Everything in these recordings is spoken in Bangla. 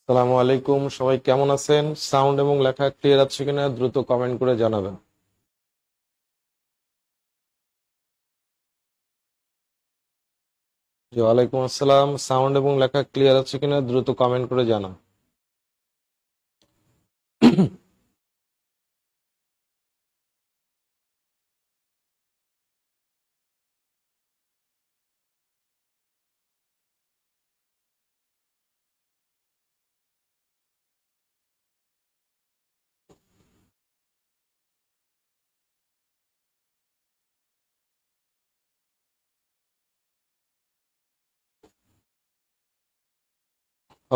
আসসালামু আলাইকুম, সবাই কেমন আছেন? সাউন্ড এবং লেখা ক্লিয়ার আছে কিনা দ্রুত কমেন্ট করে জানাবেন। জি, ওয়ালাইকুম আসসালাম। সাউন্ড এবং লেখা ক্লিয়ার আছে কিনা দ্রুত কমেন্ট করে জানান।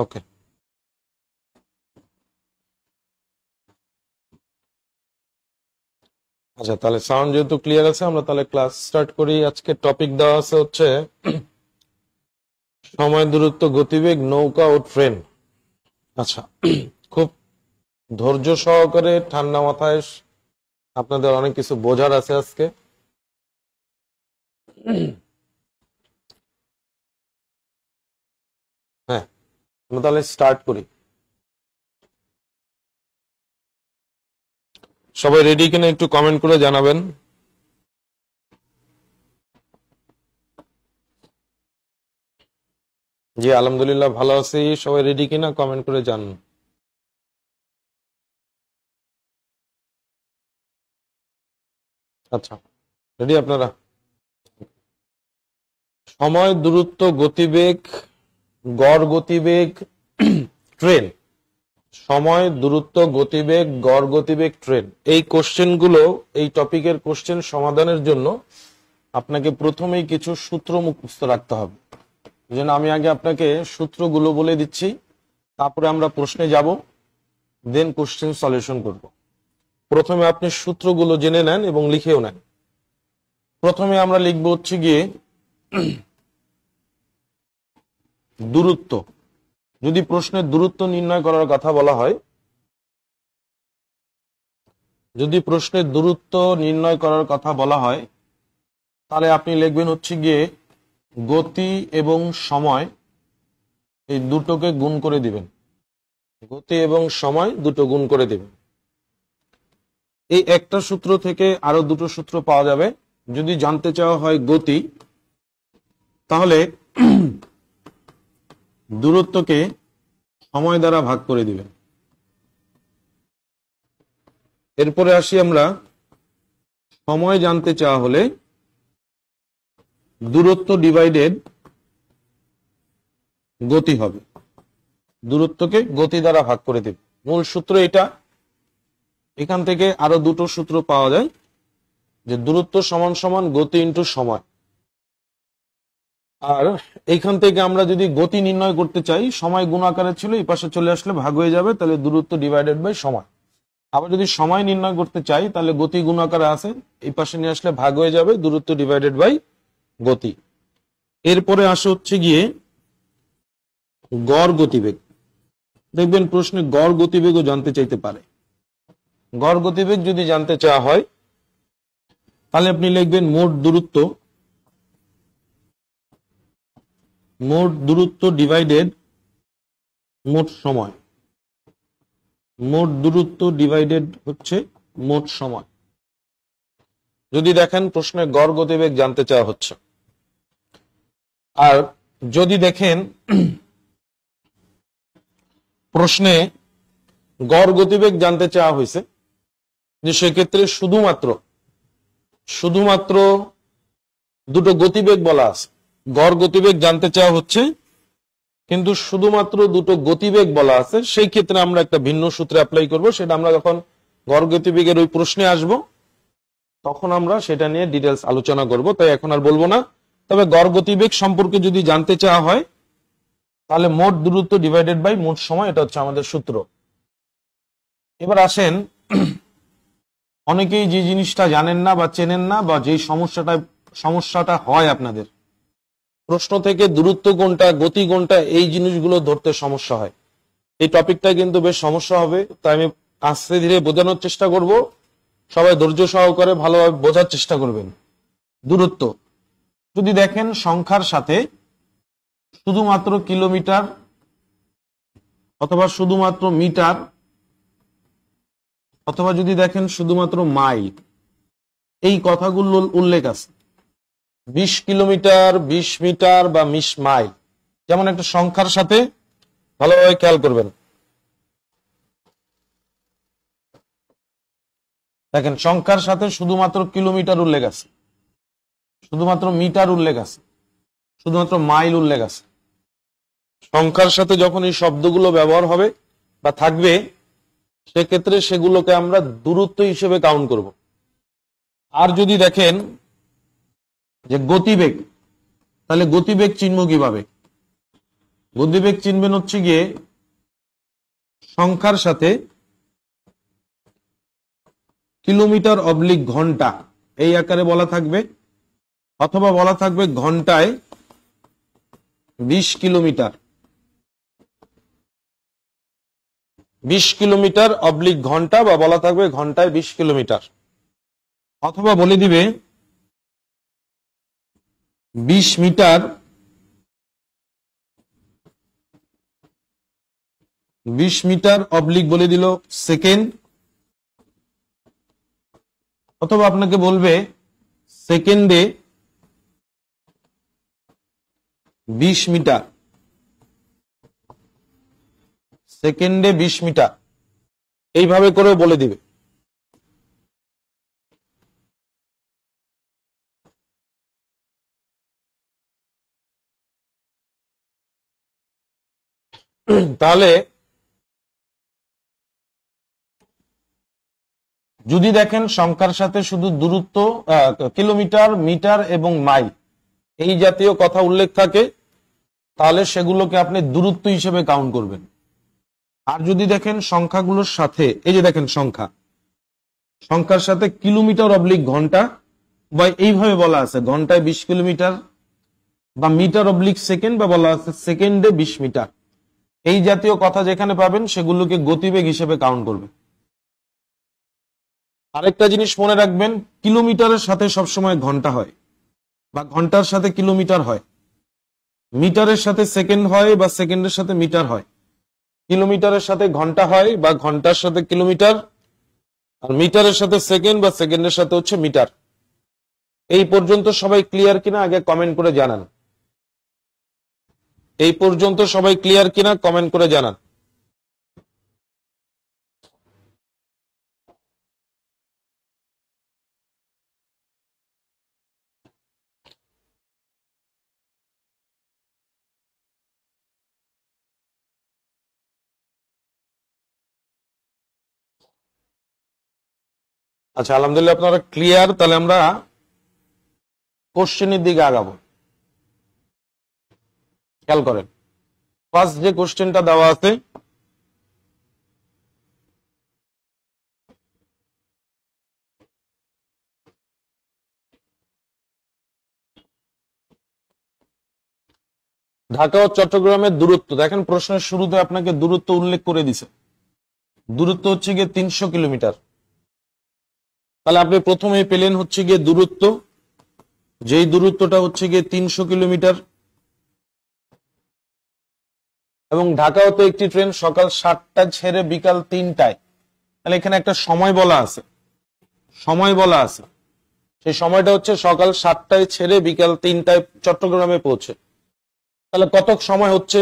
ওকে, আচ্ছা, তাহলে সাউন্ড যেহেতু ক্লিয়ার আছে, আমরা তাহলে ক্লাস স্টার্ট করি। আজকে টপিক দেওয়া আছে হচ্ছে সময়, দূরত্ব, গতিবেগ, নৌকা ও ট্রেন। আচ্ছা, খুব ধৈর্য সহকারে ঠান্ডা মাথায় আপনাদের অনেক কিছু বোঝার আছে আজকে। হ্যাঁ, আমরা তাহলে স্টার্ট করি। সবাই রেডি কিনা একটু কমেন্ট করে জানাবেন। জি, আলহামদুলিল্লাহ ভালো আছি। সবাই রেডি কিনা কমেন্ট করে জানান। আচ্ছা, রেডি আপনারা? সময়, দূরত্ব, গতিবেগ, গড় গতিবেগ, ট্রেন। সময়, দূরত্ব, গতিবেগ, গড় গতিবেগ, ট্রেন, এই কোশ্চেন গুলো, এই টপিকের কোশ্চেন সমাধানের জন্য আপনাকে প্রথমেই কিছু সূত্র মুখস্থ রাখতে হবে। এই জন্য আমি আগে আপনাকে সূত্রগুলো বলে দিচ্ছি, তারপরে আমরা প্রশ্নে যাব, দেন কোশ্চেন সলিউশন করব। প্রথমে আপনি সূত্রগুলো জেনে নেন এবং লিখেও নেন। প্রথমে আমরা লিখব হচ্ছে গিয়ে দূরত্ব। যদি প্রশ্নে দূরত্ব নির্ণয় করার কথা বলা হয়, যদি প্রশ্নে দূরত্ব নির্ণয় করার কথা বলা হয়, তাহলে আপনি লিখবেন হচ্ছে গিয়ে গতি এবং সময়, এই দুটোকে গুণ করে দিবেন। গতি এবং সময় দুটো গুণ করে দিবেন। এই একটা সূত্র থেকে আরো দুটো সূত্র পাওয়া যাবে। যদি জানতে চাওয়া হয় গতি, তাহলে দূরত্বকে সময় দ্বারা ভাগ করে দিবেন। এরপরে আসি আমরা, সময় জানতে চাওয়া হলে দূরত্ব ডিভাইডেড গতি হবে। দূরত্বকে গতি দ্বারা ভাগ করে দিবেন। মূল সূত্র এটা। এখান থেকে আরো দুটো সূত্র পাওয়া যায়, যে দূরত্ব সমান সমান গতি ইন্টু সময়। আর এইখান থেকে আমরা যদি গতি নির্ণয় করতে চাই, সময় গুণ আকারে ছিল, এই পাশে চলে আসলে ভাগ হয়ে যাবে, তাহলে দূরত্ব ডিভাইডেড বাই সময়। আবার যদি সময় নির্ণয় করতে চাই, তাহলে গতি গুণ আকারে আছে, এই পাশে নিয়ে আসলে ভাগ হয়ে যাবে, দূরত্ব ডিভাইডেড বাই গতি। এরপরে আসে হচ্ছে গিয়ে গড় গতিবেগ। দেখবেন প্রশ্নে গড় গতিবেগও জানতে চাইতে পারে। গড় গতিবেগ যদি জানতে চাওয়া হয়, তাহলে আপনি লিখবেন মোট দূরত্ব, মোট দূরত্ব ডিভাইডেড মোট সময়। মোট দূরত্ব ডিভাইডেড হচ্ছে মোট সময়। যদি দেখেন প্রশ্নে গড় গতিবেগ জানতে চাওয়া হচ্ছে, আর যদি দেখেন প্রশ্নে গড় গতিবেগ জানতে চাওয়া হয়েছে, যে সেক্ষেত্রে শুধুমাত্র দুটো গতিবেগ বলা আছে। গড় গতিবেগ জানতে চাওয়া হচ্ছে, কিন্তু শুধুমাত্র দুটো গতিবেগ বলা আছে, সেই ক্ষেত্রে আমরা একটা ভিন্ন সূত্রে অ্যাপ্লাই করব। সেটা আমরা যখন গড় গতিবেগের ওই প্রশ্নে আসব, তখন আমরা সেটা নিয়ে ডিটেলস আলোচনা করব, তাই এখন আর বলবো না। তবে গড় গতিবেগ সম্পর্কে যদি জানতে চাওয়া হয়, তাহলে মোট দূরত্ব ডিভাইডেড বাই মোট সময়, এটা হচ্ছে আমাদের সূত্র। এবার আসেন, অনেকেই যে জিনিসটা জানেন না বা চেনেন না, বা যে সমস্যাটা হয় আপনাদের, প্রশ্ন থেকে দূরত্ব কোনটা, গতি কোনটা, এই জিনিসগুলো ধরতে সমস্যা হয়। এই টপিকটা কিন্তু বেশ সমস্যা হবে, তাই আমি আস্তে ধীরে বোঝানোর চেষ্টা করব। সবাই ধৈর্য সহকারে ভালোভাবে বোঝার চেষ্টা করবেন। দূরত্ব যদি দেখেন সংখ্যার সাথে শুধুমাত্র কিলোমিটার অথবা শুধুমাত্র মিটার, অথবা যদি দেখেন শুধুমাত্র মাইল, এই কথাগুলো উল্লেখ আছে। 20 কিলোমিটার, 20 মিটার বা 20 মাইল, যেমন একটা সংখ্যার সাথে ভালোভাবে খেয়াল করবেন। দেখেন সংখ্যার সাথে শুধুমাত্র কিলোমিটার উল্লেখ আছে, শুধুমাত্র মিটার উল্লেখ আছে, শুধুমাত্র মাইল উল্লেখ আছে। সংখ্যার সাথে যখন এই শব্দগুলো ব্যবহার হবে বা থাকবে, সেক্ষেত্রে সেগুলোকে আমরা দূরত্ব হিসেবে কাউন্ট করব। আর যদি দেখেন যে গতিবেগ, তাহলে গতিবেগ চিনব কিভাবে? গতিবেগ চিনবেন হচ্ছে গিয়ে সংখ্যার সাথে কিলোমিটার অবলিক ঘন্টা এই আকারে বলা থাকবে, অথবা বলা থাকবে ঘন্টায় 20 কিলোমিটার, 20 কিলোমিটার অবলিক ঘন্টা, বা বলা থাকবে ঘন্টায় 20 কিলোমিটার, অথবা বলে দিবে 20 মিটার, 20 মিটার অবলিক বলে দিল সেকেন্ড, অথবা আপনাকে বলবে সেকেন্ডে 20 মিটার, সেকেন্ডে 20 মিটার, এইভাবে করেও বলে দিবে। তাহলে যদি দেখেন সংখ্যার সাথে শুধু দূরত্ব, কিলোমিটার, মিটার এবং মাইল এই জাতীয় কথা উল্লেখ থাকে, তাহলে সেগুলোকে আপনি দূরত্ব হিসেবে কাউন্ট করবেন। আর যদি দেখেন সংখ্যাগুলোর সাথে, এই যে দেখেন সংখ্যার সাথে কিলোমিটার অবলিক ঘন্টা, বা এইভাবে বলা আছে ঘন্টায় 20 কিলোমিটার, বা মিটার অবলিক সেকেন্ড, বা বলা আছে সেকেন্ডে 20 মিটার, এই জাতীয় কথা যেখানে পাবেন সেগুলোকে গতিবেগ হিসেবে কাউন্ট করবে। আরেকটা জিনিস মনে রাখবেন, কিলোমিটারের সাথে সবসময় ঘন্টা হয়, বা ঘন্টার সাথে কিলোমিটার হয়, মিটারের সাথে সেকেন্ড হয়, বা সেকেন্ডের সাথে মিটার হয়। কিলোমিটারের সাথে ঘন্টা হয়, বা ঘন্টার সাথে কিলোমিটার, আর মিটারের সাথে সেকেন্ড, বা সেকেন্ডের সাথে হচ্ছে মিটার। এই পর্যন্ত সবাই ক্লিয়ার কিনা আগে কমেন্ট করে জানান। এই পর্যন্ত সবাই ক্লিয়ার কিনা কমেন্ট করে জানান। আচ্ছা, আলহামদুলিল্লাহ আপনারা ক্লিয়ার। তাহলে আমরা কোশ্চেনের দিকে আগাবো। খেয়াল করেন, ফার্স্ট যে কোশ্চেনটা দেওয়া আছে, ঢাকা ও চট্টগ্রামের দূরত্ব। দেখেন প্রশ্নের শুরুতে আপনাকে দূরত্ব উল্লেখ করে দিছে, দূরত্ব হচ্ছে গিয়ে 300 কিলোমিটার। তাহলে আপনি প্রথমেই পেলেন হচ্ছে গিয়ে দূরত্ব, যেই দূরত্বটা হচ্ছে গিয়ে 300 কিলোমিটার। এবং ঢাকাও তো একটি ট্রেন সকাল 7টা ছেড়ে বিকাল 3টায়। তাহলে এখানে একটা সময় বলা আছে, সময় বলা আছে, সেই সময়টা হচ্ছে সকাল 7টায় ছেড়ে বিকাল 3টায় চট্টগ্রামে পৌঁছে। তাহলে কত সময় হচ্ছে?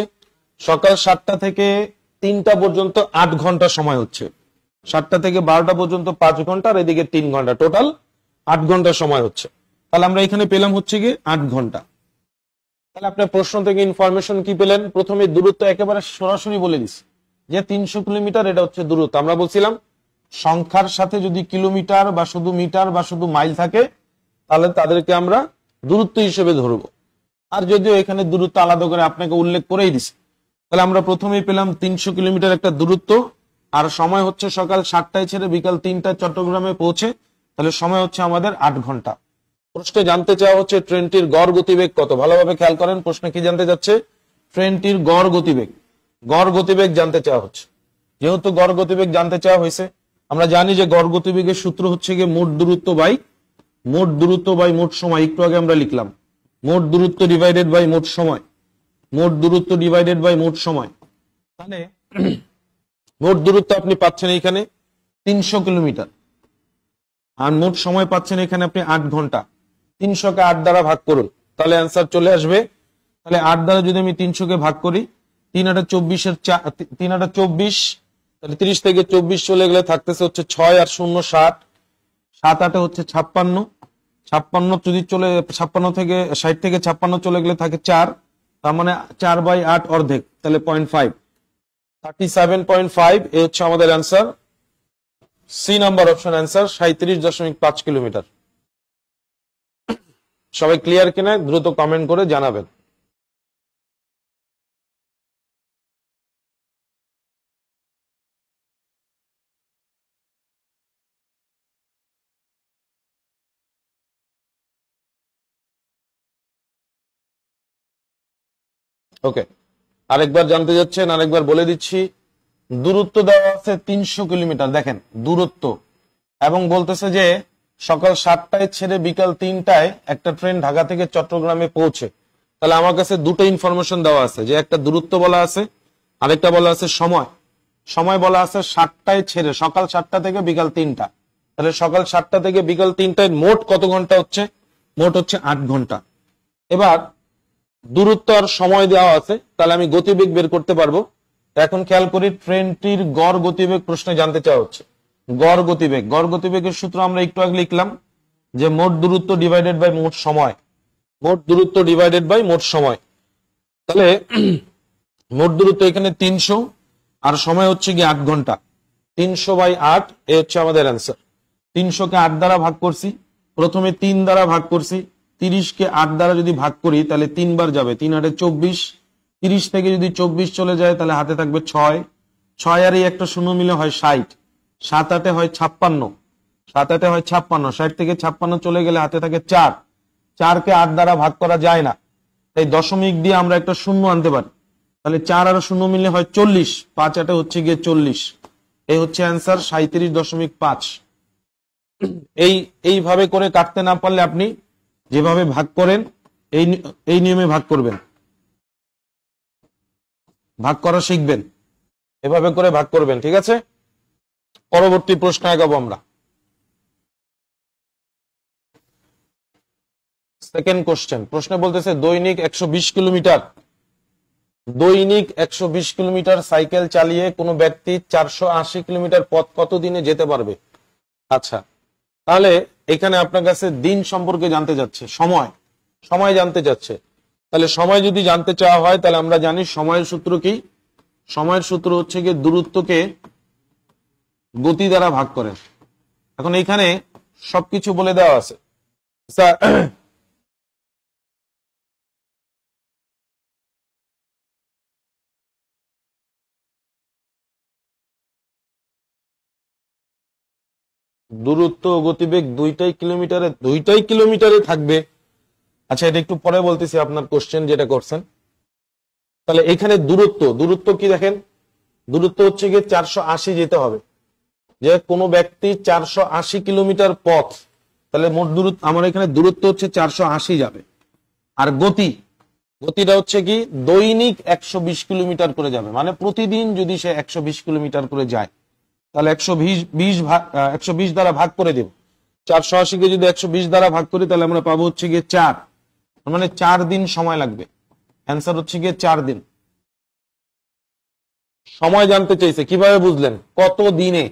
সকাল 7টা থেকে 3টা পর্যন্ত 8 ঘন্টা সময় হচ্ছে, 7টা থেকে 12টা পর্যন্ত 5 ঘন্টা, আর এদিকে 3 ঘন্টা, টোটাল 8 ঘন্টা সময় হচ্ছে। তাহলে আমরা এখানে পেলাম হচ্ছে গিয়ে 8 ঘন্টা। তাহলে আপনার প্রশ্ন থেকে ইনফরমেশন কি পেলেন? প্রথমে দূরত্ব একেবারে সরাসরি বলে দিছি যে 300 কিলোমিটার, এটা হচ্ছে দূরত্ব। আমরা বলছিলাম সংখ্যার সাথে যদি কিলোমিটার বা শুধু মিটার বা শুধু মাইল থাকে, তাহলে তাদেরকে আমরা দূরত্ব হিসেবে ধরবো। আর যদিও এখানে দূরত্ব আলাদা করে আপনাকে উল্লেখ করেই দিছে, তাহলে আমরা প্রথমেই পেলাম 300 কিলোমিটার একটা দূরত্ব, আর সময় হচ্ছে সকাল 7টায় ছেড়ে বিকাল 3টায় চট্টগ্রামে পৌঁছে। তাহলে সময় হচ্ছে আমাদের 8 ঘন্টা। প্রশ্নে জানতে চাওয়া হচ্ছে ট্রেনটির গড় গতিবেগ কত। ভালোভাবে খেয়াল করেন, প্রশ্নে কি জানতে যাচ্ছে? ট্রেনটির গড় গতিবেগ, গড় গতিবেগ জানতে চাওয়া হচ্ছে। যেহেতু গড় গতিবেগ জানতে চাওয়া হয়েছে, আমরা জানি যে গড় গতিবেগের সূত্র হচ্ছে গিয়ে মোট দূরত্ব বাই মোট সময়। একটু আগে আমরা লিখলাম মোট দূরত্ব ডিভাইডেড বাই মোট সময়, মোট দূরত্ব ডিভাইডেড বাই মোট সময়। তাহলে মোট দূরত্ব আপনি পাচ্ছেন এখানে 300 কিলোমিটার, আর মোট সময় পাচ্ছেন এখানে আপনি 8 ঘন্টা। 300 কে 8 দ্বারা ভাগ করুন, তাহলে অ্যান্সার চলে আসবে। তাহলে 8 দ্বারা যদি আমি 300 কে ভাগ করি, 3 8 24 এর 3 8 24, তাহলে 30 থেকে 24 চলে গেলে থাকতেছে হচ্ছে 6 আর 0 7, 7 8 হচ্ছে 56, 56 যদি চলে 56 থেকে 60 থেকে 56 চলে গেলে থাকে 4, তার মানে 4/8 অর্ধেক, তাহলে 0.5, 37.5 এই হচ্ছে আমাদের answer. C number option answer 37.5 kilometre. সবাই ক্লিয়ার কিনা দ্রুত কমেন্ট করে জানাবেন। ওকে, আরেকবার জানতে যাচ্ছেন, আরেকবার বলে দিচ্ছি। দূরত্ব দেওয়া আছে 300 কিলোমিটার, দেখেন দূরত্ব, এবং বলতেছে যে সকাল 7টায় ছেড়ে বিকাল 3টায় একটা ট্রেন ঢাকা থেকে চট্টগ্রামে পৌঁছে। তাহলে আমার কাছে দুটো ইনফরমেশন দেওয়া আছে, যে একটা দূরত্ব বলা আছে, আরেকটা বলা আছে সময়। সময় বলা আছে 7টায় ছেড়ে, সকাল 7টা থেকে বিকাল 3টা। তাহলে সকাল 7টা থেকে বিকাল 3টায় মোট কত ঘন্টা হচ্ছে? মোট হচ্ছে 8 ঘন্টা। এবার দূরত্ব আর সময় দেওয়া আছে, তাহলে আমি গতিবেগ বের করতে পারবো। এখন খেয়াল করি, ট্রেনটির গড় গতিবেগ প্রশ্নে জানতে চাওয়া হচ্ছে। গড় গতিবেগ, গড় গতিবেগের সূত্র আমরা একটু আগে লিখলাম, যে মোট দূরত্ব ডিভাইডেড বাই মোট সময়। মোট দূরত্ব ডিভাইডেড বাই মোট সময়। তাহলে মোট দূরত্ব এখানে 300, আর সময় হচ্ছে কি 8 ঘন্টা। 300/8 এ হচ্ছে আমাদের অ্যান্সার। 300 কে 8 দ্বারা ভাগ করছি, প্রথমে 3 দ্বারা ভাগ করছি। 30 কে 8 দ্বারা যদি ভাগ করি তাহলে 3 বার যাবে, 3 8 24। 30 থেকে যদি 24 চলে যায় তাহলে হাতে থাকবে 6, 6 আর এই একটা শূন্য মিলে হয় 60, 7 8 হয় 56, 7 8 হয় 56, 60 থেকে 56 চলে গেলে হাতে থাকে 4, 4 কে 8 দ্বারা ভাগ করা যায় না, তাই দশমিক দিয়ে আমরা একটা শূন্য আনতে পারি। তাহলে 4 আর শূন্য মিলে হয় 40, 5 8 হচ্ছে গিয়ে 40। এই হচ্ছে অ্যান্সার 37.5। এইভাবে করে কাটতে না পারলে আপনি যেভাবে ভাগ করেন এই নিয়মে ভাগ করবেন, ভাগ করা শিখবেন, এভাবে করে ভাগ করবেন, ঠিক আছে? পরবর্তী প্রশ্ন আগাবো আমরা। সেকেন্ড কোশ্চেন, প্রশ্নে বলতেছে দৈনিক 120 কিলোমিটার, দৈনিক 120 কিলোমিটার সাইকেল চালিয়ে কোনো ব্যক্তি 480 কিলোমিটার পথ কত দিনে যেতে পারবে? আচ্ছা, তাহলে এখানে আপনার কাছে দিন সম্পর্কে জানতে যাচ্ছে, সময়, সময় জানতে যাচ্ছে। তাহলে সময় যদি জানতে চাওয়া হয় তাহলে আমরা জানি সময়ের সূত্র কি? সময়ের সূত্র হচ্ছে গিয়ে দূরত্বকে গতি দ্বারা ভাগ করে। এখন এখানে সবকিছু বলে দেওয়া আছে। দূরত্ব ও গতিবেগ দুইটাই কিলোমিটারে থাকবে। আচ্ছা, এটা একটু পরে বলতেছি আপনার কোশ্চেন যেটা করছেন। তাহলে এখানে দূরত্ব কি দেখেন, দূরত্ব হচ্ছে গিয়ে 480 যেতে হবে, যে কোনো ব্যক্তি 480 কিলোমিটার পথ, তাহলে মোট দূরত্ব আমার এখানে দূরত্ব হচ্ছে 480 যাবে। আর গতিটা হচ্ছে কি দৈনিক 120 কিলোমিটার করে যাবে, মানে প্রতিদিন যদি সে 120 কিলোমিটার করে যায় তাহলে 120 দ্বারা ভাগ করে দেব। 480 কে যদি 120 দ্বারা ভাগ করি তাহলে আমরা পাবো হচ্ছে গিয়ে 4, মানে 4 দিন সময় লাগবে। অ্যান্সার হচ্ছে গিয়ে 4 দিন। সময় জানতে চাইছে, কিভাবে বুঝলেন? কত দিনে,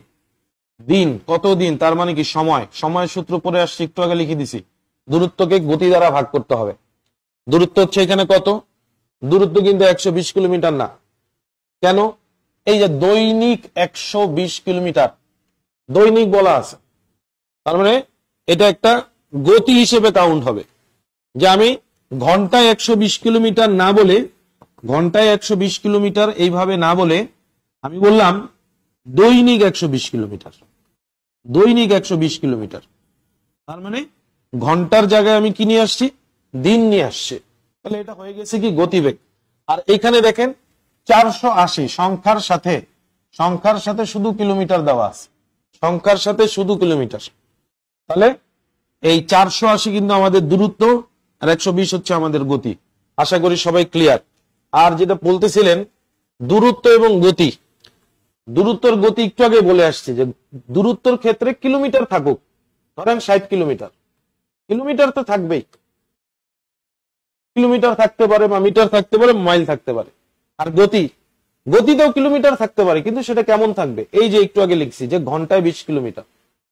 দিন কত দিন, তার মানে কি সময়। সময় সূত্র পরে আসছে, একটু আগে লিখে দিছি, দূরত্বকে গতি দ্বারা ভাগ করতে হবে। দূরত্ব হচ্ছে এখানে কত? দূরত্ব কিন্তু 120 কিলোমিটার না। কেন? এই যে দৈনিক 120 কিলোমিটার দৈনিক বলা আছে, তার মানে এটা একটা গতি হিসেবে কাউন্ট হবে। যে আমি ঘন্টায় 120 কিলোমিটার না বলে, ঘন্টায় 120 কিলোমিটার এইভাবে না বলে আমি বললাম দৈনিক 120 কিলোমিটার, দৈনিক 120 কিলোমিটার। তার মানে ঘন্টার জায়গায় আমি কি নিয়ে আসছি? দিন নিয়ে আসছি। তাহলে এটা হয়ে গেছে কি গতিবেগ। আর এখানে দেখেন 480 সংখ্যার সাথে শুধু কিলোমিটার দেওয়া আছে, সংখ্যার সাথে শুধু কিলোমিটার। তাহলে এই 480 কিন্তু আমাদের দূরত্ব, আর 120 হচ্ছে আমাদের গতি। আশা করি সবাই ক্লিয়ার। আর যেটা বলতেছিলেন দূরত্ব এবং গতি, দূরত্বর গতি একটু আগে বলে আসছে যে দূরত্বর ক্ষেত্রে কিলোমিটার থাকুক, ধরেন 60 কিলোমিটার, কিলোমিটার তো থাকবেই, কিলোমিটার থাকতে পারে বা মিটার থাকতে পারে, মাইল থাকতে পারে। আর গতিতেও কিলোমিটার থাকতে পারে, কিন্তু সেটা কেমন থাকবে? এই যে একটু আগে লিখছি যে ঘন্টায় 20 কিলোমিটার,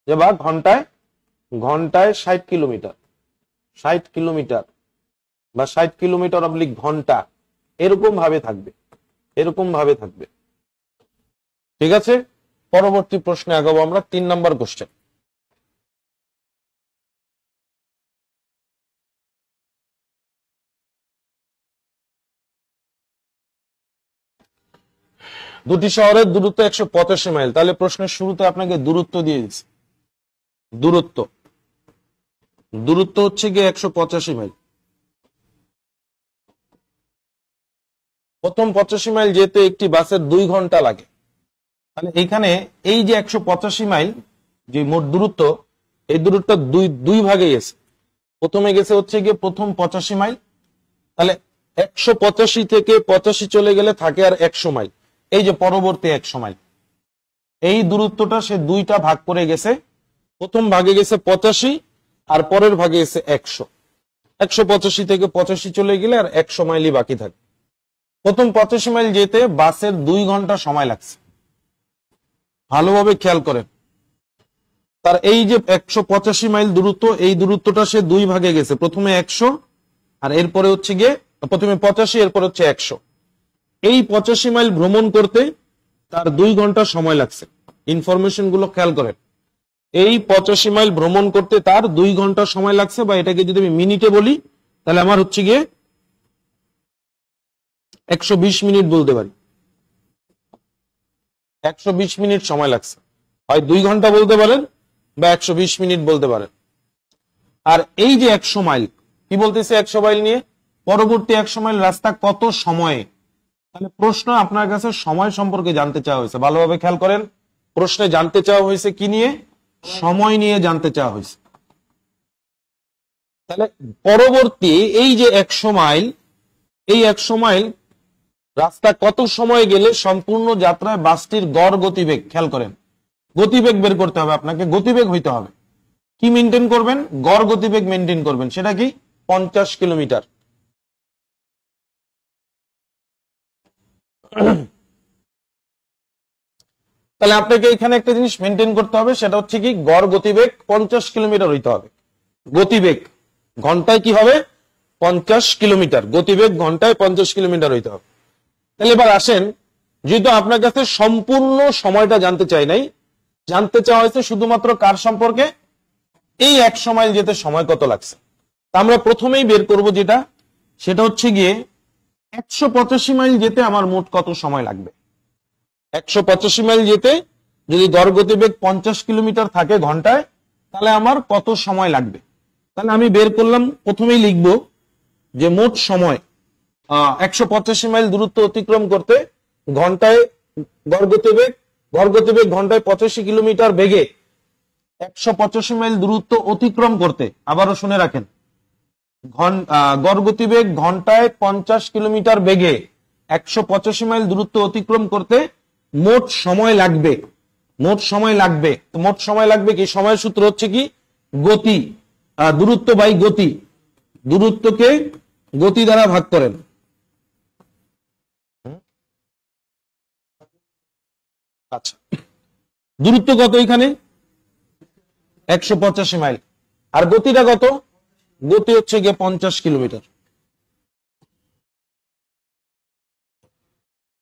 যে বা ঘন্টায় 60 কিলোমিটার, 60 কিলোমিটার বা 60 কিলোমিটার অবলিক ঘন্টা, এরকম ভাবে থাকবে, এরকম ভাবে থাকবে। ঠিক আছে, পরবর্তী প্রশ্নে আগাবো আমরা। 3 নম্বর কোশ্চেন। দুটি শহরের দূরত্ব 185 মাইল। তাহলে প্রশ্নের শুরুতে আপনাকে দূরত্ব দিয়ে দিচ্ছি। দূরত্ব হচ্ছে গিয়ে 185 মাইল। প্রথম 85 মাইল যেতে একটি বাসের 2 ঘন্টা লাগে। তাহলে এইখানে এই যে 185 মাইল যে মোট দূরত্ব, এই দূরত্ব দুই ভাগে গেছে। প্রথমে গেছে হচ্ছে গিয়ে প্রথম 85 মাইল, তাহলে 185 থেকে 85 চলে গেলে থাকে আর 100 মাইল। এই যে পরবর্তী 100 মাইল, এই দূরত্বটা সে দুইটা ভাগ করে গেছে। প্রথম ভাগে গেছে 85 আর পরের ভাগে গেছে 100। 185 থেকে 85 চলে গেলে আর 100 মাইলই বাকি থাকে। প্রথম 85 মাইল যেতে বাসের 2 ঘন্টা সময় লাগছে। ভালোভাবে খেয়াল করেন, তার এই যে 185 মাইল দূরত্ব, এই দূরত্বটা সে 2 ভাগে গেছে। প্রথমে 100 আর এরপরে হচ্ছে গিয়ে প্রথমে 85, এরপর হচ্ছে 100। এই 85 মাইল ভ্রমণ করতে তার 2 ঘন্টা সময় লাগছে। ইনফরমেশন গুলো খেয়াল করেন, এই 85 মাইল ভ্রমণ করতে তার 2 ঘন্টা সময় লাগছে, বা এটাকে যদি আমি মিনিটে বলি তাহলে আমার হচ্ছে গিয়ে 120 মিনিট বলতে পারি। 120 মিনিট সময় লাগছে, হয় 2 ঘন্টা বলতে পারেন বা 120 মিনিট বলতে পারেন। আর এই যে 100 মাইল, কি বলতেছে 100 মাইল নিয়ে? পরবর্তী 100 মাইল রাস্তা কত সময়ে? তাহলে প্রশ্ন আপনার কাছে সময় সম্পর্কে জানতে চাওয়া হয়েছে। ভালোভাবে খেয়াল করেন, প্রশ্নে জানতে চাওয়া হয়েছে কি নিয়ে? সময় নিয়ে জানতে চাওয়া হয়েছে। তাহলে পরবর্তী এই যে 100 মাইল, এই 100 মাইল রাস্তা কত সময় গেলে সম্পূর্ণ যাত্রায় বাসটির গড় গতিবেগ, খেয়াল করেন, গতিবেগ বের করতে হবে আপনাকে, গতিবেগ হইতে হবে। কি মেনটেন করবেন? গড় গতিবেগ মেনটেন করবেন। সেটা কি? 50 কিলোমিটার। তাহলে আপনাকে এখানে একটা জিনিস মেনটেন করতে হবে, সেটা হচ্ছে কি গড় গতিবেগ 50 কিলোমিটার হইতে হবে। গতিবেগ ঘন্টায় কি হবে? 50 কিলোমিটার। গতিবেগ ঘন্টায় 50 কিলোমিটার হইতে হবে। তাহলে এবার আসেন, যেহেতু আপনার কাছে সম্পূর্ণ সময়টা জানতে চাই নাই, জানতে চাওয়া হয়েছে শুধুমাত্র কার সম্পর্কে? এই 100 মাইল যেতে সময় কত লাগছে। তা আমরা প্রথমেই বের করব যেটা, সেটা হচ্ছে গিয়ে 185 মাইল যেতে আমার মোট কত সময় লাগবে। 185 মাইল যেতে যদি গড় গতিবেগ 50 কিলোমিটার থাকে ঘন্টায়, তাহলে আমার কত সময় লাগবে। তাহলে আমি বের করলাম, প্রথমেই লিখব যে মোট সময় 185 মাইল দূরত্ব অতিক্রম করতে ঘন্টায় গড় গতিবেগ ঘন্টায় 85 কিলোমিটার বেগে 185 মাইল দূরত্ব অতিক্রম করতে, আবারও শুনে রাখেন, গড় গতিবেগ ঘন্টায় 50 কিলোমিটার বেগে 185 মাইল দূরত্ব অতিক্রম করতে মোট সময় লাগবে। মোট সময় লাগবে, মোট সময় লাগবে কি? সময়ের সূত্র হচ্ছে কি? গতি, দূরত্ব বাই গতি। দূরত্বকে গতি দ্বারা ভাগ করেন। আচ্ছা, দূরত্ব কত এখানে? 185 মাইল। আর গতিটা কত? গতি হচ্ছে গিয়ে 50 কিলোমিটার।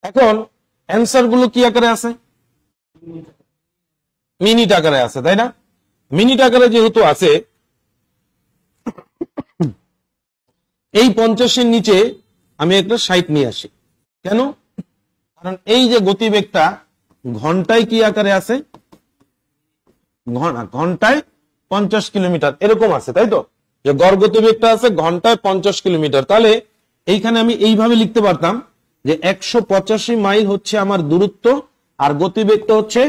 এখন অ্যান্সার গুলো কি আকারে আছে? মিনিট আকারে আছে, তাই না? মিনিট আকারে যেহেতু আছে, এই 50-এর নিচে আমি একটা 60 নিয়ে আসি। কেন? কারণ এই যে গতিবেগটা ঘন্টায় কি আকারে আছে? ঘন্টায় 50 কিলোমিটার এরকম আছে, তাই তো? যে গড় গতিবেগটা আছে ঘন্টায় 50 কিলোমিটার। তাহলে এইখানে আমি এইভাবে লিখতে পারতাম যে 185 মাইল হচ্ছে আমার দূরত্ব, আর গতিবেগটা হচ্ছে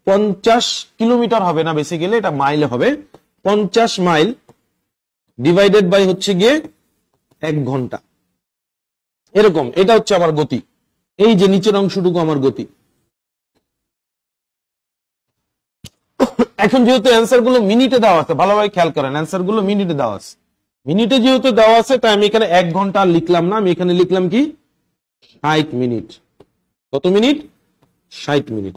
50 কিলোমিটার হবে না, বেসিক্যালি এটা মাইলে হবে। 50 মাইল ডিভাইডেড বাই হচ্ছে গিয়ে 1 ঘন্টা, এরকম। এটা হচ্ছে আমার গতি, এই যে নিচের অংশটুকু আমার গতি। এখন যেহেতু অ্যান্সার গুলো মিনিটে দেওয়া আছে, ভালোভাবে খেয়াল করেন, অ্যান্সার গুলো মিনিটে দেওয়া আছে। মিনিটে যেহেতু দেওয়া আছে তাই আমি এখানে 1 ঘন্টা লিখলাম না, আমি এখানে লিখলাম কি 60 মিনিট। কত মিনিট? 60 মিনিট।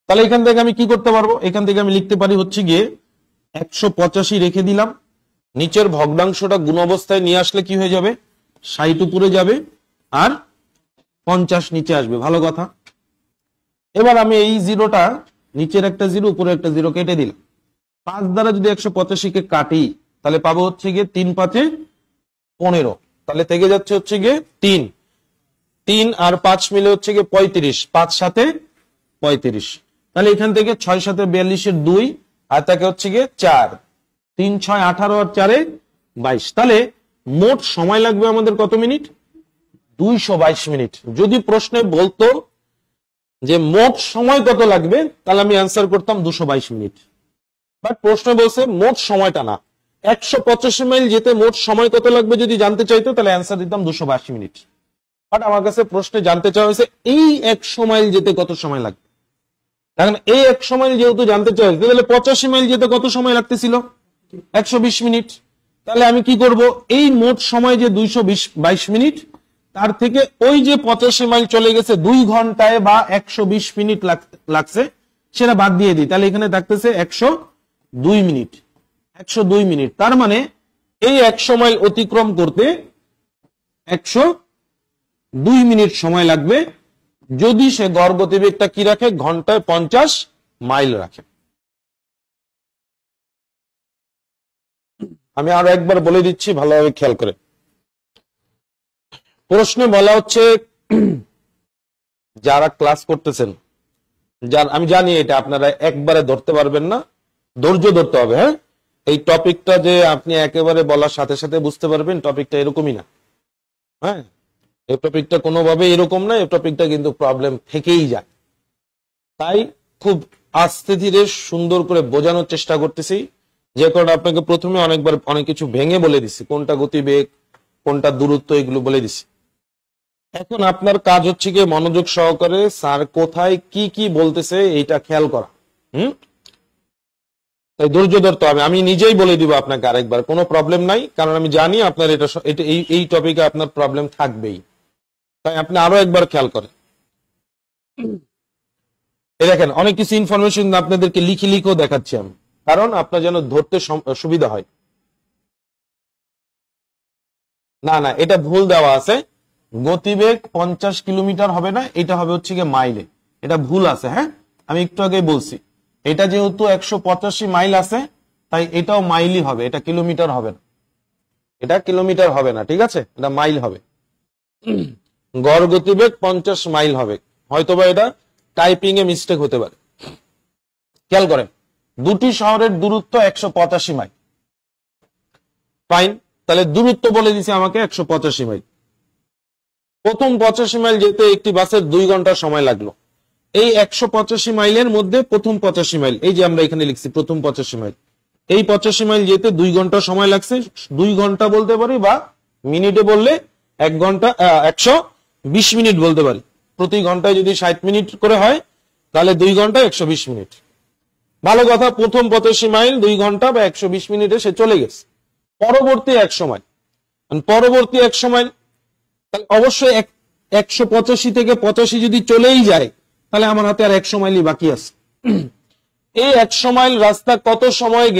তাহলে এখান থেকে আমি কি করতে পারবো? এখান থেকে আমি লিখতে পারি হচ্ছে গিয়ে 185 রেখে দিলাম, নিচের ভগ্নাংশটা গুণ অবস্থায় নিয়ে আসলে কি হয়ে যাবে? 60 উপরে যাবে আর 50 নিচে আসবে। ভালো কথা। এবার আমি এই জিরোটা, নিচের একটা জিরো উপরে একটা জিরো কেটে দিলাম। 5 দ্বারা যদি 185 কে কাটি তাহলে পাবো হচ্ছে গিয়ে 3 5 15, তাহলে থেকে যাচ্ছে হচ্ছে গিয়ে 3 আর 5 মিলে হচ্ছে গিয়ে 35, 5 সাথে 35। তাহলে এখান থেকে 6 সাথে 42 এর 2 আর তাকে হচ্ছে গিয়ে 4, 3 6 18 আর 4 22। তাহলে মোট সময় লাগবে আমাদের কত মিনিট? 222 মিনিট। যদি প্রশ্নে বলতো যে মোট সময় কত লাগবে তাহলে আমি অ্যান্সার করতাম 222 মিনিট। বাট প্রশ্ন বলছে মোট সময়টা না, 185 মাইল যেতে মোট সময় কত লাগবে যদি জানতে চাইতো তাহলে অ্যান্সার দিতাম 282 মিনিট। বাট আমার কাছে প্রশ্নে জানতে চাওয়া হয়েছে এই 100 মাইল যেতে কত সময় লাগবে। এখন এই 100 মাইল যেহেতু জানতে চাই তাহলে 85 মাইল যেতে কত সময় লাগতেছিল? 120 মিনিট। তাহলে আমি কি করব? এই মোট সময় যে 222 মিনিট তার থেকে ওই যে 85 মাইল চলে গেছে 2 ঘন্টায় বা 120 মিনিট লাগছে সেটা বাদ দিয়ে দিই। তাহলে এখানে থাকতেছে 102 মিনিট। 102 মিনিট, তার মানে এই 100 মাইল অতিক্রম করতে 102 মিনিট সময় লাগবে যদি সে গড় গতিবেগটা কি রাখে? ঘন্টায় 50 মাইল রাখে। আমি আরো একবার বলে দিচ্ছি, ভালোভাবে খেয়াল করে। প্রশ্নে বলা হচ্ছে যারা ক্লাস করতেছেন, আমি জানি এটা আপনারা একবারে ধরতে পারবেন না, ধৈর্য ধরতে হবে। হ্যাঁ, এই টপিকটা যে আপনি একেবারে বলার সাথে সাথে বুঝতে পারবেন টপিকটা এরকমই না। হ্যাঁ, এই টপিকটা কোনোভাবে এরকম না, এই টপিকটা কিন্তু প্রবলেম থেকেই যায়। তাই খুব আস্তে ধীরে সুন্দর করে বোঝানোর চেষ্টা করতেছি, যে কারণে আপনাকে প্রথমে অনেকবার অনেক কিছু ভেঙে বলে দিছি, কোনটা গতিবেগ কোনটা দূরত্ব এগুলো বলে দিছি। এখন আপনার কাজ হচ্ছে গিয়ে মনোযোগ সহকারে স্যার কোথায় কি কি বলতেছে এইটা খেয়াল করা। তাই ধৈর্য ধরতে হবে। আমি নিজেই বলে দিব আপনাকে আরেকবার, কোনো প্রবলেম নাই, কারণ আমি জানি আপনার এটা এই টপিকে আপনার প্রবলেম থাকবেই। তাই আপনি আরো একবার খেয়াল করেন। এই দেখেন অনেক কিছু ইনফরমেশন আপনাদেরকে লিখেও দেখাচ্ছি আমি, কারণ আপনার যেন ধরতে সুবিধা হয়। না এটা ভুল দেওয়া আছে, গতিবেগ 50 কিলোমিটার হবে না, এটা হবে হচ্ছে গিয়ে মাইলে। এটা ভুল আছে। হ্যাঁ, আমি একটু আগে বলছি এটা যেহেতু 185 মাইল আছে তাই এটাও মাইলই হবে, এটা কিলোমিটার হবে না, এটা কিলোমিটার হবে না, ঠিক আছে, এটা মাইল হবে। গড় গতিবেগ 50 মাইল হবে, হয়তোবা এটা টাইপিং এ মিস্টেক হতে পারে। খেয়াল করেন, দুটি শহরের দূরত্ব 185 মাইল। ফাইন, তাহলে দূরত্ব বলে দিছে আমাকে 185 মাইল। প্রথম 85 মাইল যেতে একটি বাসের 2 ঘন্টা সময় লাগলো। এই 185 মাইলের মধ্যে প্রথম 85 মাইল, এই যে আমরা এখানে লিখছি প্রথম 85 মাইল, এই 85 মাইল যেতে 2 ঘন্টা সময় লাগছে। 2 ঘন্টা বলতে পারি, বা মিনিটে বললে 1 ঘন্টা 120 মিনিট বলতে পারি। প্রতি ঘন্টায় যদি 60 মিনিট করে হয় তাহলে 2 ঘন্টা 120 মিনিট। ভালো কথা, প্রথম 85 মাইল 2 ঘন্টা বা 120 মিনিটে সে চলে গেছে। পরবর্তী 100 মাইল, পরবর্তী 100 মাইল তাহলে অবশ্যই 185 থেকে 85 যদি চলেই যায় তাহলে আমার হাতে আর 100 মাইলই বাকি আছে। এই 100 মাইল রাস্তা কত সময়ে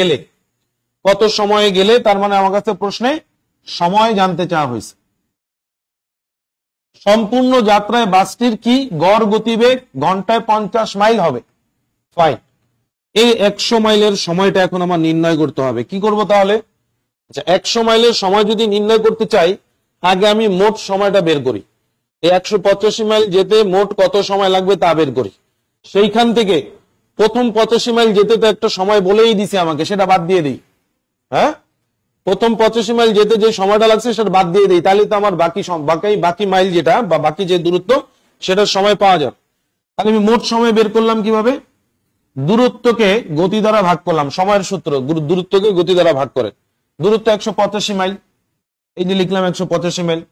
গেলে, তার মানে আমার কাছে প্রশ্নে সময় জানতে চাওয়া হয়েছে। সম্পূর্ণ যাত্রায় বাসটির কি গড় গতিবেগ? ঘন্টায় 50 মাইল হবে। ফাইন, এই 100 মাইলের সময়টা এখন আমার নির্ণয় করতে হবে। কি করব তাহলে? আচ্ছা, 100 মাইলের সময় যদি নির্ণয় করতে চাই, আগে আমি মোট সময়টা বের করি। এই 185 মাইল যেতে মোট কত সময় লাগবে তা বের করি। সেইখান থেকে প্রথম 85 মাইল যেতে তো একটা সময় বলেই দিছে আমাকে, সেটা বাদ দিয়ে দিই। হ্যাঁ, প্রথম 85 মাইল যেতে যে সময়টা লাগছে সেটা বাদ দিয়ে দিই, তাহলে তো আমার বাকি মাইল যেটা বা বাকি যে দূরত্ব সেটার সময় পাওয়া যাবে। তাহলে আমি মোট সময় বের করলাম কিভাবে? দূরত্বকে গতি দ্বারা ভাগ করলাম, সময়ের সূত্র, দূরত্বকে গতি দ্বারা ভাগ করে। দূরত্ব 185 মাইল, এই যে লিখলাম 185 মাইল।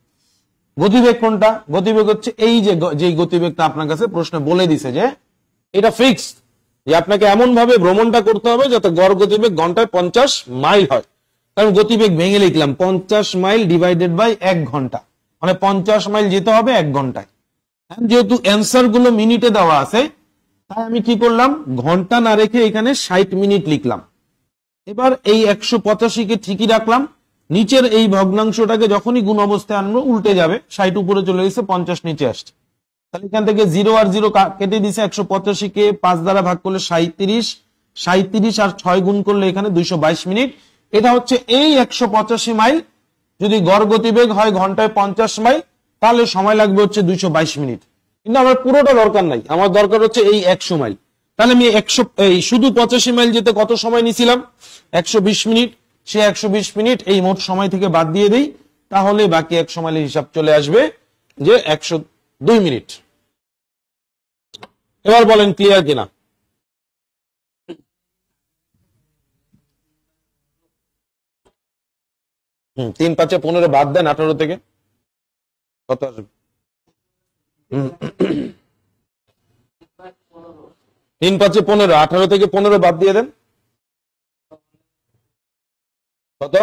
গতিবেগ কোনটা? গতিবেগ হচ্ছে এই যে গতিবেগটা আপনার কাছে প্রশ্ন বলে দিছে যে এটা ফিক্স যে আপনাকে এমন ভাবে ভ্রমণটা করতে হবে যাতে গড় গতিবেগ ঘন্টায় 50 মাইল হয়। কারণ গতিবেগ ভেঙে লিখলাম 50 মাইল ডিভাইডেড বাই 1 ঘন্টা, মানে 50 মাইল যেতে হবে 1 ঘন্টায়। যেহেতু অ্যান্সার গুলো মিনিটে দেওয়া আছে, তাই আমি কি করলাম, ঘন্টা না রেখে এখানে 60 মিনিট লিখলাম। এবার এই 185 কে ঠিকই রাখলাম, নিচের এই ভগ্নাংশটাকে যখনই গুণ অবস্থায় আনবো উল্টে যাবে, 60 উপরে চলে গেছে, 50 নিচে আসছে। তাহলে এখান থেকে 0 আর 0 কেটে দিছে, 185 কে 5 দ্বারা ভাগ করলে 37, 37 আর 6 গুণ করলে এখানে 222 মিনিট। এটা হচ্ছে এই 185 মাইল যদি গড় গতিবেগ হয় ঘন্টায় 50 মাইল, তাহলে সময় লাগবে হচ্ছে 222 মিনিট। কিন্তু আমার পুরোটা দরকার নাই, আমার দরকার হচ্ছে এই 100 মাইল। তাহলে আমি শুধু 85 মাইল যেতে কত সময় নিয়েছিলাম, 120 মিনিট। সে 120 মিনিট এই মোট সময় থেকে বাদ দিয়ে দেই, তাহলে বাকি 100 মাইলের হিসাব চলে আসবে যে 102 মিনিট। এবার বলেন ক্লিয়ার কিনা? 3 5 15 বাদ দেন 18 থেকে কত আসবে? 3 5 15, 18 থেকে 15 বাদ দিয়ে দেন, কত?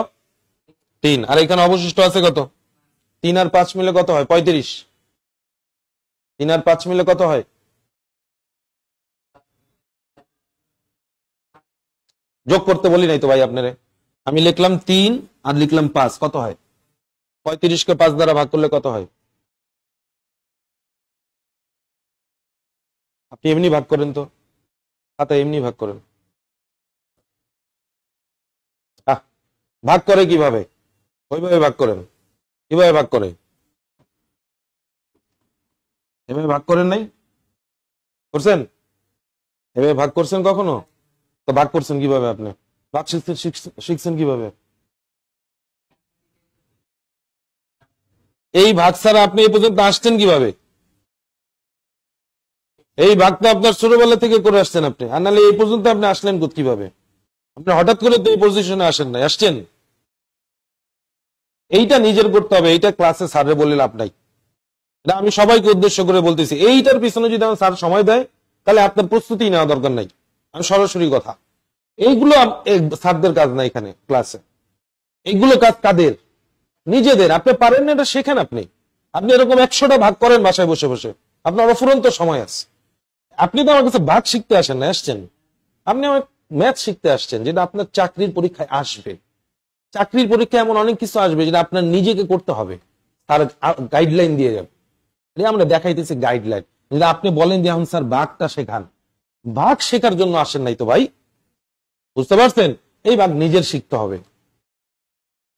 3। আর এখানে অবশিষ্ট আছে কত? 3 আর 5 মিলে কত হয়? 35। 3 আর 5 মিলে কত হয়? যোগ করতে বলি নাই তো ভাই আপনারে, আমি লিখলাম 3 আর লিখলাম 5, কত হয়? 35 কে 5 দ্বারা ভাগ করলে কত হয়? আপনি এমনি ভাগ করেন তো, খাতা এমনি ভাগ করেন। ভাগ করে কিভাবে? ওইভাবে ভাগ করেন। কিভাবে ভাগ করে? এভাবে ভাগ করেন নাই? করছেন? এভাবে ভাগ করছেন কখনো? তো ভাগ করছেন কিভাবে? আপনি ভাগ শিখছেন কিভাবে? এই ভাগ ছাড়া আপনি এই পর্যন্ত আসছেন কিভাবে? এই ভাগটা আপনার ছোটবেলা থেকে করে আসছেন আপনি, আর নাহলে এই পর্যন্ত আপনি আসলেন কিভাবে? আপনি হঠাৎ করে তো এই পজিশনে আসেন না, আসছেন। এইটা নিজের করতে হবে, এইটা ক্লাসে স্যারে বলে লাভ নাই। এটা আমি সবাইকে উদ্দেশ্য করে বলতেছি, এইটার পিছনে যদি আমার স্যার সময় দেয় তাহলে আপনার প্রস্তুতি নেওয়া দরকার নাই। আমি সরাসরি কথা, এইগুলো স্যারদের কাজ না এখানে ক্লাসে। এইগুলো কাজ কাদের? নিজেদের। আপনি পারেন না, এটা শেখেন। আপনি এরকম 100টা ভাগ করেন বাসায় বসে বসে, আপনার অফুরন্ত সময় আছে। আপনি তো আমার কাছে ভাগ শিখতে আসেন না, আসছেন আপনি আমার ম্যাথ শিখতে আসছেন, যেটা আপনার চাকরির পরীক্ষায় আসবে। চাকরির পরীক্ষায় এমন অনেক কিছু আসবে যেটা আপনার নিজেকে করতে হবে, তার গাইডলাইন দিয়ে যাবে। আমরা দেখাইতেছি গাইডলাইন, যেটা আপনি বলেন যে এখন স্যার ভাগটা শেখান। ভাগ শেখার জন্য আসেন নাই তো ভাই, বুঝতে পারছেন? এই ভাগ নিজের শিখতে হবে।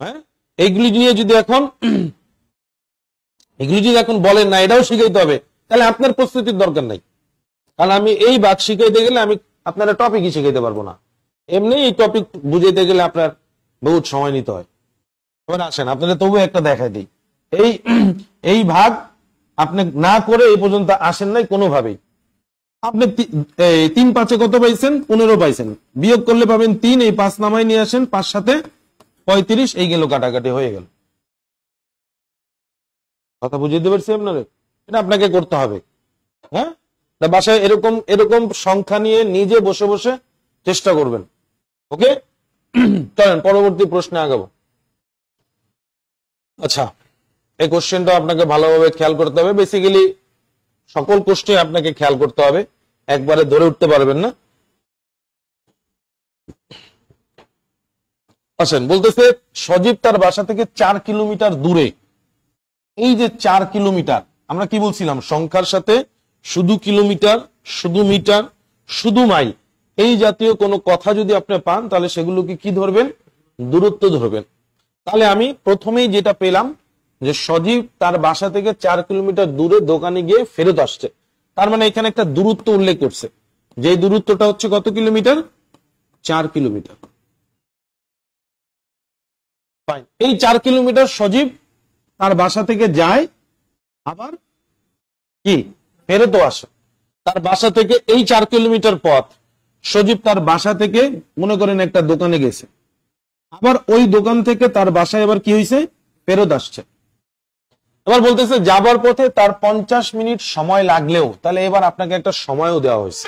হ্যাঁ, এইগুলি নিয়ে যদি এখন বলেন না এটাও শিখাইতে হবে, তাহলে আপনার প্রস্তুতির দরকার নাই। কারণ আমি এই ভাগ শিখাইতে গেলে আমি আপনারা টপিকই শিখাইতে পারবো না। এমনি এই টপিক বুঝাইতে গেলে আপনার বহুত সময় নিতে হয়। এবার আসেন আপনারা তবু একটা দেখাই দিই। এই ভাগ আপনি না করে এই পর্যন্ত আসেন নাই কোনোভাবেই। আপনি 3 5 কত পাইছেন? 15 পাইছেন। বিয়োগ করলে পাবেন 3, এই 5 নামাই নিয়ে আসেন, 5 7 35, এই গেল কাটাকাটি হয়ে গেল। কথা বুঝিয়ে পারছি আপনারে? এটা আপনাকে করতে হবে। হ্যাঁ, বাসায় এরকম সংখ্যা নিয়ে নিজে বসে বসে চেষ্টা করবেন। ওকে, চলেন পরবর্তী প্রশ্নে আগাবো। আচ্ছা, এই কোশ্চেনটা আপনাকে ভালোভাবে খেয়াল করতে হবে। বেসিক্যালি সকল কোশ্চেন আপনাকে খেয়াল করতে হবে, একবারে ধরে উঠতে পারবেন না। আসেন, বলতেছে সজীব তার বাসা থেকে 4 কিলোমিটার দূরে। এই যে 4 কিলোমিটার, আমরা কি বলছিলাম? সংখ্যার সাথে শুধু কিলোমিটার, শুধু মিটার, শুধু মাইল, এই জাতীয় কোনো কথা যদি আপনি পান তাহলে সেগুলোকে কি ধরবেন? দূরত্ব ধরবেন। তাহলে আমি প্রথমেই যেটা পেলাম যে সজীব তার বাসা থেকে 4 কিলোমিটার দূরে দোকানে গিয়ে ফেরত আসছে, তার মানে এখানে একটা দূরত্ব উল্লেখ করছে, যে দূরত্বটা হচ্ছে কত কিলোমিটার? 4 কিলোমিটার। এই 4 কিলোমিটার সজীব তার বাসা থেকে যায়, আবার কি ফেরতও আসে। তার বাসা থেকে এই 4 কিলোমিটার পথ সজীব তার বাসা থেকে মনে করেন একটা দোকানে গেছে, আবার ওই দোকান থেকে তার বাসায় আবার কি হয়েছে? ফেরত আসছে। এবার বলতেছে যাবার পথে তার 50 মিনিট সময় লাগলেও, তাহলে এবার আপনাকে একটা সময়ও দেওয়া হয়েছে,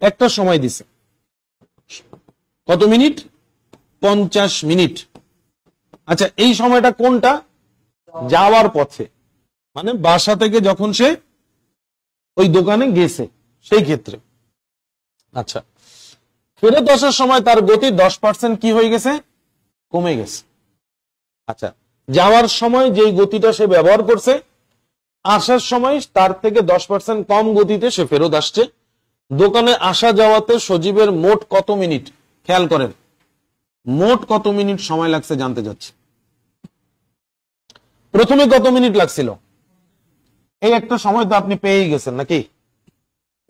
একটা সময় দিছে কত মিনিট? 50 মিনিট। আচ্ছা এই সময়টা কোনটা? যাওয়ার পথে, মানে বাসা থেকে যখন সে ওই দোকানে গেছে সেই ক্ষেত্রে। আচ্ছা ফেরত আসার সময় তার গতি 10% কি হয়ে গেছে? কমে গেছে। আচ্ছা যাওয়ার সময় যেই গতিটা সে ব্যবহার করছে, আসার সময় তার থেকে 10% কম গতিতে সে ফেরত আসছে। দোকানে আসা যাওয়াতে সজীবের মোট কত মিনিট? খেয়াল করেন, মোট কত মিনিট সময় লাগছে জানতে যাচ্ছে। প্রথমে কত মিনিট লাগছিল? এই একটা সময় তো আপনি পেয়েই গেছেন নাকি?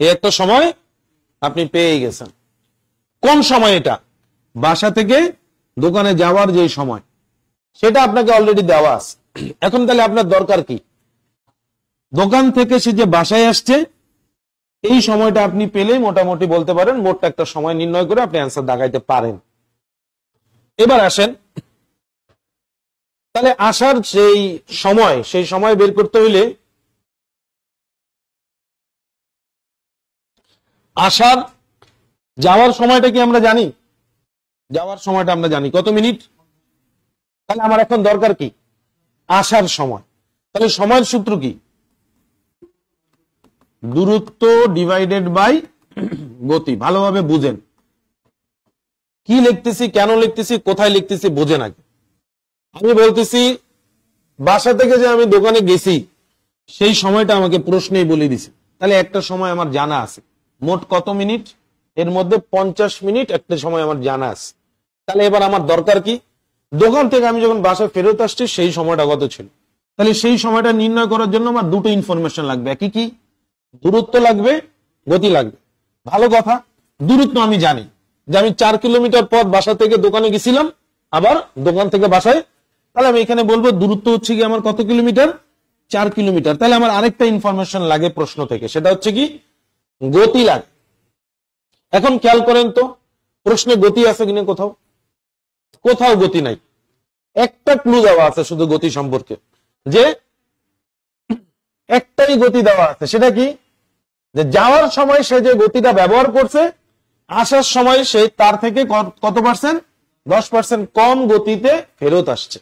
এই একটা সময় আপনি পেয়েই গেছেন। কোন সময় এটা? বাসা থেকে দোকানে যাওয়ার যে সময়, সেটা আপনাকে অলরেডি দেওয়া আছে। এখন তাহলে আপনার দরকার কি? দোকান থেকে সে যে বাসায় আসছে এই সময়টা আপনি পেলেই মোটামুটি বলতে পারেন মোটটা একটা সময় নির্ণয় করে আপনি অ্যান্সার দাগাইতে পারেন। এবার আসেন, তাহলে আসার সেই সময় বের করতে হইলে আসার যাওয়ার সময়টা কি আমরা জানি? যাওয়ার সময়টা আমরা জানি কত মিনিট। তাহলে আমার এখন দরকার কি? আসার সময়। তাহলে সময়ের সূত্র কি? দূরত্ব ডিভাইডেড বাই গতি। ভালোভাবে বুঝেন কি লিখতেছি, কেন লিখতেছি, কোথায় লিখতেছি বোঝেন আগে। আমি বলতেছি বাসা থেকে যে আমি দোকানে গেছি সেই সময়টা আমাকে প্রশ্নেই বলে দিছে। তাহলে একটা সময় আমার জানা আছে, মোট কত মিনিট? এর মধ্যে 50 মিনিট একটা সময় আমার জানা আছে। তাহলে এবার আমার দরকার কি? দোকান থেকে আমি যখন বাসায় ফেরত আসছি সেই সময়টা কত ছিল। তাহলে সেই সময়টা নির্ণয় করার জন্য আমার দুটো ইনফরমেশন লাগবে। একই কি? দূরত্ব লাগবে, গতি লাগবে। ভালো কথা, দূরত্ব আমি জানি যে আমি 4 কিলোমিটার পথ বাসা থেকে দোকানে গেছিলাম, আবার দোকান থেকে বাসায়। তাহলে আমি এখানে বলবো দূরত্ব হচ্ছে কি আমার কত কিলোমিটার? 4 কিলোমিটার। তাহলে আমার আরেকটা ইনফরমেশন লাগে প্রশ্ন থেকে, সেটা হচ্ছে কি? গতি লাগে। এখন খেয়াল করেন তো প্রশ্নে গতি আছে কিনা? কোথাও কোথাও গতি নাই। একটা ক্লু দেওয়া আছে শুধু গতি সম্পর্কে, যে একটাই গতি দেওয়া আছে। সেটা কি? যে যাওয়ার সময় সে যে গতিটা ব্যবহার করছে, আসার সময় সে তার থেকে কত পার্সেন্ট? 10% কম গতিতে ফেরত আসছে।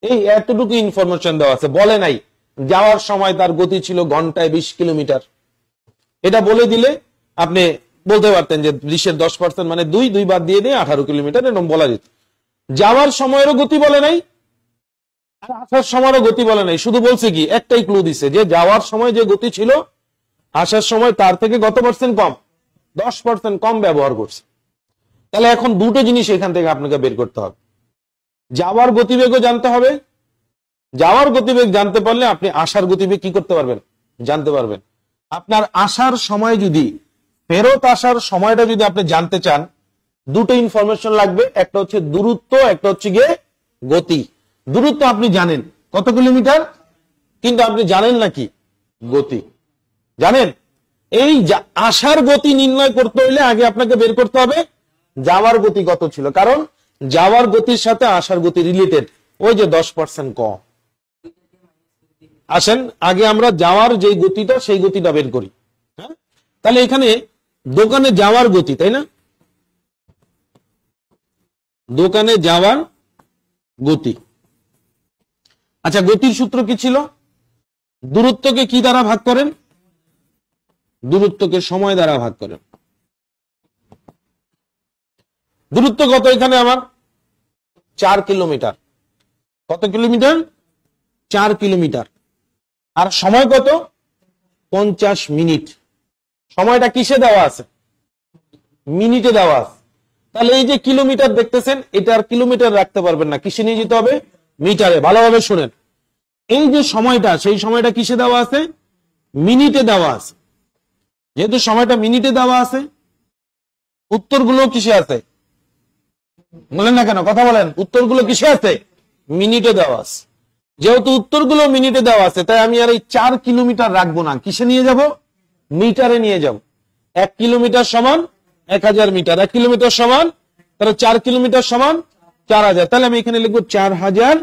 এই এতটুকু ইনফরমেশন দেওয়া আছে। বলে নাই যাওয়ার সময় তার গতি ছিল ঘন্টায় 20 কিলোমিটার। এটা বলে দিলে আপনি বলতে পারতেন যে 20-এর 10% মানে 2 বাদ দিয়ে 18 কিলোমিটার, এরকম বলা যেত। যাওয়ার সময়েরও গতি বলে নাই, আর আসার সময়ও গতি বলে নাই। শুধু বলছে কি? একটাই ক্লু দিছে যে যাওয়ার সময় যে গতি ছিল, আসার সময় তার থেকে কত পার্সেন্ট কম? 10% কম ব্যবহার করছে। তাহলে এখন দুটো জিনিস এখান থেকে আপনাকে বের করতে হবে। যাওয়ার গতিবেগও জানতে হবে। যাওয়ার গতিবেগ জানতে পারলে আপনি আসার গতিবেগ কি করতে পারবেন? জানতে পারবেন। আপনার আসার সময় যদি, ফেরত আসার সময়টা যদি আপনি জানতে চান, দুটো ইনফরমেশন লাগবে। একটা হচ্ছে দূরত্ব, একটা হচ্ছে গিয়ে গতি। দূরত্ব আপনি জানেন কত কিলোমিটার, কিন্তু আপনি জানেন নাকি গতি? জানেন। এই আসার গতি নির্ণয় করতে হইলে আগে আপনাকে বের করতে হবে যাওয়ার গতি কত ছিল, কারণ যাওয়ার গতির সাথে আসার গতি রিলেটেড। ওই যে 10% কম। আসেন আগে আমরা যাওয়ার যে গতিটা সেই গতিটা বের করি। হ্যাঁ, তাহলে এখানে দোকানে যাওয়ার গতি, তাই না? দোকানে যাওয়ার গতি। আচ্ছা গতির সূত্র কি ছিল? দূরত্বকে কি দ্বারা ভাগ করেন? দূরত্বকে সময় দ্বারা ভাগ করেন। দূরত্ব কত এখানে আমার? 4 কিলোমিটার। কত কিলোমিটার? 4 কিলোমিটার। আর সময় কত? 50 মিনিট। সময়টা কিসে দেওয়া আছে? মিনিটে দেওয়া আছে। তাহলে এই যে কিলোমিটার দেখতেছেন, এটা আর কিলোমিটার রাখতে পারবেন না, কিসে নিয়ে যেতে হবে? মিটারে। ভালোভাবে শুনেন, এই যে সময়টা, সেই সময়টা কিসে দেওয়া আছে? মিনিটে দেওয়া আছে। যেহেতু সময়টা মিনিটে দেওয়া আছে, উত্তরগুলো কিসে আছে? বলেন না কেন, কথা বলেন। উত্তরগুলো কিসে আছে? মিনিটে দেওয়া আছে। যেহেতু উত্তরগুলো মিনিটে দেওয়া আছে, তাই আমি আর এই 4 কিলোমিটার রাখবো না, কিসে নিয়ে যাব? মিটারে নিয়ে যাব। 1 কিলোমিটার সমান 1000 মিটার। 1 কিলোমিটার সমান, তাহলে 4 কিলোমিটার সমান 4000। তাহলে আমি এখানে লিখবো 4000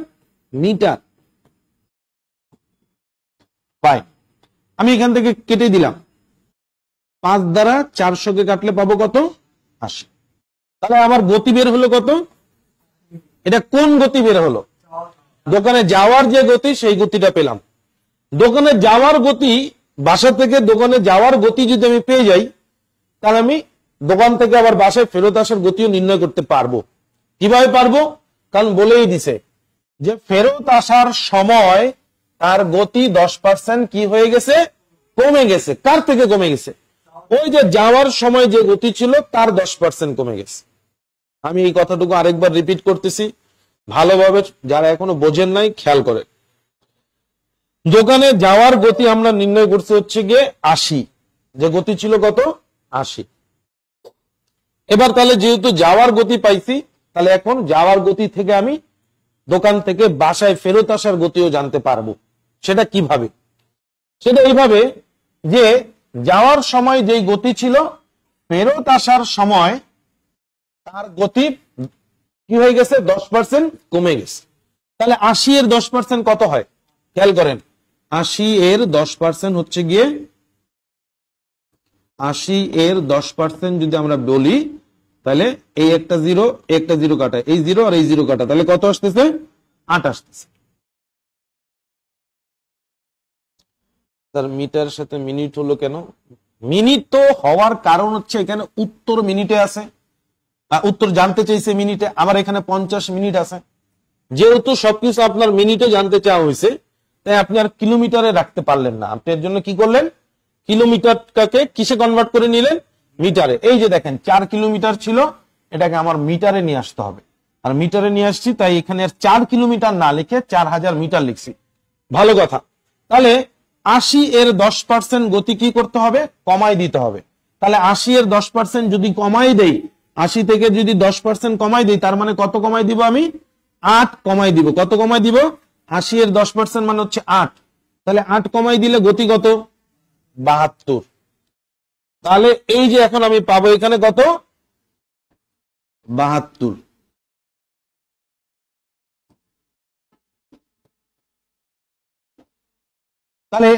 মিটার। ফাইন, আমি এখান থেকে কেটে দিলাম, 5 দ্বারা 400 কাটলে পাবো কত? 80। তাহলে আমার গতি বের হলো কত? এটা কোন গতি বের হলো? দোকানে যাওয়ার যে গতি, সেই গতিটা পেলাম। দোকানে যাওয়ার গতি, বাসা থেকে দোকানে যাওয়ার গতি যদি আমি পেয়ে যাই, তাহলে আমি দোকান থেকে আবার বাসায় ফেরত আসার গতিও নির্ণয় করতে পারবো। কিভাবে পারবো? কারণ বলেই দিছে যে ফেরত আসার সময় তার গতি 10% কি হয়ে গেছে? কমে গেছে। কার থেকে কমে গেছে? ওই যে যাওয়ার সময় যে গতি ছিল তার 10% কমে গেছে। আমি এই কথাটুকু আরেকবার রিপিট করতেছি, ভালোভাবে যারা এখনো বোঝেন নাই খেয়াল করে। দোকানে যাওয়ার গতি আমরা নির্ণয় করছি হচ্ছে গিয়ে 80, যে গতি ছিল কত? 80। এবার তাহলে যেহেতু যাওয়ার গতি পাইছি, তাহলে এখন যাওয়ার গতি থেকে আমি দোকান থেকে বাসায় ফেরত আসার গতিও জানতে পারবো। সেটা কিভাবে? সেটা এইভাবে যে যাওয়ার সময় যেই গতি ছিল, ফেরত আসার সময় তার গতি কি হয়ে গেছে? 10% কমে গেছে। তাহলে 80 এর 10% কত হয়? খেয়াল করেন, 80 এর 10% হচ্ছে গিয়ে, 80 এর 10% যদি আমরা বলি, তাহলে এই একটা জিরো, একটা জিরো কাটা, এই জিরো আর এই জিরো কাটা, তাহলে কত আসতেছে? 8 আসতেছে। তার মিটার সাথে মিনিট হলো কেন? মিনিট তো হওয়ার কারণ হচ্ছে এখানে উত্তর মিনিটে আছে, উত্তর জানতে চাইছে মিনিটে, আবার এখানে 50 মিনিট আছে। যেহেতু সবকিছু আপনার মিনিটে জানতে চাওয়া হয়েছে, তাই আপনি আর কিলোমিটারে রাখতে পারলেন না। আপনি এর জন্য কি করলেন? কিলোমিটারটাকে কিসে কনভার্ট করে নিলেন? মিটারে। এই যে দেখেন 4 কিলোমিটার ছিল, এটাকে আমার মিটারে নিয়ে আসতে হবে, আর মিটারে নিয়ে আসছি, তাই এখানে আর 4 কিলোমিটার না লিখে 4000 মিটার লিখছি। ভালো কথা। তাহলে 80 এর 10% গতি কি করতে হবে? কমাই দিতে হবে। তাহলে 80 এর 10% যদি কমাই দেই, 80 থেকে যদি 10% কমাই দিই, তার মানে কত কমাই দিব? আমি 8 কমাই দিব। কত কমাই দিব? 80 এর 10% মানে হচ্ছে 8। তাহলে 8 কমাই দিলে গতি কত? 72। তাহলে এই যে এখন আমি পাবো এখানে কত? 72। তাহলে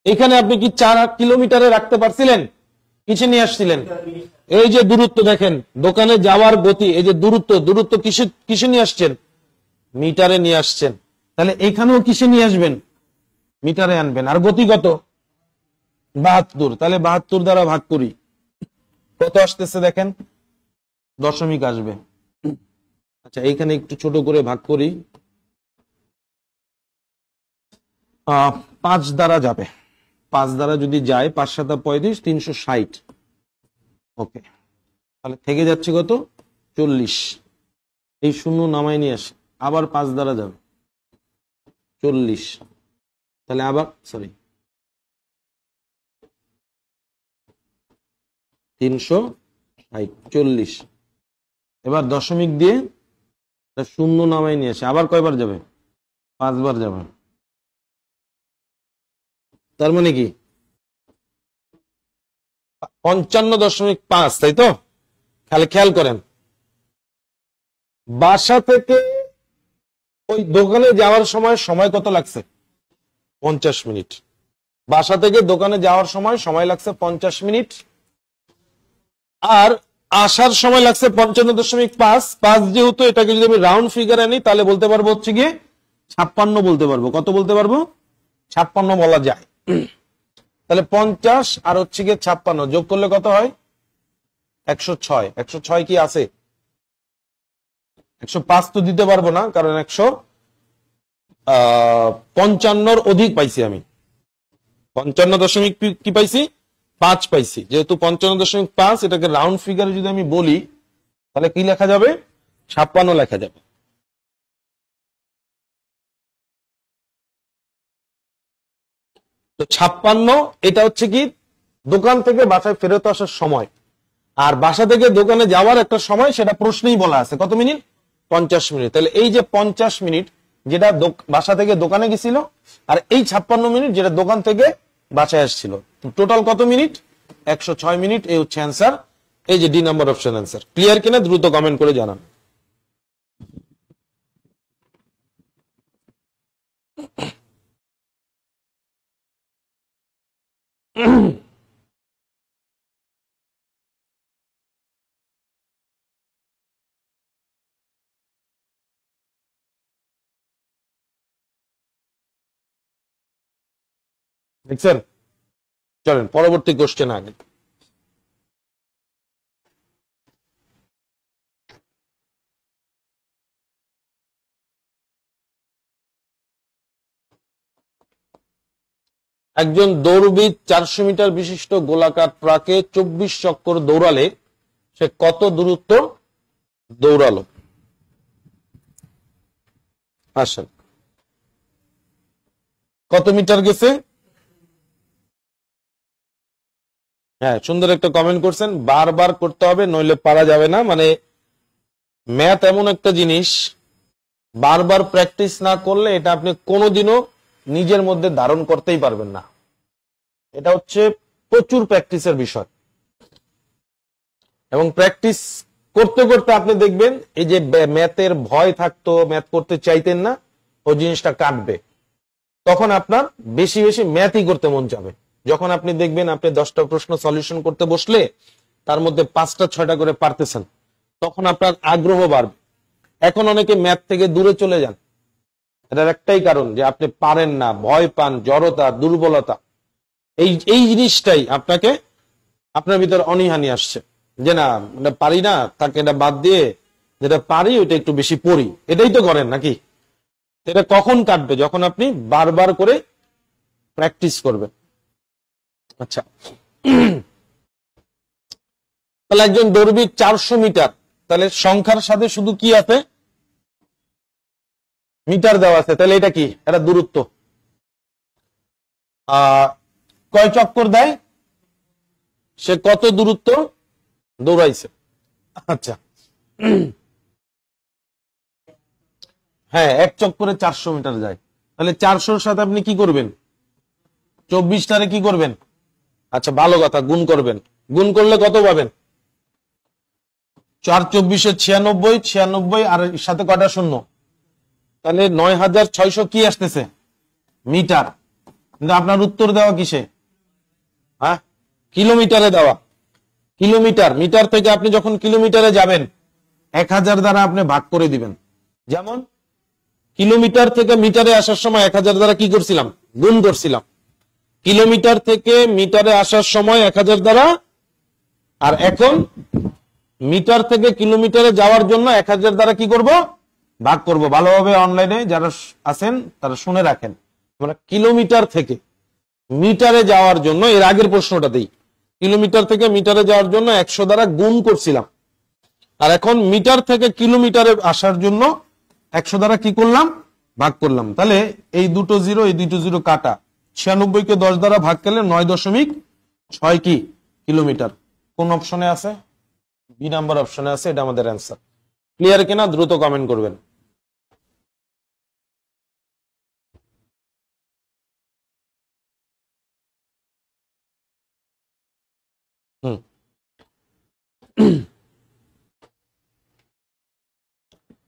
এখানে আপনি কি 4 কিলোমিটারে রাখতে পারছিলেন? কিসে নিয়ে আসছিলেন? এই যে দূরত্ব দেখেন, দোকানে যাওয়ার গতি, এই যে দূরত্ব কিসে কিসে নিয়ে আসছেন? মিটারে নিয়ে আসছেন। তাহলে এখানেও কিসে নিয়ে আসবেন? মিটারে আনবেন। আর গতি কত? 72। তাহলে 72 দ্বারা ভাগ করি, কত আসতেছে দেখেন? দশমিক আসবে। আচ্ছা, এইখানে একটু ছোট করে ভাগ করি, 5 দ্বারা যাবে। 5 দ্বারা যদি যায়, 5 7 35, 360। ওকে, তাহলে থেকে যাচ্ছে কত? 40। এই শূন্য নামাই নিয়ে আসে, আবার 5 দ্বারা যাবে, 40। তাহলে আবার সরি 340। এবার দশমিক দিয়ে শূন্য নামাই নিয়ে আসে, আবার কয়বার যাবে? 5 বার যাবে। তার মানে কি 55.5, তাই তো? খালি খেয়াল করেন, বাসা থেকে ওই দোকানে যাওয়ার সময় কত লাগছে? 50 মিনিট। বাসা থেকে দোকানে যাওয়ার সময় লাগছে 50 মিনিট, আর আসার সময় লাগছে 55.5। 5 যেহেতু, এটাকে যদি আমি রাউন্ড ফিগার আনি, তাহলে বলতে পারবো হচ্ছে গিয়ে 56 বলতে পারবো। কত বলতে পারবো? 56 বলা যায়। তাহলে 50 আর হচ্ছে গিয়ে 56 যোগ করলে কত হয়? 106। 106 কি আছে? 105 তো দিতে পারবো না, কারণ 155 অধিক পাইছি আমি। 55 কি পাইছি? 5 পাইছি। যেহেতু 55.5, এটাকে রাউন্ড ফিগারে যদি আমি বলি, তাহলে কি লেখা যাবে? 56 লেখা যাবে। তো 56, এটা হচ্ছে কি দোকান থেকে বাসায় ফেরত আসার সময়। আর বাসা থেকে দোকানে যাওয়ার একটা সময়, সেটা প্রশ্নেই বলা আছে কত মিনিট? 50 মিনিট। তাহলে এই যে 50 মিনিট যেটা বাসা থেকে দোকানে গেছিল, আর এই 56 মিনিট যেটা দোকান থেকে বাসায় আসছিল, টোটাল কত মিনিট? 106 মিনিট। এই হচ্ছে অ্যান্সার। এই যে D number option answer. Clear কিনা দ্রুত কমেন্ট করে জানান। দেখছেন? চলেন পরবর্তী কোশ্চেন আগে। একজন দৌড়বিদ 400 মিটার বিশিষ্ট গোলাকার ট্রাকে 24 চক্কর দৌড়ালে সে কত দূরত্ব দৌড়ালো? আসেন, কত মিটার গেছে? হ্যাঁ, সুন্দর একটা কমেন্ট করছেন। বারবার করতে হবে, নইলে পারা যাবে না। মানে ম্যাথ এমন একটা জিনিস, বারবার প্র্যাকটিস না করলে এটা আপনি কোনোদিনও নিজের মধ্যে ধারণ করতেই পারবেন না। এটা হচ্ছে প্রচুর প্র্যাকটিসের বিষয়, এবং প্র্যাকটিস করতে করতে আপনি দেখবেন এই যে ম্যাথের ভয় থাকতো, ম্যাথ করতে চাইতেন না, ওই জিনিসটা কাটবে। তখন আপনার বেশি বেশি ম্যাথই করতে মন যাবে। যখন আপনি দেখবেন আপনি 10টা প্রশ্ন সলিউশন করতে বসলে তার মধ্যে 5টা 6টা করে পারতেছেন, তখন আপনার আগ্রহ বাড়বে। এখন অনেকে ম্যাথ থেকে দূরে চলে যান, এটার একটাই কারণ যে আপনি পারেন না, ভয় পান, জড়তা, দুর্বলতা। এই জিনিসটাই আপনাকে, আপনার ভিতরে অনীহানি আসছে যে না এটা পারি না, তাকে এটা বাদ দিয়ে যেটা পারি ওইটা একটু বেশি পড়ি। এটাই তো করেন নাকি? এটা কখন কাটবে? যখন আপনি বারবার করে প্র্যাকটিস করবেন। আচ্ছা, তাহলে একজন দৌড়বিদ 400 মিটার, তাহলে সংখ্যার সাথে শুধু কি আছে? মিটার দেওয়া আছে। তাহলে এটা কি? এটা দূরত্ব। কয় চক্কর দেয়? সে কত দূরত্ব দৌড়াইছে। আচ্ছা, হ্যাঁ, এক চক্করে 400 মিটার যায়। তাহলে 400-র সাথে আপনি কি করবেন? 24টারে কি করবেন? আচ্ছা, ভালো কথা, গুণ করবেন। গুণ করলে কত পাবেন? 4 24 96, 96 আর সাথে কয়টা শূন্য? তাহলে 9600 কি আসতেছে? মিটার। কিন্তু আপনার উত্তর দেওয়া কিসে? হ্যাঁ, কিলোমিটারে দেওয়া। কিলোমিটার। মিটার থেকে আপনি যখন কিলোমিটারে যাবেন 1000 দ্বারা আপনি ভাগ করে দিবেন। যেমন কিলোমিটার থেকে মিটারে আসার সময় 1000 দ্বারা কি করছিলাম? গুণ করছিলাম। কিলোমিটার থেকে মিটারে আসার সময় 1000 দ্বারা, আর এখন মিটার থেকে কিলোমিটারে যাওয়ার জন্য 1000 দ্বারা কি করব? ভাগ করব। ভালোভাবে অনলাইনে যারা আছেন তারা শুনে রাখেন। আমরা কিলোমিটার থেকে মিটারে যাওয়ার জন্য, এর আগের প্রশ্নটা দেই, কিলোমিটার থেকে মিটারে যাওয়ার জন্য 100 দ্বারা গুণ করছিলাম, আর এখন মিটার থেকে কিলোমিটারে আসার জন্য 100 দ্বারা কি করলাম? ভাগ করলাম। তাহলে এই দুটো জিরো, এই দুটো জিরো কাটা। 96কে 10 দ্বারা ভাগ করলে 9.6 কি কিলোমিটার। কোন অপশনে আছে? বি নাম্বার অপশনে আছে। এটা আমাদের অ্যান্সার। ক্লিয়ার কিনা? দ্রুত কমেন্ট করবেন।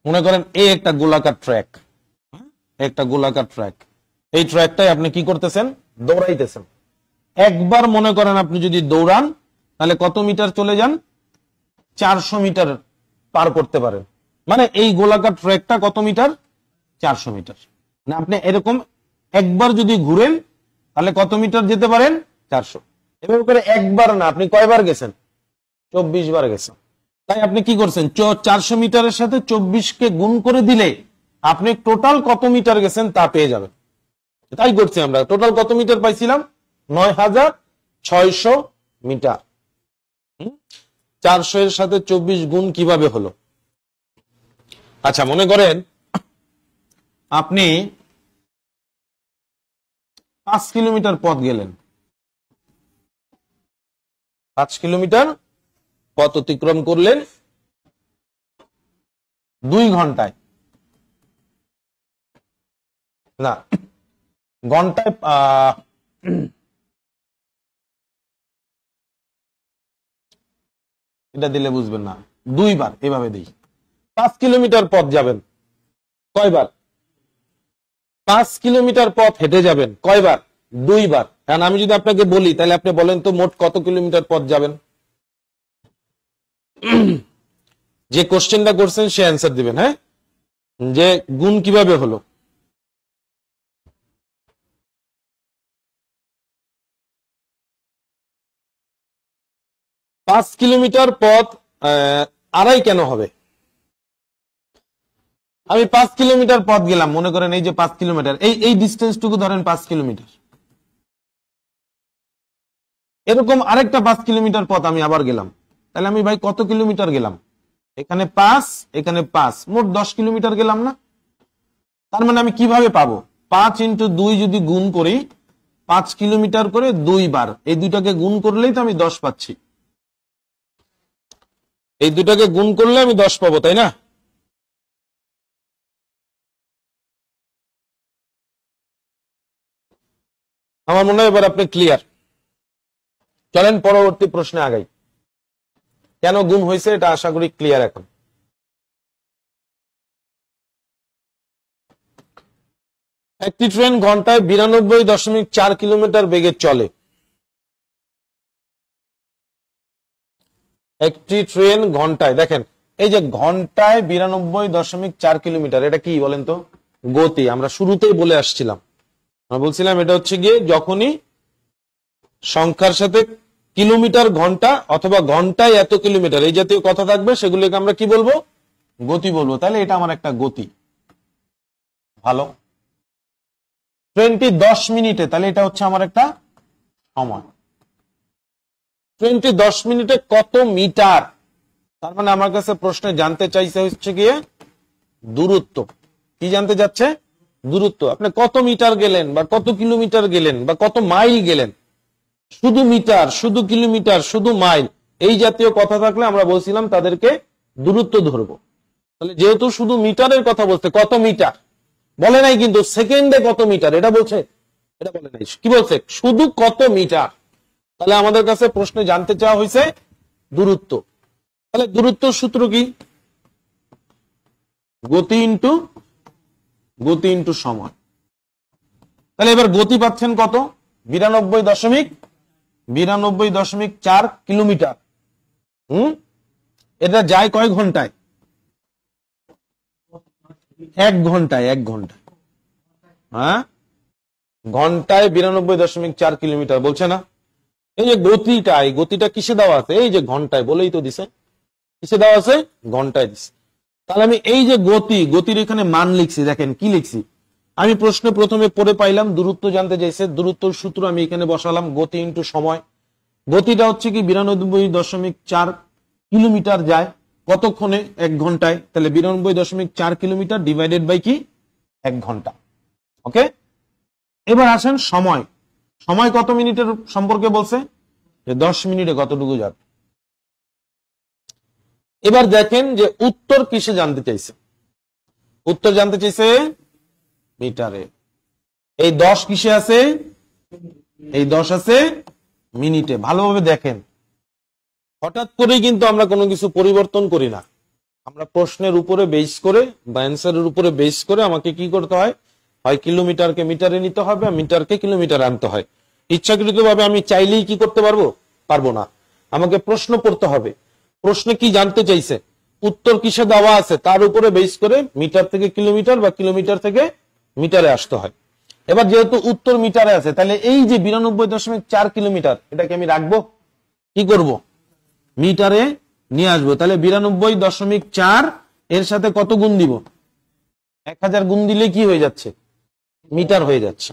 মনে করেন এই একটা গোলাকার ট্র্যাক, একটা গোলাকার ট্র্যাক। এই ট্র্যাকটাই আপনি কি করতেছেন? দৌড়াইতেছেন। একবার মনে করেন আপনি যদি দৌড়ান তাহলে কত মিটার চলে যান? 400 মিটার পার করতে পারেন। মানে এই গোলাকার ট্র্যাকটা কত মিটার? 400 মিটার। না, আপনি এরকম একবার যদি ঘুরেন তাহলে কত মিটার যেতে পারেন? 400। এভাবে করে একবার না, আপনি কয়বার গেছেন? 24 বার গেছেন। তাই আপনি কি করছেন? 400 মিটারের সাথে 24কে গুণ করে দিলে আপনি টোটাল কত মিটার গেছেন তা পেয়ে যাবেন। তাই করছি আমরা। টোটাল কত মিটার পাইছিলাম? 9600 মিটার। 400 এর সাথে 24 গুণ কিভাবে হলো? আচ্ছা, মনে করেন আপনি 5 কিলোমিটার পথ গেলেন। 5 কিলোমিটার পথ অতিক্রম করলেন 2 ঘন্টায়। না, ঘন্টায় এটা দিলে বুঝবেন না। 2 বার এভাবে দিই। 5 কিলোমিটার পথ যাবেন কয়বার? 5 কিলোমিটার পথ হেঁটে যাবেন কয়বার? 2 বার। কারণ আমি যদি আপনাকে বলি তাহলে আপনি বলেন তো মোট কত কিলোমিটার পথ যাবেন? যে কোশ্চেনটা করছেন সে অ্যান্সার দিবেন। হ্যাঁ, যে গুণ কিভাবে হলো? কিলোমিটার পথ 2.5 কেন হবে? আমি 5 কিলোমিটার পথ গেলাম, মনে করেন এই যে 5 কিলোমিটার, এই ডিস্টেন্সটুকু ধরেন 5 কিলোমিটার। এরকম আরেকটা 5 কিলোমিটার পথ আমি আবার গেলাম, তাহলে আমি ভাই কত কিলোমিটার গেলাম? এখানে 5, এখানে 5, মোট 10 কিলোমিটার গেলাম না? তার মানে আমি কিভাবে পাবো? 5 × 2 যদি গুণ করি, 5 কিলোমিটার করে 2 বার, এই দুইটাকে গুণ করলেই তো আমি 10 পাচ্ছি। এই দুটাকে গুণ করলে আমি 10 পাবো, তাই না? আমার মনে হয় এবার আপনি ক্লিয়ার। চলেন পরবর্তী প্রশ্নে আগাই। কেন গুণ হয়েছে এটা আশা করি ক্লিয়ার এখন। একটি ট্রেন ঘন্টায় 92.4 কিলোমিটার বেগে চলে। একটি ট্রেন ঘন্টায়, দেখেন এই যে ঘন্টায় 92.4 কিলোমিটার, এটা কি বলেন তো? গতি। আমরা শুরুতেই বলে আসছিলাম, আমরা বলছিলাম এটা হচ্ছে গিয়ে যখনই সংখ্যার সাথে কিলোমিটার ঘন্টা অথবা ঘন্টায় এত কিলোমিটার এই জাতীয় কথা থাকবে, সেগুলোকে আমরা কি বলবো? গতি বলবো। তাহলে এটা আমার একটা গতি। ভালো। ট্রেনটি 10 মিনিটে, তাহলে এটা হচ্ছে আমার একটা সময়। ট্রেনটি 10 মিনিটে কত মিটার? তার মানে আমার কাছে প্রশ্নে জানতে চাইছে হচ্ছে গিয়ে দূরত্ব। কি জানতে যাচ্ছে? দূরত্ব। আপনি কত মিটার গেলেন বা কত কিলোমিটার গেলেন বা কত মাইল গেলেন, শুধু মিটার, শুধু কিলোমিটার, শুধু মাইল এই জাতীয় কথা থাকলে আমরা বলছিলাম তাদেরকে দূরত্ব ধরবো। তাহলে যেহেতু শুধু মিটারের কথা বলছে, কত মিটার বলে নাই কিন্তু সেকেন্ডে কত মিটার এটা বলছে, এটা বলে নাই। কি বলছে? শুধু কত মিটার। তাহলে আমাদের কাছে প্রশ্নে জানতে চাওয়া হয়েছে দূরত্ব। তাহলে দূরত্ব সূত্র কি? গতি ইন্টু সময়। তাহলে এবার গতি পাচ্ছেন কত? 92.4 কিলোমিটার। এটা যায় কয় ঘন্টায়? 1 ঘন্টায়। 1 ঘন্টায়, হ্যাঁ, ঘন্টায় 92.4 কিলোমিটার বলছে না? এই যে গতিটা, এই গতিটা কিসে দেওয়া আছে? এই যে ঘন্টায়, বলেই তো দিছে। কিসে দেওয়া আছে? ঘন্টায় দিছে। তাহলে আমি এই যে গতির এখানে মান লিখছি, দেখেন কি লিখছি আমি। প্রশ্ন প্রথমে পড়ে পাইলাম দূরত্ব জানতে চাইছে, দূরত্বর সূত্র আমি এখানে বসালাম, গতি ইন্টু সময়। গতিটা হচ্ছে কি 92.4 কিলোমিটার যায় কতক্ষণে? 1 ঘন্টায়। তাহলে 92.4 কিলোমিটার ডিভাইডেড বাই কি? 1 ঘন্টা। ওকে, এবার আসেন সময়। সময় কত মিনিটের সম্পর্কে বলছে? যে 10 মিনিটে কতটুকু যাবে। এবার দেখেন যে উত্তর কিসে জানতে চাইছে? উত্তর জানতে চাইছে মিটারে। এই 10 কিসে আছে? এই 10 আছে মিনিটে। ভালোভাবে দেখেন, হঠাৎ করেই কিন্তু আমরা কোনো কিছু পরিবর্তন করি না। আমরা প্রশ্নের উপরে বেস করে বা অ্যান্সারের উপরে বেস করে আমাকে কি করতে হয়? হয় কিলোমিটারকে মিটারে নিতে হবে, আর মিটারকে কিলোমিটারে আনতে হয়। ইচ্ছাকৃতভাবে আমি চাইলেই কি করতে পারবো? পারবো না। আমাকে প্রশ্ন পড়তে হবে, প্রশ্নে কি জানতে চাইছে, উত্তর কিসে দেওয়া আছে, তার উপরে বেস করে মিটার থেকে কিলোমিটার বা কিলোমিটার থেকে মিটারে আসতে হয়। এবার যেহেতু উত্তর মিটারে আছে, তাহলে এই যে 92.4 কিলোমিটার এটাকে আমি রাখবো, কি করব? মিটারে নিয়ে আসবো। তাহলে 92.4 এর সাথে কত গুণ দিব? 1000 গুণ দিলে কি হয়ে যাচ্ছে? মিটার হয়ে যাচ্ছে।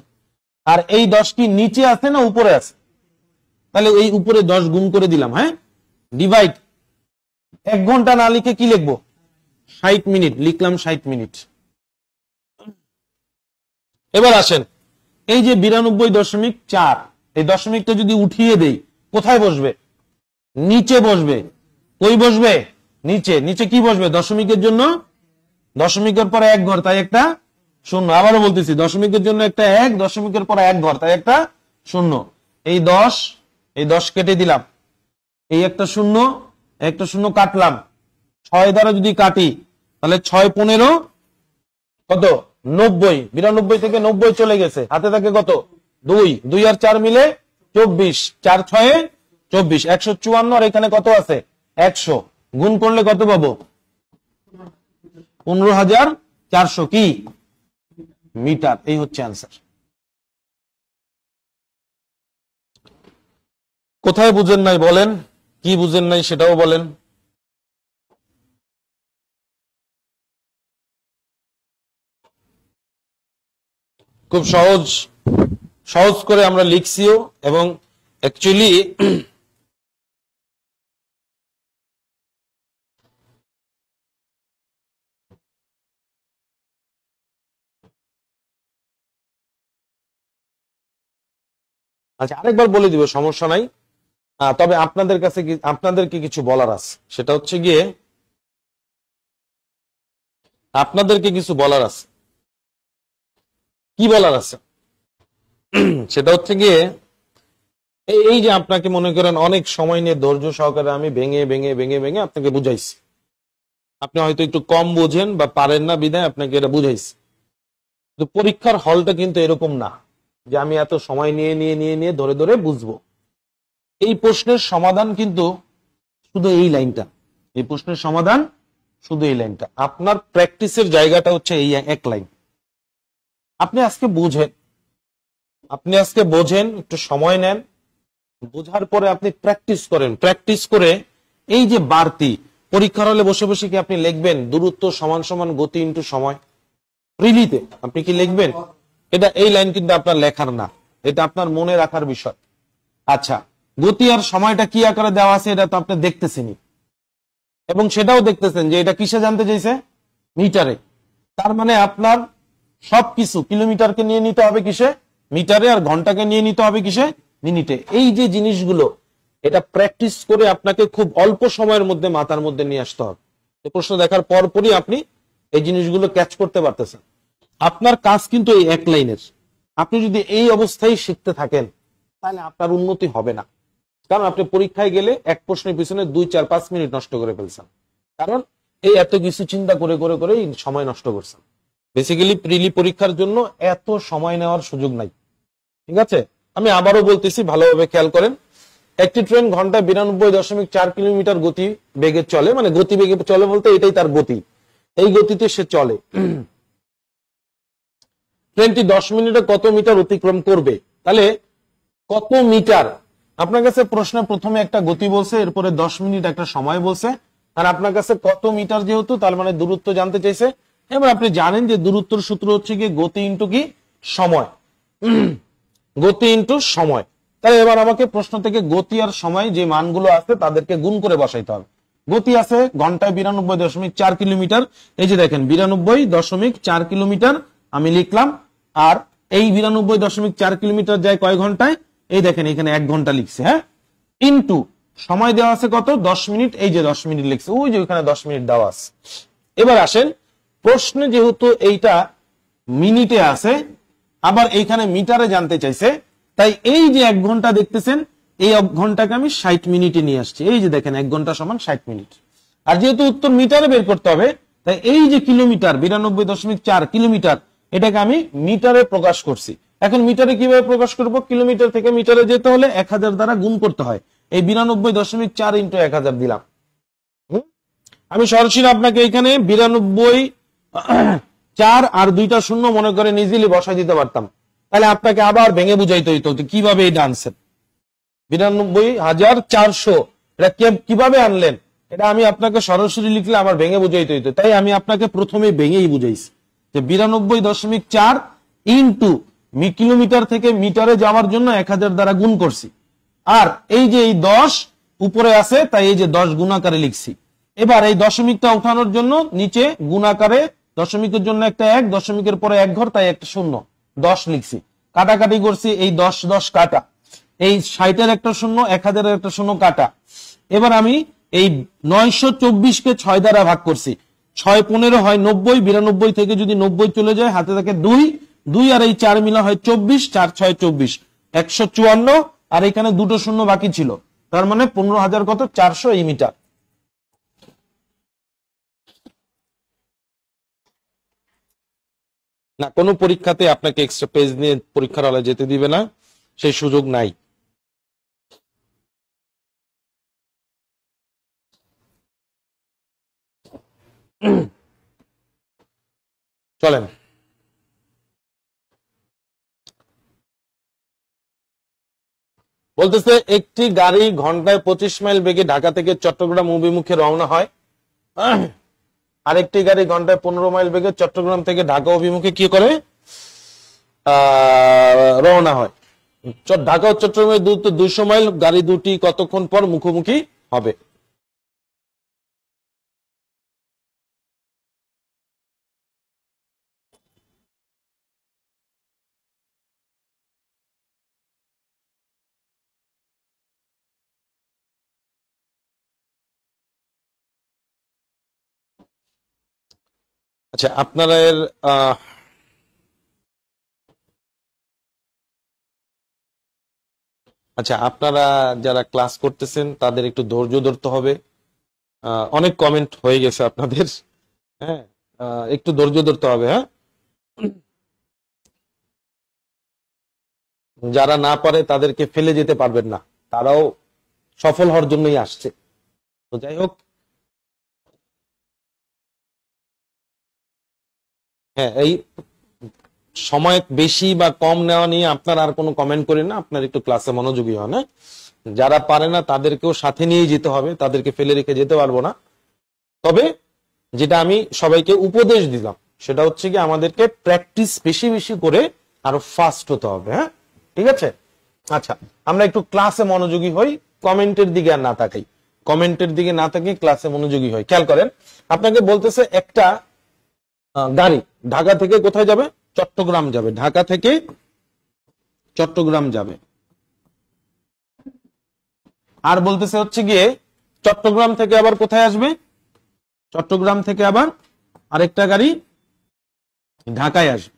আর এই 10 কি নিচে আছে না উপরে আছে? তাহলে এই উপরে 10 গুণ করে দিলাম, হ্যাঁ, ডিভাইড। 1 ঘন্টা না লিখে কি লিখবো? 60 মিনিট লিখলাম, 60 মিনিট। এবার আসেন, এই যে 92.4, এই দশমিকটা যদি উঠিয়ে দেই কোথায় বসবে? নিচে বসবে। কই বসবে? নিচে। নিচে কি বসবে? দশমিকের জন্য, দশমিকের পরে 1 ঘর, তাই একটা শূন্য। আবারও বলতেছি, দশমিকের জন্য একটা 1, দশমিকের পরে 1 ঘর, তাই একটা শূন্য। এই 10 কেটে দিলাম, এই একটা শূন্য কাটলাম। 6 দ্বারা যদি কাটি তাহলে 6 15 কত? 90। 92 থেকে 90 চলে গেছে, হাতে থাকে কত? 2। 2 আর 4 মিলে 24। 4 6 24, 154। আর এখানে কত আছে? 100। গুণ করলে কত পাবো? 15,400 কি মিটার। এই হচ্ছে আনসার। কোথায় বুঝেন নাই বলেন? কি বুঝেন নাই সেটাও বলেন। খুব সহজ সহজ করে আমরা লিখছিও, এবং অ্যাকচুয়ালি আচ্ছা আরেকবার বলে দিব, সমস্যা নাই। তবে আপনাদেরকে কিছু বলার আছে, সেটা হচ্ছে গিয়ে আপনাদেরকে কিছু বলার আছে। কি বলার আছে সেটা হচ্ছে গিয়ে এই যে আপনাকে মনে করেন অনেক সময় নিয়ে ধৈর্য সহকারে আমি ভেঙে ভেঙে ভেঙে ভেঙে আপনাকে বুঝাইছি। আপনি হয়তো একটু কম বোঝেন বা পারেন না, বিধায় আপনাকে এটা বুঝাইছি। তো পরীক্ষার হলটা কিন্তু এরকম না যে আমি এত সময় নিয়ে নিয়ে নিয়ে নিয়ে ধরে ধরে বুঝবো। এই প্রশ্নের সমাধান কিন্তু শুধু এই লাইনটা, এই প্রশ্নের সমাধান শুধু এই লাইনটা। আপনার প্র্যাকটিসের জায়গাটা হচ্ছে এই এক লাইন। আপনি আজকে বোঝেন, একটু সময় নেন, বোঝার পরে আপনি প্র্যাকটিস করেন। প্র্যাকটিস করে এই যে বাড়তি পরীক্ষার হলে বসে বসে কি আপনি লিখবেন দূরত্ব সমান সমান গতি ইন্টু সময়? প্রিলিতে আপনি কি লিখবেন? এটা এই লাইন কিন্তু আপনার লেখার না, এটা আপনার মনে রাখার বিষয়। আচ্ছা, গতি আর সময়টা কি আকারে দেওয়া আছে এটা তো আপনি দেখতেছেনই, এবং সেটাও দেখতেছেন যে এটা কিসে জানতে চাইছে, মিটারে। তার মানে আপনার সবকিছু কিলোমিটারকে নিয়ে নিতে হবে কিসে, মিটারে, আর ঘন্টাকে নিয়ে নিতে হবে কিসে, মিনিটে। এই যে জিনিসগুলো, এটা প্র্যাকটিস করে আপনাকে খুব অল্প সময়ের মধ্যে মাথার মধ্যে নিয়ে আসতে হবে। এই প্রশ্ন দেখার পরপরই আপনি এই জিনিসগুলো ক্যাচ করতে পারতেছেন। আপনার কাজ কিন্তু এই এক লাইনের। আপনি যদি এই অবস্থায় শিখতে থাকেন তাহলে আপনার উন্নতি হবে না, কারণ আপনি পরীক্ষায় গেলে এক প্রশ্নের পিছনে 2-4-5 মিনিট নষ্ট করে ফেলছেন, কারণ এই এত কিছু চিন্তা করে করে করে সময় নষ্ট করছেন। বেসিক্যালি প্রিলি পরীক্ষার জন্য এত সময় নেওয়ার সুযোগ নাই, ঠিক আছে? আমি আবারও বলতেছি, ভালোভাবে খেয়াল করেন। একটি ট্রেন ঘন্টায় 92.4 কিলোমিটার গতি বেগে চলে, মানে গতি বেগে চলে বলতে এটাই তার গতি, এই গতিতে সে চলে। ট্রেনটি 10 মিনিটে কত মিটার অতিক্রম করবে? তাহলে কত মিটার, আপনার কাছে প্রশ্ন প্রথমে একটা গতি বলছে, এরপরে 10 মিনিট একটা সময় বলছে, আর আপনার কাছে কত মিটার যেহেতু, তার মানে দূরত্ব জানতে চাইছে। এবার আপনি জানেন যে দূরত্বর সূত্র হচ্ছে কি গতি ইন্টু কি সময়, গতি ইন্টু সময়। তাহলে এবার আমাকে প্রশ্ন থেকে গতি আর সময় যে মানগুলো আছে তাদেরকে গুণ করে বসাইতে হবে। গতি আছে ঘন্টায় 92.4 কিলোমিটার, এই যে দেখেন 92.4 কিলোমিটার আমি লিখলাম, আর এই 92.4 কিলোমিটার যায় কয় ঘন্টায়, এই দেখেন এখানে 1 ঘন্টা লিখছে, হ্যাঁ, ইন্টু সময় দেওয়া আছে কত, 10 মিনিট, এই যে 10 মিনিট লিখছে, ওই যে ওখানে 10 মিনিট দেওয়া আছে। এবার আসেন, প্রশ্নে যেহেতু এইটা মিনিটে আছে, আবার এইখানে মিটারে জানতে চাইছে, তাই এই যে 1 ঘন্টা দেখতেছেন, এই 1 ঘন্টাকে আমি 60 মিনিটে নিয়ে আসছি। এই যে দেখেন 1 ঘন্টা সমান 60 মিনিট। আর যেহেতু উত্তর মিটারে বের করতে হবে, তাই এই যে কিলোমিটার 92.4 কিলোমিটার, এটাকে আমি মিটারে প্রকাশ করছি। এখন মিটারে কিভাবে প্রকাশ করব, কিলোমিটার থেকে মিটারে যেতে হলে 1000 দ্বারা গুণ করতে হয়। এই 92.4 ইন্টু 1000 দিলাম। আমি সরাসরি আপনাকে এখানে 92.4 আর 2টা শূন্য মনে করে ইজিলি বসাই দিতে পারতাম, তাহলে আপনাকে আবার ভেঙে বুঝাইতে হইতো কিভাবে এটা আনছেন। 92,400 এটা কিভাবে আনলেন, এটা আমি আপনাকে সরাসরি লিখলে আমার ভেঙে বুঝাইতে হইতো। তাই আমি আপনাকে প্রথমে ভেঙেই বুঝাইছি যে 92.4 ইন্টু কিলোমিটার থেকে মিটারে যাওয়ার জন্য 1000 দ্বারা গুণ করছি, আর এই যে এই 10 উপরে আছে, তাই এই যে 10 গুণাকারে লিখছি। এবার এই দশমিকটা উঠানোর জন্য নিচে গুণাকারে, দশমিকের জন্য একটা 1, দশমিকের পরে 1 ঘর, তাই একটা শূন্য, 10 লিখছি। কাটাকাটি করছি, এই 10 10 কাটা, এই 60-এর একটা শূন্য, 1000-এর একটা শূন্য কাটা। এবার আমি এই 924 কে 6 দ্বারা ভাগ করছি, 6 15 হয় 90, 92 থেকে যদি 90 চলে যায় হাতে থাকে 2, 2 আর এই 4 মিলা হয় 24, 4 6 24, 154, আর এখানে দুটো শূন্য বাকি ছিল, তার মানে 15,000 কত, 400 এই মিটার। না, কোনো পরীক্ষাতে আপনাকে এক্সট্রা পেজ নিয়ে পরীক্ষার হলে যেতে দিবে না, সেই সুযোগ নাই। চলেন, বলতেছে একটি গাড়ি ঘন্টায় 25 মাইল বেগে ঢাকা থেকে চট্টগ্রাম অভিমুখে রওনা হয়, আরেকটি গাড়ি ঘন্টায় 15 মাইল বেগে চট্টগ্রাম থেকে ঢাকা অভিমুখে কি করে রওনা হয়। ঢাকা ও চট্টগ্রামের দূরত্ব 200 মাইল, গাড়ি দুটি কতক্ষণ পর মুখোমুখি হবে? আচ্ছা, আপনারা আপনারা যারা ক্লাস করতেছেন তাদের একটু ধৈর্য ধরতে হবে। অনেক কমেন্ট হয়ে গেছে আপনাদের, হ্যাঁ, একটু ধৈর্য ধরতে হবে। হ্যাঁ, যারা না পারে তাদেরকে ফেলে যেতে পারবেন না, তারাও সফল হওয়ার জন্যই আসছে। তো যাই হোক, হ্যাঁ, এই সময় বেশি বা কম নেওয়া নিয়ে আপনার আর কোনো কমেন্ট করেন না, আপনার একটু ক্লাসে মনোযোগী হন। হ্যাঁ, যারা পারে না তাদেরকেও সাথে নিয়ে যেতে হবে, তাদেরকে ফেলে রেখে যেতে পারবো না। তবে যেটা আমি সবাইকে উপদেশ দিলাম সেটা হচ্ছে কি, আমাদেরকে প্র্যাকটিস বেশি বেশি করে আরো ফাস্ট হতে হবে। হ্যাঁ, ঠিক আছে। আচ্ছা, আমরা একটু ক্লাসে মনোযোগী হই, কমেন্টের দিকে আর না তাকাই। কমেন্টের দিকে না তাকিয়ে ক্লাসে মনোযোগী হই। খেয়াল করেন, আপনাকে বলতেছে একটা গাড়ি ঢাকা থেকে কোথায় যাবে? চট্টগ্রাম যাবে। ঢাকা থেকে চট্টগ্রাম যাবে। আর বলতেছে হচ্ছে গিয়ে চট্টগ্রাম থেকে আবার কোথায় আসবে? চট্টগ্রাম থেকে আবার আরেকটা গাড়ি ঢাকায় আসবে।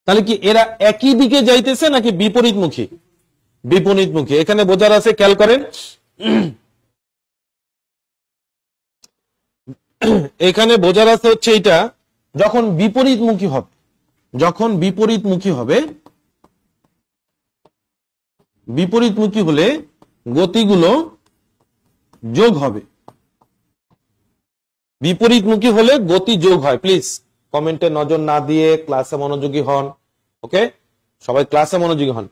তাহলে কি এরা একই দিকে যাইতেছে নাকি বিপরীতমুখী? বিপরীতমুখী। এখানে বোঝার আছে, খেয়াল করেন, এখানে বোঝার আছে হচ্ছে এটা, যখন বিপরীতমুখী হবে, যখন বিপরীতমুখী হবে, বিপরীতমুখী হলে গতিগুলো যোগ হবে। বিপরীতমুখী হলে গতি যোগ হয়। প্লিজ কমেন্টে নজর না দিয়ে ক্লাসে মনোযোগী হন। ওকে, সবাই ক্লাসে মনোযোগী হন।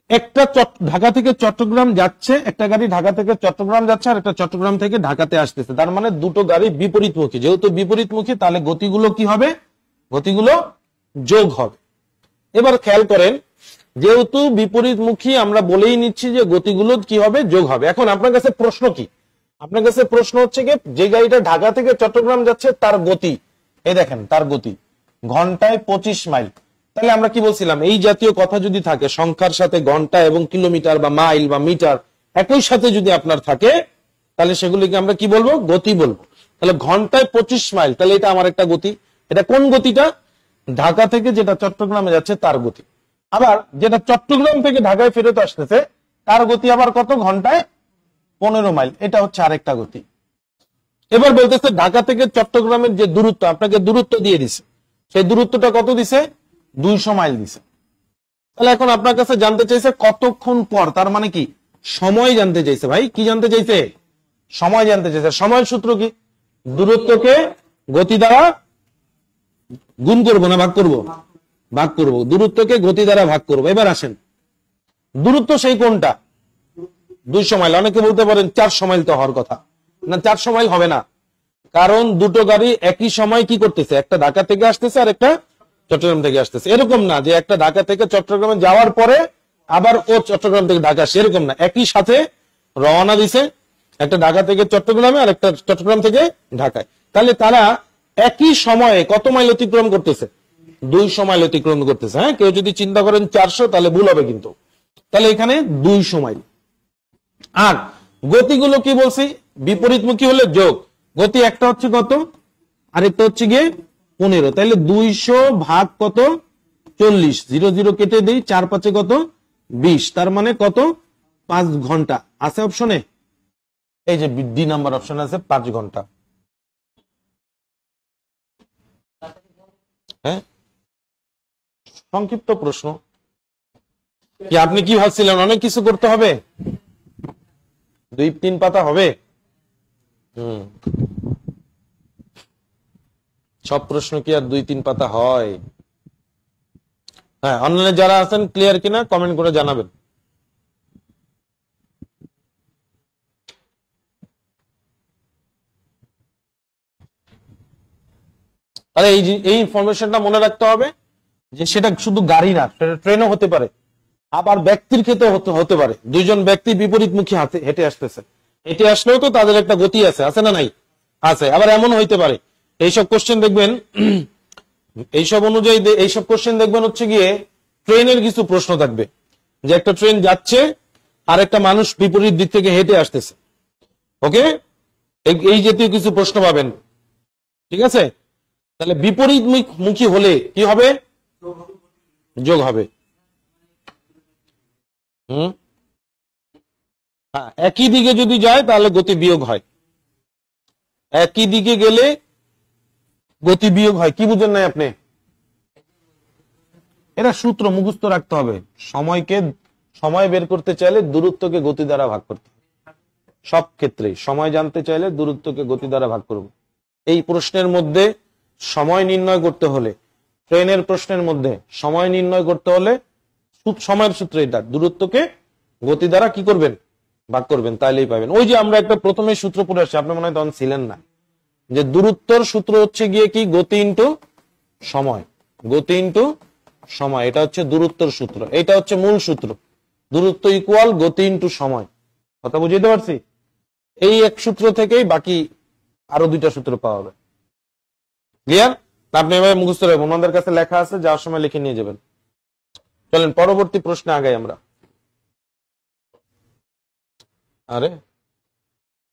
একটা ঢাকা থেকে চট্টগ্রাম যাচ্ছে, একটা গাড়ি ঢাকা থেকে চট্টগ্রাম যাচ্ছে, আর একটা চট্টগ্রাম থেকে ঢাকাতে আসতেছে। তার মানে দুটো গাড়ি বিপরীতমুখী। যেহেতু বিপরীতমুখী, তাহলে গতিগুলো কি হবে? গতিগুলো যোগ হবে। এবার খেয়াল করেন, যেহেতু বিপরীতমুখী, আমরা বলেই নিচ্ছি যে গতিগুলো কি হবে? যোগ হবে। এখন আপনার কাছে প্রশ্ন কি? আপনার কাছে প্রশ্ন হচ্ছে কি, যে গাড়িটা ঢাকা থেকে চট্টগ্রাম যাচ্ছে তার গতি, এই দেখেন তার গতি ঘন্টায় 25 মাইল। তাহলে আমরা কি বলছিলাম, এই জাতীয় কথা যদি থাকে, সংখ্যার সাথে ঘন্টা এবং কিলোমিটার বা মাইল বা মিটার একই সাথে যদি আপনার থাকে, তাহলে সেগুলিকে আমরা কি বলবো? গতি বলবো। তাহলে ঘন্টায় 25 মাইল, তাহলে এটা আমার একটা গতি। এটা কোন গতিটা? ঢাকা থেকে যেটা চট্টগ্রামে যাচ্ছে তার গতি। আবার যেটা চট্টগ্রাম থেকে ঢাকায় ফেরত আসতেছে তার গতি আবার কত? ঘন্টায় 15 মাইল। এটা হচ্ছে আরেকটা গতি। এবার বলতেছে ঢাকা থেকে চট্টগ্রামের যে দূরত্ব, আপনাকে দূরত্ব দিয়ে দিছে, সেই দূরত্বটা কত দিছে? 200 মাইল দিছে। তাহলে এখন আপনার কাছে জানতে চাইছে কতক্ষণ পর, তার মানে কি সময় জানতে চাইছে। ভাই কি জানতে চাইছে? সময় জানতে চাইছে। সময়ের সূত্র কি? দূরত্বকে গতি দ্বারা গুণ করবো না ভাগ করবো? ভাগ করবো। দূরত্বকে গতি দ্বারা ভাগ করবো। এবার আসেন, দূরত্ব সেই কোনটা? 200 মাইল। অনেকে বলতে পারেন 400 মাইল তো হওয়ার কথা। না, 400 মাইল হবে না, কারণ দুটো গাড়ি একই সময় কি করতেছে? একটা ঢাকা থেকে আসতেছে আর একটা চট্টগ্রাম থেকে আসতেছে। এরকম না যে একটা ঢাকা থেকে চট্টগ্রামে যাওয়ার পরে আবার ও চট্টগ্রাম থেকে ঢাকা আসে, এরকম না। একই সাথে রওনা দিছে, একটা ঢাকা থেকে চট্টগ্রামে আর একটা চট্টগ্রাম থেকে ঢাকায়। তাহলে তারা একই সময়ে কত মাইল অতিক্রম করতেছে? 200 মাইল অতিক্রম করতেছে। হ্যাঁ, কেউ যদি চিন্তা করেন 400 তাহলে ভুল হবে কিন্তু। তাহলে এখানে 200 মাইল। আর গতিগুলো কি বলছি? বিপরীতমুখী হলে যোগ। গতি একটা হচ্ছে কত, আরেকটা হচ্ছে গিয়ে 15। তাহলে 200 ভাগ কত? 40। 0 0 কেটে দিই, 4 5 কত? 20। তার মানে কত? 5 ঘন্টা। আছে অপশনে, এই যে ডি নাম্বার অপশন আছে, 5 ঘন্টা। হ্যাঁ, সংক্ষিপ্ত প্রশ্ন। কি আপনি কি ভাবছিলেন অনেক কিছু করতে হবে? 2-3 পাতা হবে? সব প্রশ্ন কি আর 2-3 পাতা হয়? হ্যাঁ, অনলাইনে যারা আছেন ক্লিয়ার কিনা কমেন্ট করে জানাবেন। তাহলে এই ইনফরমেশনটা মনে রাখতে হবে যে সেটা শুধু গাড়ি না, সেটা ট্রেনও হতে পারে, আবার ব্যক্তির ক্ষেত্রে হতে পারে। দুইজন ব্যক্তি বিপরীতমুখী হেঁটে আসতেছে, হেঁটে আসলেও তো তাদের একটা গতি আছে না নাই? আছে। আবার এমন হইতে পারে, এইসব কোশ্চেন দেখবেন, এইসব অনুযায়ী এইসব কোশ্চেন দেখবেন হচ্ছে গিয়ে ট্রেনের কিছু প্রশ্ন থাকবে, যে একটা ট্রেন যাচ্ছে আর একটা মানুষ বিপরীত দিক থেকে হেঁটে আসতেছে। ওকে, এই জাতীয় কিছু প্রশ্ন পাবেন। ঠিক আছে, তাহলে বিপরীত মুখী হলে কি হবে? যোগ হবে। হ্যাঁ, একই দিকে যদি যায় তাহলে গতি বিয়োগ হয়। একই দিকে গেলে গতি বিয়োগ হয়। কি বুঝেন নাই আপনি? এটা সূত্র মুখস্থ রাখতে হবে। সময় বের করতে চাইলে দূরত্বকে গতি দ্বারা ভাগ করতে হবে। সব ক্ষেত্রে সময় জানতে চাইলে দূরত্বকে গতি দ্বারা ভাগ করব। এই প্রশ্নের মধ্যে সময় নির্ণয় করতে হলে, ট্রেনের প্রশ্নের মধ্যে সময় নির্ণয় করতে হলে সময়ের সূত্র এটা, দূরত্বকে গতি দ্বারা কি করবেন? ভাগ করবেন, তাইলেই পাবেন। ওই যে আমরা একটা প্রথমে সূত্র পড়ে আসছি, আপনি মনে হয় তখন ছিলেন না, যে দূরত্বর সূত্র হচ্ছে গিয়ে কি? গতি ইন্টু সময়। গতি ইন্টু সময়, এটা হচ্ছে দূরত্বর সূত্র। এটা হচ্ছে মূল সূত্র, দূরত্ব ইকুয়াল গতি ইন্টু সময়। কথা বুঝতে পারছি? এই এক সূত্র থেকেই বাকি আরো দুইটা সূত্র পাওয়া যাবে। ক্লিয়ার? আপনি এভাবে মুখস্থ রাখবেন, ওনাদের কাছে লেখা আছে, যাওয়ার সময় লিখে নিয়ে যাবেন। চলেন পরবর্তী প্রশ্নে আগাই আমরা। আরে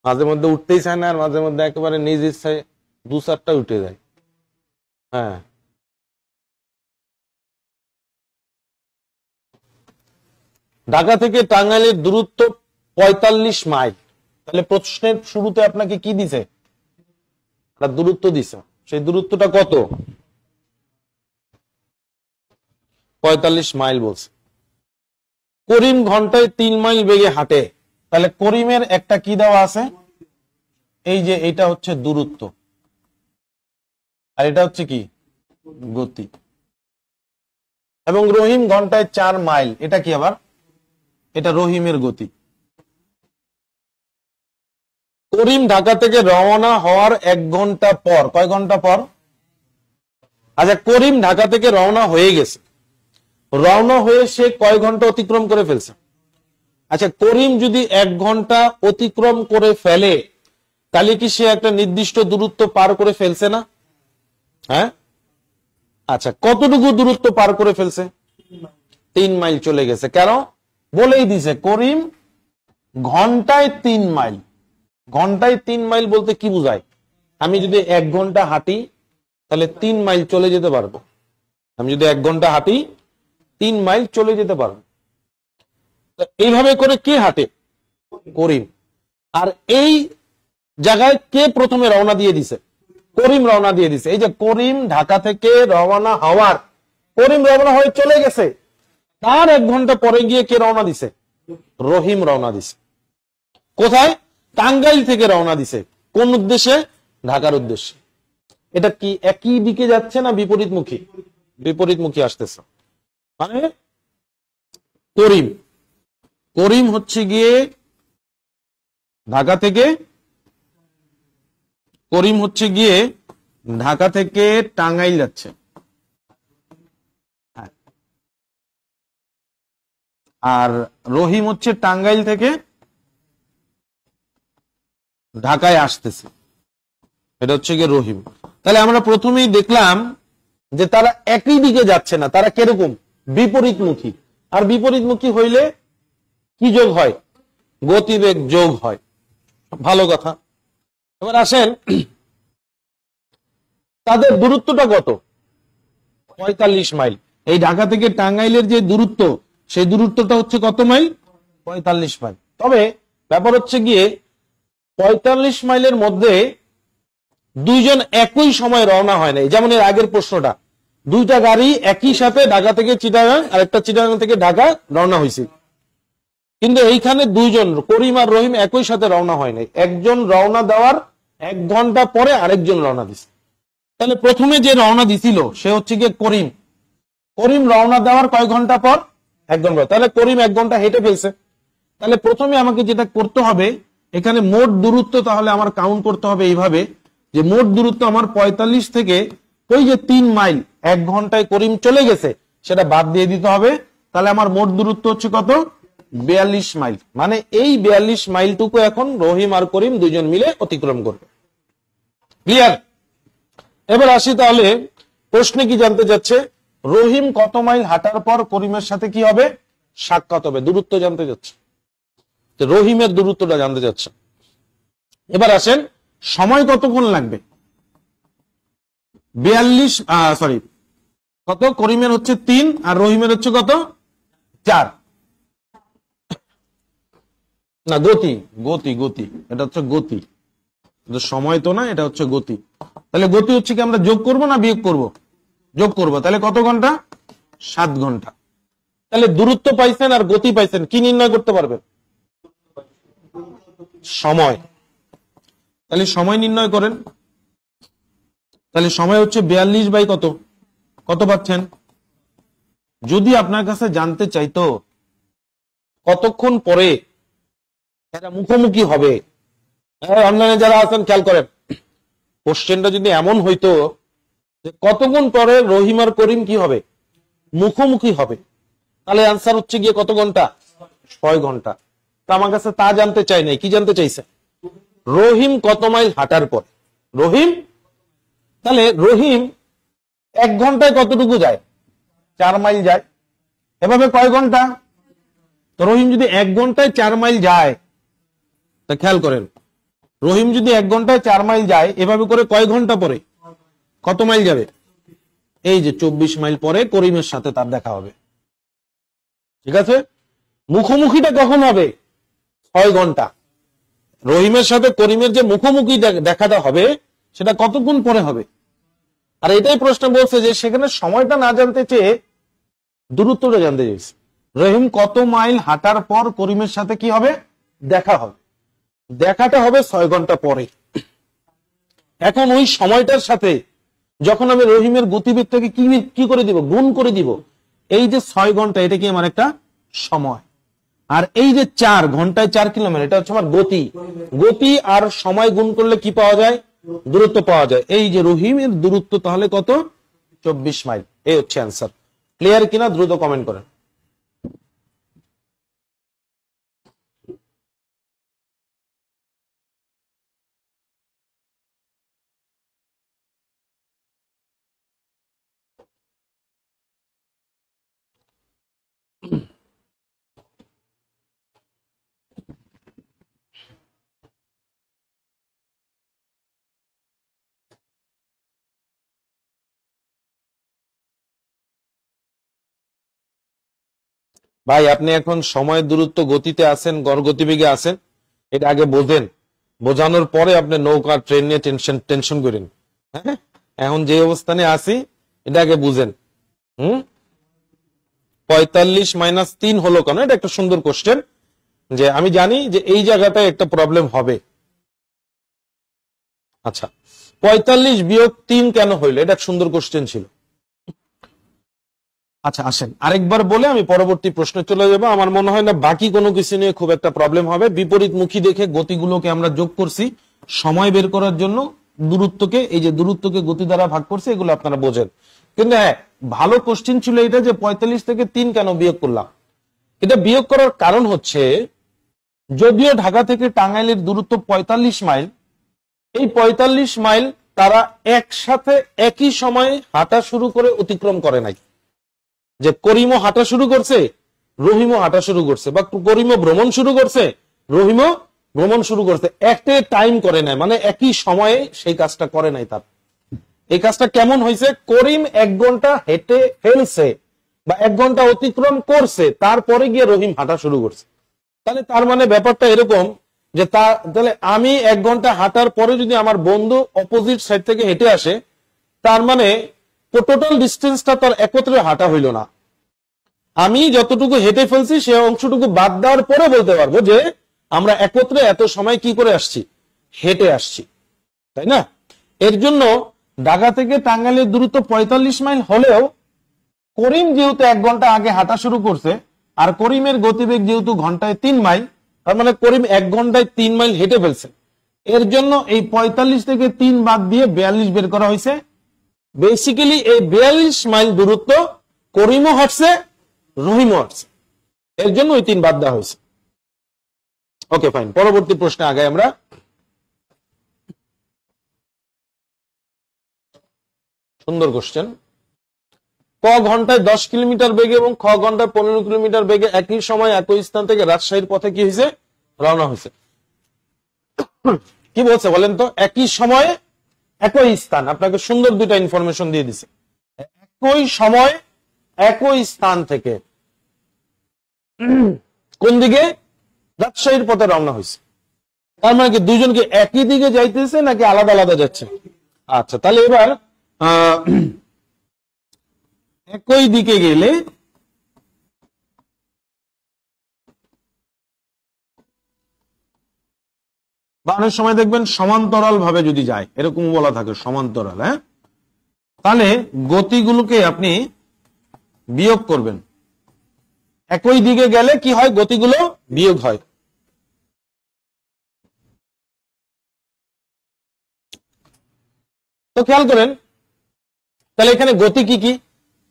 মাঝে মধ্যে উঠতেই চায় না, আর মাঝে মধ্যে একেবারে নিজ ইচ্ছায় দু চারটা উঠে যায়। হ্যাঁ, ঢাকা থেকে টাঙ্গাইলের দূরত্ব 45 মাইল। তাহলে প্রশ্নের শুরুতে আপনাকে কি দিছে? দূরত্ব দিছে। সেই দূরত্বটা কত? 45 মাইল বলছে। করিম ঘন্টায় 3 মাইল বেগে হাঁটে। তাহলে করিমের একটা কি দেওয়া আছে? এই যে এটা হচ্ছে দূরত্ব, আর এটা হচ্ছে কি? গতি। এবং রহিম ঘন্টায় 4 মাইল, এটা কি আবার? এটা রহিমের গতি। করিম ঢাকা থেকে রওনা হওয়ার 1 ঘন্টা পর, কয় ঘন্টা পর? আচ্ছা, করিম ঢাকা থেকে রওনা হয়ে গেছে, রওনা হয়ে সে কয় ঘন্টা অতিক্রম করে ফেলছে? আচ্ছা, করিম যদি 1 ঘন্টা অতিক্রম করে ফেলে, তাহলে কি সে একটা নির্দিষ্ট দূরত্ব পার করে ফেলছে না? হ্যাঁ, আচ্ছা, কতটুকু দূরত্ব পার করে ফেলছে? 3 মাইল চলে গেছে। কেন? বলেই দিছে করিম ঘন্টায় 3 মাইল। ঘন্টায় 3 মাইল বলতে কি বুঝায়? আমি যদি 1 ঘন্টা হাঁটি তাহলে 3 মাইল চলে যেতে পারবো। আমি যদি 1 ঘন্টা হাঁটি 3 মাইল চলে যেতে পারবো। এইভাবে করে কে হাঁটে? করিম। আর এই জায়গায় কে প্রথমে রওনা দিয়ে দিছে? করিম রওনা দিয়ে দিছে। এই যে করিম ঢাকা থেকে রওনা হওয়ার, করিম রওনা হয়ে চলে গেছে, তার 1 ঘন্টা পরে গিয়ে কে রওনা দিছে? রহিম রওনা দিছে। কোথায়? টাঙ্গাইল থেকে রওনা দিছে। কোন উদ্দেশ্যে? ঢাকার উদ্দেশ্যে। এটা কি একই দিকে যাচ্ছে না বিপরীতমুখী? বিপরীতমুখী আসতেছে। মানে করিম হচ্ছে গিয়ে ঢাকা থেকে, করিম হচ্ছে গিয়ে ঢাকা থেকে টাঙ্গাইল যাচ্ছে। আর রহিম হচ্ছে টাঙ্গাইল থেকে ঢাকায় আসতেছে। এটা হচ্ছে গিয়ে রহিম। তাহলে আমরা প্রথমেই দেখলাম যে তারা একই দিকে যাচ্ছে না, তারা কিরকম? বিপরীতমুখী। আর বিপরীতমুখী হইলে কি যোগ হয়? গতিবেগ যোগ হয়। ভালো কথা। এবার আসেন, তাদের দূরত্বটা কত? 45 মাইল। এই ঢাকা থেকে টাঙ্গাইলের যে দূরত্ব, সেই দূরত্বটা হচ্ছে কত মাইল? 45 মাইল। তবে ব্যাপার হচ্ছে গিয়ে 45 মাইলের মধ্যে দুইজন একই সময় রওনা হয় নাই। যেমন এর আগের প্রশ্নটা, দুইটা গাড়ি একই সাথে ঢাকা থেকে চিটাগাং আর একটা চিটাগাং থেকে ঢাকা রওনা হয়েছে, কিন্তু এইখানে দুইজন করিম আর রহিম একই সাথে রওনা হয় নাই। একজন রওনা দেওয়ার 1 ঘন্টা পরে আরেকজন রওনা দিছে। তাহলে প্রথমে যে রওনা দিছিল সে হচ্ছে গিয়ে করিম, করিম রওনা দেওয়ার কয় ঘন্টা পর? 1 ঘন্টা পর। তাহলে করিম 1 ঘন্টা হেঁটে ফেলছে। তাহলে প্রথমে আমাকে যেটা করতে হবে, এখানে মোট দূরত্ব তাহলে আমার কাউন্ট করতে হবে এইভাবে যে মোট দূরত্ব আমার 45 থেকে ওই যে 3 মাইল 1 ঘন্টায় করিম চলে গেছে সেটা বাদ দিয়ে দিতে হবে। তাহলে আমার মোট দূরত্ব হচ্ছে কত? 42 মাইল। মানে এই 42 মাইলটুকু এখন রহিম আর করিম দুইজন মিলে অতিক্রম করবে। ক্লিয়ার? এবার আসি তাহলে প্রশ্নে কি জানতে যাচ্ছে, রহিম কত মাইল হাঁটার পর করিমের সাথে কি হবে? সাক্ষাৎ হবে। দূরত্ব জানতে যাচ্ছে, রহিমের দূরত্বটা জানতে যাচ্ছে। এবার আসেন সময় কতক্ষণ লাগবে? 42 কত? করিমের হচ্ছে 3 আর রহিমের হচ্ছে কত? 4 না গতি গতি গতি এটা হচ্ছে গতি, সময় তো না, এটা হচ্ছে গতি। তাহলে গতি হচ্ছে কি আমরা যোগ করব না বিয়োগ করব? যোগ করব। তাহলে কত ঘন্টা? 7 ঘন্টা। তাহলে দূরত্ব পাইছেন আর গতি পাইছেন, কি নির্ণয় করতে পারবেন? সময়। তাহলে সময় নির্ণয় করেন। তাহলে সময় হচ্ছে 42 বাই কত? কত পাচ্ছেন? যদি আপনার কাছে জানতে চাইতো কতক্ষণ পরে এরা মুখোমুখি হবে, অনলাইনে যারা আছেন খেয়াল করেন, কোশ্চেনটা যদি এমন হইতো যে কতক্ষণ পরে রহিম আর করিম কি হবে? মুখোমুখি হবে, তাহলে অ্যান্সার হচ্ছে গিয়ে কত ঘন্টা? 6 ঘন্টা। তা আমার কাছে তা জানতে চাই নাই, কি জানতে চাইছে? রহিম কত মাইল হাঁটার পর? রহিম, তাহলে রহিম 1 ঘন্টায় কতটুকু যায়? 4 মাইল যায়। এভাবে কয় ঘন্টা? তো রহিম যদি 1 ঘন্টায় 4 মাইল যায়, তা খেয়াল করেন, রহিম যদি 1 ঘন্টায় 4 মাইল যায়, এভাবে করে কয় ঘন্টা পরে কত মাইল যাবে? এই যে 24 মাইল পরে করিমের সাথে তার দেখা হবে। ঠিক আছে? মুখোমুখিটা কখন হবে? 6 ঘন্টা। রহিমের সাথে করিমের যে মুখোমুখি দেখাটা হবে সেটা কতক্ষণ পরে হবে? আর এটাই প্রশ্ন বলছে যে সেখানে সময়টা না জানতে চেয়ে দূরত্বটা জানতে চেয়েছে। রহিম কত মাইল হাঁটার পর করিমের সাথে কি হবে? দেখা হবে। দেখাটা হবে 6 ঘন্টা পরে। এখন ওই সময়টার সাথে যখন আমি রহিমের গতিবেগটাকে কি করে দিব? গুণ করে দিব। এই যে 6 ঘন্টা, এটা কি আমার একটা সময়। আর এই যে 4 ঘন্টায় 4 কিলোমিটার, এটা হচ্ছে আমার গতি। গতি আর সময় গুণ করলে কি পাওয়া যায়? দূরত্ব পাওয়া যায়। এই যে রহিমের দূরত্ব তাহলে কত? 24 মাইল। এই হচ্ছে অ্যান্সার। ক্লিয়ার কিনা দ্রুত কমেন্ট করেন। ভাই আপনি এখন সময়ের দূরত্ব গতিতে আছেন, গড় গতিবেগে আছেন, এটা আগে বোঝেন। বোঝানোর পরে আপনি নৌকা ট্রেন নিয়ে টেনশন করেন। হ্যাঁ, এখন যে অবস্থানে আছি এটা আগে বুঝেন। 45 মাইনাস 3 হলো কেন? এটা একটা সুন্দর কোশ্চেন, যে আমি জানি যে এই জায়গাটায় একটা প্রবলেম হবে। আচ্ছা, 45 বিয়োগ 3 কেন হইলো? এটা একটা সুন্দর কোশ্চেন ছিল। আচ্ছা আসেন আরেকবার বলে আমি পরবর্তী প্রশ্নে চলে যাব। আমার মনে হয় না বাকি কোনো কিছু নিয়ে খুব একটা প্রবলেম হবে। বিপরীতমুখী দেখে গতিগুলোকে আমরা যোগ করছি সময় বের করার জন্য, দূরত্বকে, এই যে দূরত্বকে গতি দ্বারা ভাগ করছি, এগুলো আপনারা বোঝেন। কিন্তু হ্যাঁ, ভালো কোশ্চেন ছিল এটা যে 45 থেকে 3 কেন বিয়োগ করলাম। এটা বিয়োগ করার কারণ হচ্ছে, যদিও ঢাকা থেকে টাঙ্গাইলের দূরত্ব 45 মাইল, এই 45 মাইল তারা একসাথে একই সময়ে হাঁটা শুরু করে অতিক্রম করে নাই। যে করিমও হাঁটা শুরু করছে, রহিমও হাঁটা শুরু করছে, বা করিমও ভ্রমণ শুরু করছে, রহিমও ভ্রমণ শুরু করছে, একটা টাইম করে নাই, মানে একই সময়ে সেই কাজটা করে নাই। তার এই কাজটা কেমন হয়েছে? করিম 1 ঘন্টা হেঁটে ফেলছে বা 1 ঘন্টা অতিক্রম করছে, তারপরে গিয়ে রহিম হাঁটা শুরু করছে। তাহলে তার মানে ব্যাপারটা এরকম যে তাহলে আমি 1 ঘন্টা হাঁটার পরে যদি আমার বন্ধু অপোজিট সাইড থেকে হেঁটে আসে, তার মানে টোটাল ডিস্টেন্সটা তার একত্রে হাঁটা হইল না। আমি যতটুকু হেঁটে ফেলছি সে অংশটুকু বাদ দেওয়ার পরে বলতে পারবো যে আমরা একত্রে এত সময় কি করে আসছি? হেঁটে আসছি, তাই না? এর জন্য ঢাকা থেকে টাঙ্গাইলের দূরত্ব 45 মাইল হলেও করিম যেহেতু 1 ঘন্টা আগে হাঁটা শুরু করছে, আর করিমের গতিবেগ যেহেতু ঘন্টায় 3 মাইল, তার মানে করিম 1 ঘন্টায় 3 মাইল হেঁটে ফেলছে। এর জন্য এই 45 থেকে 3 বাদ দিয়ে 42 বের করা হয়েছে। বেসিক্যালি এই 42 মাইল দূরত্ব করিমও হাঁটছে, রহিমও হাঁটছে, এর জন্য ওই 3 বাদ দেওয়া হয়েছে। ওকে ফাইন, পরবর্তী প্রশ্নে আগে আমরা। সুন্দর কোশ্চেন। ক ঘন্টায় 10 কিলোমিটার বেগে এবং খ ঘন্টায় 15 কিলোমিটার বেগে একই সময় একই স্থান থেকে রাজশাহীর পথে কি হয়েছে? রওনা হয়েছে। কি বলছে বলেন তো? একই সময়ে একই স্থান। আপনাকে সুন্দর দুইটা ইনফরমেশন দিয়ে দিছে। একই সময় একই স্থান থেকে কোন দিকে? রাজশাহীর পথে রওনা হয়েছে। তার মানে কি দুইজনকে একই দিকে যাইতেছে নাকি আলাদা আলাদা যাচ্ছে? আচ্ছা, তাহলে এবার একই দিকে গেলে বা অনেক সময় দেখবেন সমান্তরাল ভাবে যদি যায়, এরকম বলা থাকে সমান্তরাল, হ্যাঁ, তাহলে গতিগুলোকে আপনি বিয়োগ করবেন। একই দিকে গেলে কি হয়? গতিগুলো বিয়োগ হয়। তো খেয়াল করেন, তাহলে এখানে গতি কি কি?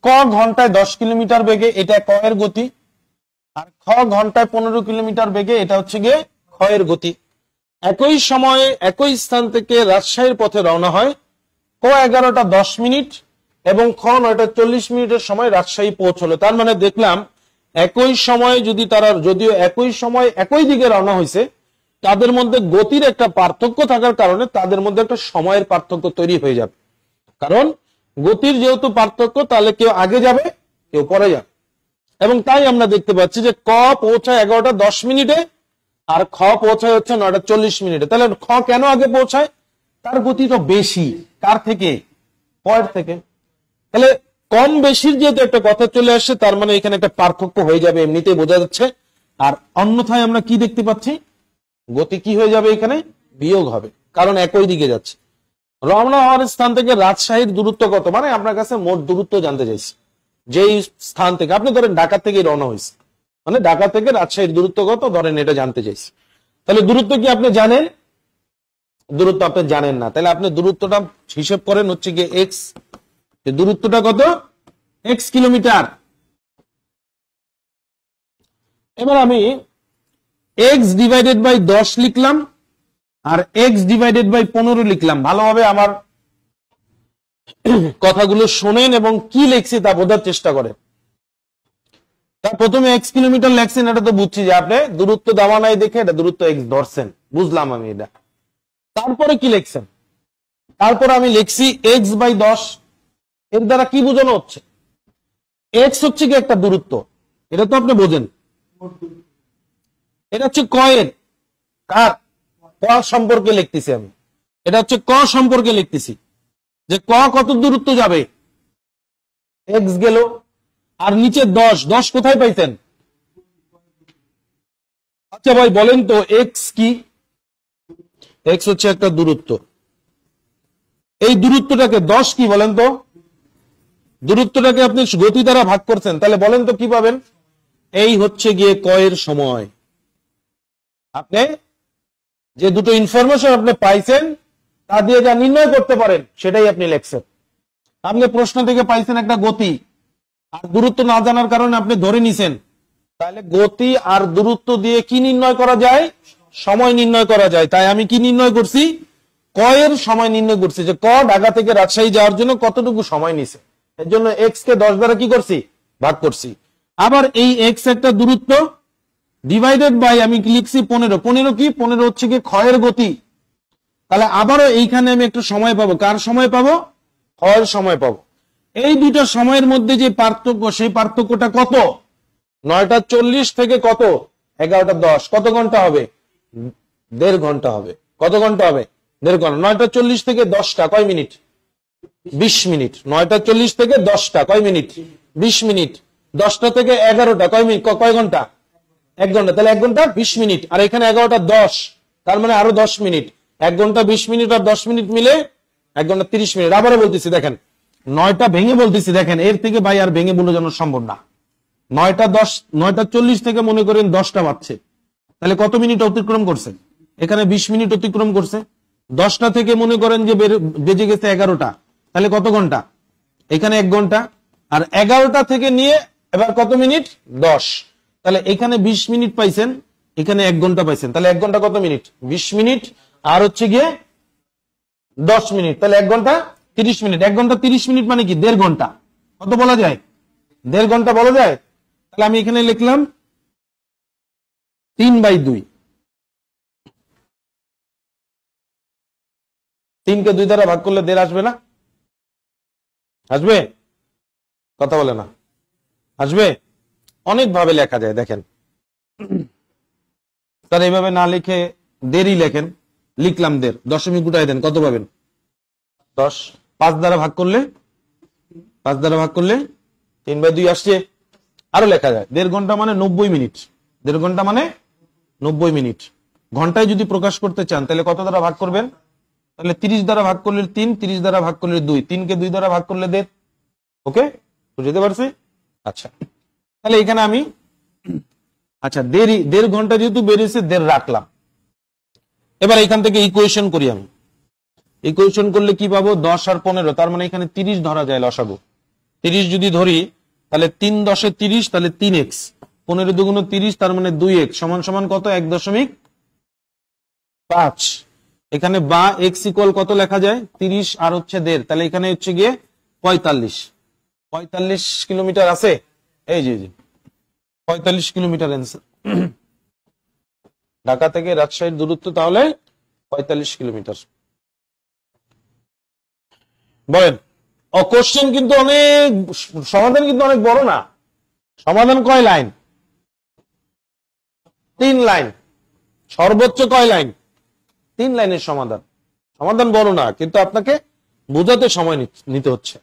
ক ঘন্টায় 10 কিলোমিটার বেগে, এটা ক এর গতি, আর খ ঘন্টায় 15 কিলোমিটার বেগে, এটা হচ্ছে গিয়ে খ এর গতি। একই সময়ে একই স্থান থেকে রাজশাহীর পথে রওনা হয়। ক 11টা 10 মিনিট এবং খ 9টা 40 মিনিটের সময় রাজশাহী পৌঁছলো। তার মানে দেখলাম একই সময়ে যদি তারা, যদিও একই সময় একই দিকে রওনা হয়েছে, তাদের মধ্যে গতির একটা পার্থক্য থাকার কারণে তাদের মধ্যে একটা সময়ের পার্থক্য তৈরি হয়ে যাবে। কারণ গতির যেহেতু পার্থক্য, তাহলে কেউ আগে যাবে, কেউ পরে যাবে। এবং তাই আমরা দেখতে পাচ্ছি যে ক পৌঁছায় 11টা 10 মিনিটে আর খ পৌঁছায় হচ্ছে 9টা 40 মিনিটে। তাহলে খ কেন আগে পৌঁছায়? তার গতি তো বেশি। কার থেকে? কয়ের থেকে। তাহলে কম বেশির যেহেতু একটা কথা চলে আসছে, তার মানে এখানে একটা পার্থক্য হয়ে যাবে, এমনিতেই বোঝা যাচ্ছে। আর অন্যথায় আমরা কি দেখতে পাচ্ছি? গতি কি হয়ে যাবে? এখানে বিয়োগ হবে, কারণ একই দিকে যাচ্ছে। রওনা হওয়ার স্থান থেকে রাজশাহীর দূরত্ব কত? মানে আপনার কাছে মোট দূরত্ব জানতে চাইছি। যেই স্থান থেকে আপনি ধরেন ঢাকা থেকে রওনা হয়েছে, মানে ঢাকা থেকে রাজশাহীর দূরত্ব কত ধরেন, এটা জানতে চাইছি। তাহলে দূরত্ব কি আপনি জানেন? দূরত্ব আপনি জানেন না। তাহলে আপনি দূরত্বটা হিসেব করেন হচ্ছে গিয়ে এক্স। দূরত্বটা কত? X kilometre. এবার আমি এক্স ডিভাইডেড বাই 10 লিখলাম আর এক্স ডিভাইডেড বাই 15 লিখলাম। ভালোভাবে আমার কথাগুলো শোনেন এবং কি লিখছি তা বোঝার চেষ্টা করেন। তার প্রথমে এক্স কিলোমিটার লেখছেন, এটা তো বুঝছি যে আপনি দূরত্ব দেওয়া নাই দেখে এটা দূরত্ব এক্স ধরছেন, বুঝলাম আমি এটা। তারপরে কি লিখছেন? তারপর আমি লিখছি এক্স বাই 10। এর দ্বারা কি বোঝানো হচ্ছে? এক্স হচ্ছে কি একটা দূরত্ব, এটা তো আপনি বোঝেন। এটা হচ্ছে কয়ের, কার? ক সম্পর্কে লিখতেছি আমি। এটা হচ্ছে ক সম্পর্কে লিখতেছি যে ক কত দূরত্ব যাবে, এক্স গেল। আর নিচে 10, 10 কোথায় পাইতেন? আচ্ছা ভাই বলেন তো এক্স কি? এক্স হচ্ছে একটা দূরত্ব। এই দূরত্বটাকে 10 কি বলেন তো? দূরত্বটাকে আপনি গতি দ্বারা ভাগ করছেন, তাহলে বলেন তো কি পাবেন? এই হচ্ছে গিয়ে কয়ের সময়। আপনি যে দুটো ইনফরমেশন আপনি পাইছেন তা দিয়ে যা নির্ণয় করতে পারেন সেটাই আপনি লিখছেন। আপনি প্রশ্ন থেকে পাইছেন একটা গতি, আর দূরত্ব না জানার কারণে আপনি ধরে নিছেন। তাহলে গতি আর দূরত্ব দিয়ে কি নির্ণয় করা যায়? সময় নির্ণয় করা যায়। তাই আমি কি নির্ণয় করছি? কয়ের সময় নির্ণয় করছি, যে ক ঢাকা থেকে রাজশাহী যাওয়ার জন্য কতটুকু সময় নিছে। এর জন্য এক্স কে 10 দ্বারা কি করছি? ভাগ করছি। আবার এই এক্স একটা দূরত্ব ডিভাইডেড বাই আমি লিখছি 15। 15 কি? 15 হচ্ছে কি ক্ষয়ের গতি। তাহলে আবারও এইখানে আমি একটু সময় পাবো। কার সময় পাবো? ক্ষয়ের সময় পাবো। এই দুইটা সময়ের মধ্যে যে পার্থক্য, সেই পার্থক্যটা কত? 9টা 40 থেকে কত? 11টা 10। কত ঘন্টা হবে? 1.5 ঘন্টা হবে। কত ঘন্টা হবে? 1.5 ঘন্টা। 9টা 40 থেকে 10টা কয় মিনিট? 20 মিনিট। 9টা 40 থেকে 10টা কয় মিনিট? 20 মিনিট। 10টা থেকে 11টা কয় মিনিট? কয় ঘন্টা? 1 ঘন্টা। তাহলে 1 ঘন্টা 20 মিনিট। আর এখানে 11টা 10, তার মানে আরো 10 মিনিট। 1 ঘন্টা 20 মিনিট আর 10 মিনিট মিলে 1 ঘন্টা 30 মিনিট। আবারও বলতেছি দেখেন, 9টা ভেঙে বলতেছি, দেখেন এর থেকে ভাই আর ভেঙে বলে জানা সম্ভব না। 9:40 থেকে মনে করেন 10টা বাজছে, তাহলে কত মিনিট অতিক্রম করছে? এখানে 20 মিনিট অতিক্রম করছে। 10টা থেকে মনে করেন যে বেজে গেছে 11টা, তাহলে কত ঘন্টা? এখানে 1 ঘন্টা। আর 11টা থেকে নিয়ে এবার কত মিনিট? 10। তাহলে এখানে 20 মিনিট পাইছেন, এখানে 1 ঘন্টা পাইছেন, তাহলে 1 ঘন্টা কত মিনিট? 20 মিনিট। আর হচ্ছে গিয়ে 10 মিনিট, তাহলে 1 ঘন্টা 30 মিনিট। 1 ঘন্টা 30 মিনিট মানে কি? 1.5 ঘন্টা। কত বলা যায়? 1.5 ঘন্টা বলা যায়। তাহলে আমি এখানে লিখলাম 3/2। 3 কে 2 দ্বারা ভাগ করলে 1.5 আসবে না? আসবে? কথা বলে না, আসবে? অনেক ভাবে লেখা যায়, দেখেন তার এইভাবে না লিখে দেরই লেখেন। লিখলাম 1.5, দশমিক উঠাই দেন, কত পাবেন? 10। 5 দ্বারা ভাগ করলে 3/2 আসছে। আরো লেখা যায় 1.5 ঘন্টা মানে 90 মিনিট। 1.5 ঘন্টা মানে 90 মিনিট। ঘন্টায় যদি প্রকাশ করতে চান তাহলে কত দ্বারা ভাগ করবেন? তাহলে 30 দ্বারা ভাগ করলে 3, 30 দ্বারা ভাগ করলে 2, 3 কে 2 দ্বারা ভাগ করলে 1.5। ওকে, বুঝতে পারছি? আচ্ছা, তাহলে এখানে আমি আচ্ছা 1.5 ঘন্টা যেহেতু বেরিয়েছে 1.5 রাখলাম। এবার এখান থেকে ইকুয়েশন করি আমি। ইকুয়েশন করলে কি পাবো? 10 আর 15, তার মানে এখানে 30 ধরা যায় লসাগু। 30 যদি ধরি তাহলে 3 10 30, তাহলে 3x। 15 দুগুণ 30, তার মানে 2x সমান সমান কত? 1.5। এখানে বা x ইকুয়াল কত লেখা যায়? 30 আর হচ্ছে 1.5, তাহলে এখানে হচ্ছে গিয়ে 45 কিলোমিটার আছে। এই জি 45 কিলোমিটার অ্যান্সার। ঢাকা থেকে রাজশাহীর দূরত্ব তাহলে 45 কিলোমিটার। বলেন। কোশ্চেন কিন্তু অনেক, সমাধান কিন্তু অনেক বড় না। সমাধান কয় লাইন? 3 লাইন। সর্বোচ্চ কয় লাইন? 3 লাইনের সমাধান। সমাধান বড় না, কিন্তু আপনাকে বোঝাতে সময় নিতে হচ্ছে।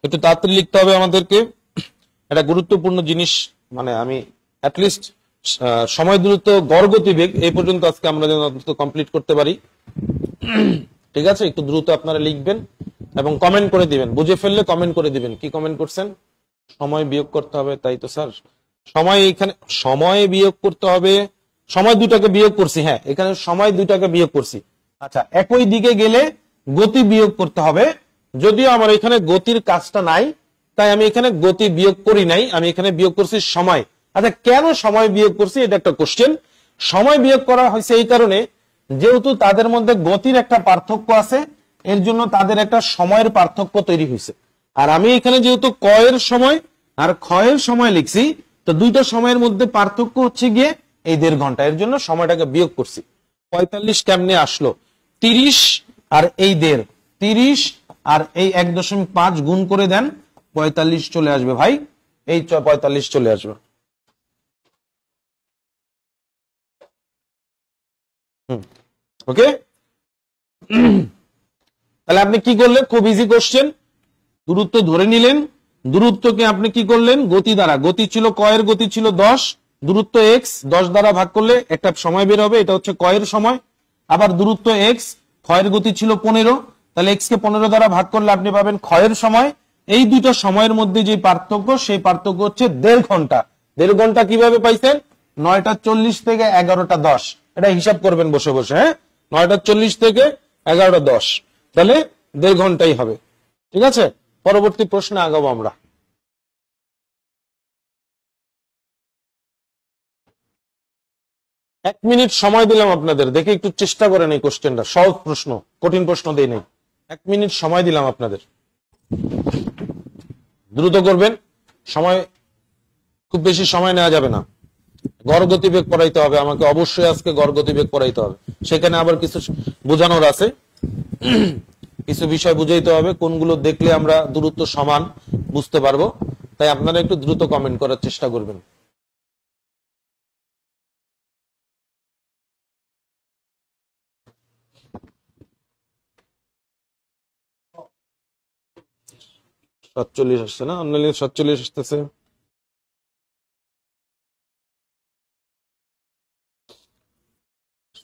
একটু তাড়াতাড়ি লিখতে হবে আমাদেরকে। এটা গুরুত্বপূর্ণ জিনিস, মানে আমি অ্যাটলিস্ট সময় দূরত্ব গড় গতিবেগ এই পর্যন্ত আজকে আমরা যেন কমপ্লিট করতে পারি। ঠিক আছে, একটু দ্রুত আপনারা লিখবেন এবং কমেন্ট করে দিবেন। বুঝে ফেললে কমেন্ট করে দিবেন। কি কমেন্ট করছেন? সময় বিয়োগ করতে হবে, তাই তো স্যার। সময় এখানে সময় বিয়োগ করতে হবে। সময় 2টাকে বিয়োগ করছি, হ্যাঁ এখানে সময় 2টাকে বিয়োগ করছি। আচ্ছা, একই দিকে গেলে গতি বিয়োগ করতে হবে। যদিও আমার এখানে গতির কাজটা নাই, তাই আমি এখানে গতি বিয়োগ করি নাই, আমি এখানে বিয়োগ করছি সময়। আচ্ছা, কেন সময় বিয়োগ করছি এটা একটা কোশ্চেন। সময় বিয়োগ করা হয়েছে এই কারণে, যেহেতু তাদের মধ্যে গতির একটা পার্থক্য আছে, এর জন্য তাদের একটা সময়ের পার্থক্য তৈরি হয়েছে। আর আমি এখানে যেহেতু কয়ের সময় আর ক্ষয়ের সময় লিখছি, তো দুইটা সময়ের মধ্যে পার্থক্য হচ্ছে গিয়ে এই 1.5 ঘন্টা, এর জন্য সময়টাকে বিয়োগ করছি। 45 কেমনে আসলো? 30 আর এই 1.5, 30 আর এই 1.5 গুণ করে দেন, 45 চলে আসবে ভাই। এই 45 চলে আসবে। ওকে, তাহলে আপনি কি করলেন? খুব ইজি কোশ্চেন। দূরত্ব ধরে নিলেন, দূরত্বকে আপনি কি করলেন? গতি দ্বারা। গতি ছিল কয়ের গতি ছিল 10, দূরত্ব x 10 দ্বারা ভাগ করলে একটা সময় বের হবে, এটা হচ্ছে কয়ের সময়। আবার দূরত্ব x, ক্ষয়ের গতি ছিল 15, তাহলে x কে 15 দ্বারা ভাগ করলে আপনি পাবেন ক্ষয়ের সময়। এই দুটো সময়ের মধ্যে যে পার্থক্য, সেই পার্থক্য হচ্ছে 1.5 ঘন্টা। 1.5 ঘন্টা কিভাবে পাইছেন? 9:40 থেকে 11:10, এটা হিসাব করবেন বসে বসে। হ্যাঁ, 9:40 থেকে 11:10, তাহলে 1.5 ঘন্টাই হবে। ঠিক আছে, পরবর্তী প্রশ্নে আগাবো আমরা। এক মিনিট সময় দিলাম আপনাদের, দেখে একটু চেষ্টা করেন এই কোশ্চেনটা। সহজ প্রশ্ন, কঠিন প্রশ্ন দেই নাই। 1 মিনিট সময় দিলাম আপনাদের, দ্রুত করবেন। সময় খুব বেশি সময় নেওয়া যাবে না। গড় গতিবেগ পড়াইতে হবে আমাকে, অবশ্যই আজকে গড় গতিবেগ পড়াইতে হবে। সেখানে আবার কিছু বোঝানোর আছে, কিছু বিষয় বুঝাইতে হবে, কোনগুলো দেখলে আমরা দূরত্ব সমান বুঝতে পারবো। তাই আপনারা একটু দ্রুত কমেন্ট করার চেষ্টা করবেন। সাতচল্লিশ আসছে না? অন্য 47 আসতেছে।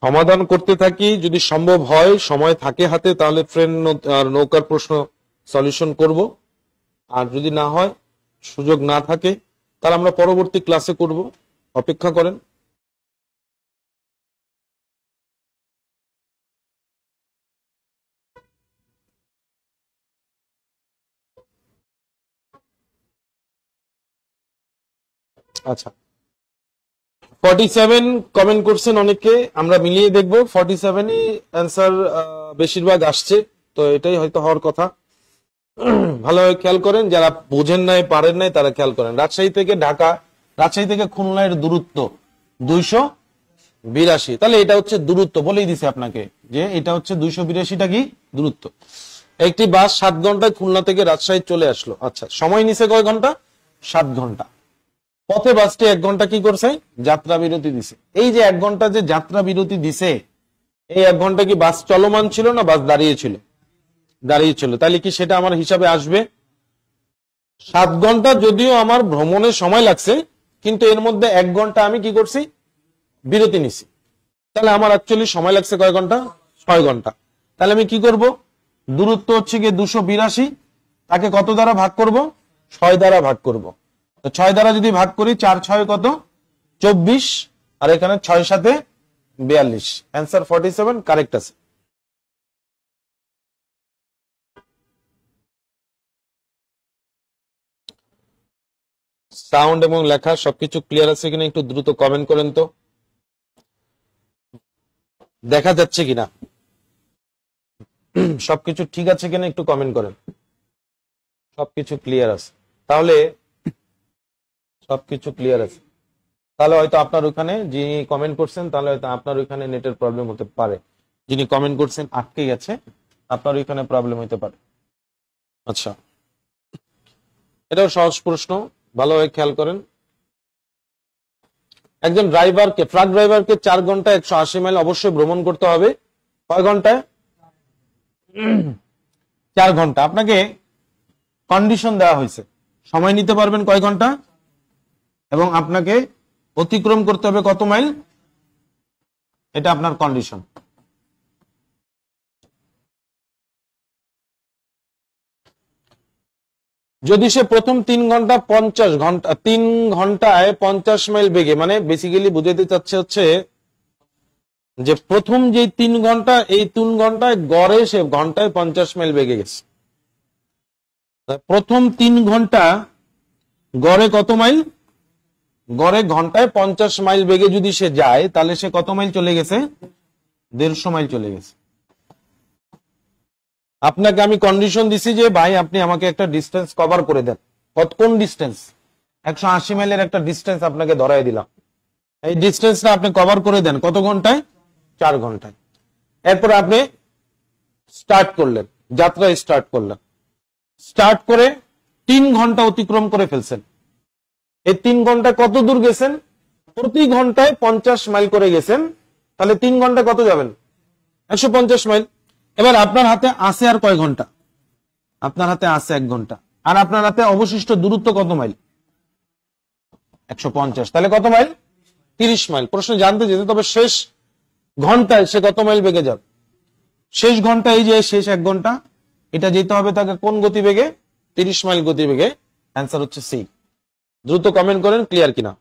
সমাধান করতে থাকি, যদি সম্ভব হয় সময় থাকে হাতে তাহলে ট্রেন আর নৌকার প্রশ্ন সলিউশন করব, আর যদি না হয় সুযোগ না থাকে তাহলে আমরা পরবর্তী ক্লাসে করব, অপেক্ষা করেন। আচ্ছা, 47 কমেন্ট করছেন অনেকে, আমরা মিলিয়ে দেখবো। 47ই অ্যান্সার বেশিরভাগ আসছে, তো এটাই হয়তো হওয়ার কথা। ভালোভাবে খেয়াল করেন, যারা বোঝেন নাই পারেন নাই তারা খেয়াল করেন। রাজশাহী থেকে ঢাকা, রাজশাহী থেকে খুলনার দূরত্ব 282, তাহলে এটা হচ্ছে দূরত্ব, বলেই দিছে আপনাকে যে এটা হচ্ছে 282টা কি দূরত্ব। একটি বাস 7 ঘন্টায় খুলনা থেকে রাজশাহী চলে আসলো। আচ্ছা, সময় নিছে কয় ঘন্টা? 7 ঘন্টা। পথে বাসটি 1 ঘন্টা কি করছে? যাত্রা বিরতি দিছে। এই যে 1 ঘন্টা যে যাত্রা বিরতি দিছে, এই 1 ঘন্টা কি বাস চলমান ছিল না বাস দাঁড়িয়ে ছিল? দাঁড়িয়ে ছিল। তাহলে কি সেটা আমার হিসাবে আসবে? 7 ঘন্টা যদিও আমার ভ্রমণের সময় লাগছে, কিন্তু এর মধ্যে 1 ঘন্টা আমি কি করছি? বিরতি নিছি। তাহলে আমার অ্যাকচুয়ালি সময় লাগছে কয় ঘন্টা? 6 ঘন্টা। তাহলে আমি কি করব? দূরত্ব হচ্ছে গিয়ে 282, তাকে কত দ্বারা ভাগ করব? 6 দ্বারা ভাগ করব। তো 6 দ্বারা যদি ভাগ করি, 4 6 কত? 24, আর এখানে 6 সাথে 42। অ্যান্সার 47 কারেক্ট আছে। সাউন্ড এবং লেখা সবকিছু ক্লিয়ার আছে কিনা একটু দ্রুত কমেন্ট করেন তো, দেখা যাচ্ছে কিনা, সবকিছু ঠিক আছে কিনা একটু কমেন্ট করেন। সবকিছু ক্লিয়ার আছে, তাহলে সবকিছু ক্লিয়ার আছে, তাহলে হয়তো আপনার ওখানে যিনি কমেন্ট করছেন, তাহলে হয়তো আপনার ওইখানে নেটের প্রবলেম হতে পারে। যিনি কমেন্ট করছেন আটকে গেছে, আপনার ওইখানে প্রবলেম হতে পারে। আচ্ছা, এটাও সহজ প্রশ্ন, ভালোভাবে খেয়াল করেন। একজন ড্রাইভারকে, ট্রাক ড্রাইভারকে 4 ঘন্টায় 180 মাইল অবশ্যই ভ্রমণ করতে হবে। কয় ঘন্টায়? 4 ঘন্টা। আপনাকে কন্ডিশন দেওয়া হয়েছে, সময় নিতে পারবেন কয় ঘন্টা, এবং আপনাকে অতিক্রম করতে হবে কত মাইল, এটা আপনার কন্ডিশন। যদি সে প্রথম 3 ঘন্টা 3 ঘন্টায় 50 মাইল বেগে, মানে বেসিক্যালি বুঝাতে চাচ্ছে হচ্ছে যে প্রথম যে 3 ঘন্টা, এই 3 ঘন্টায় গড়ে সে ঘন্টায় 50 মাইল বেগে গেছে। প্রথম 3 ঘন্টা গড়ে কত মাইল? গড়ে ঘন্টায় 50 মাইল বেগে যদি সে যায়, তাহলে সে কত মাইল চলে গেছে? 150 মাইল চলে গেছে। আপনাকে আমি কন্ডিশন দিছি যে ভাই আপনি আমাকে একটা ডিস্টেন্স কভার করে দেন। কোন ডিস্টেন্স? 180 মাইলের একটা ডিস্টেন্স আপনাকে ধরাই দিলাম। এই ডিস্টেন্সটা আপনি কভার করে দেন কত ঘন্টায়? 4 ঘন্টায়। এরপর আপনি স্টার্ট করলেন, যাত্রা স্টার্ট করলেন। স্টার্ট করে 3 ঘন্টা অতিক্রম করে ফেলছেন। এই 3 ঘন্টা কত দূর গেছেন? প্রতি ঘন্টায় 50 মাইল করে গেছেন। তাহলে 3 ঘন্টা কত যাবেন? 150 মাইল। এবার আপনার হাতে আছে আর কয় ঘন্টা? আপনার হাতে আছে 1 ঘন্টা, আর আপনার হাতে অবশিষ্ট দূরত্ব কত মাইল? 150। তাহলে কত মাইল? 30 মাইল। প্রশ্ন জানতে যেতে, তবে শেষ ঘন্টায় সে কত মাইল বেগে যাবে? শেষ ঘন্টা, এই যে শেষ 1 ঘন্টা, এটা যেতে হবে তাকে কোন গতিবেগে? 30 মাইল গতিবেগে। অ্যান্সার হচ্ছে সি। দ্রুত কমেন্ট করেন ক্লিয়ার কিনা।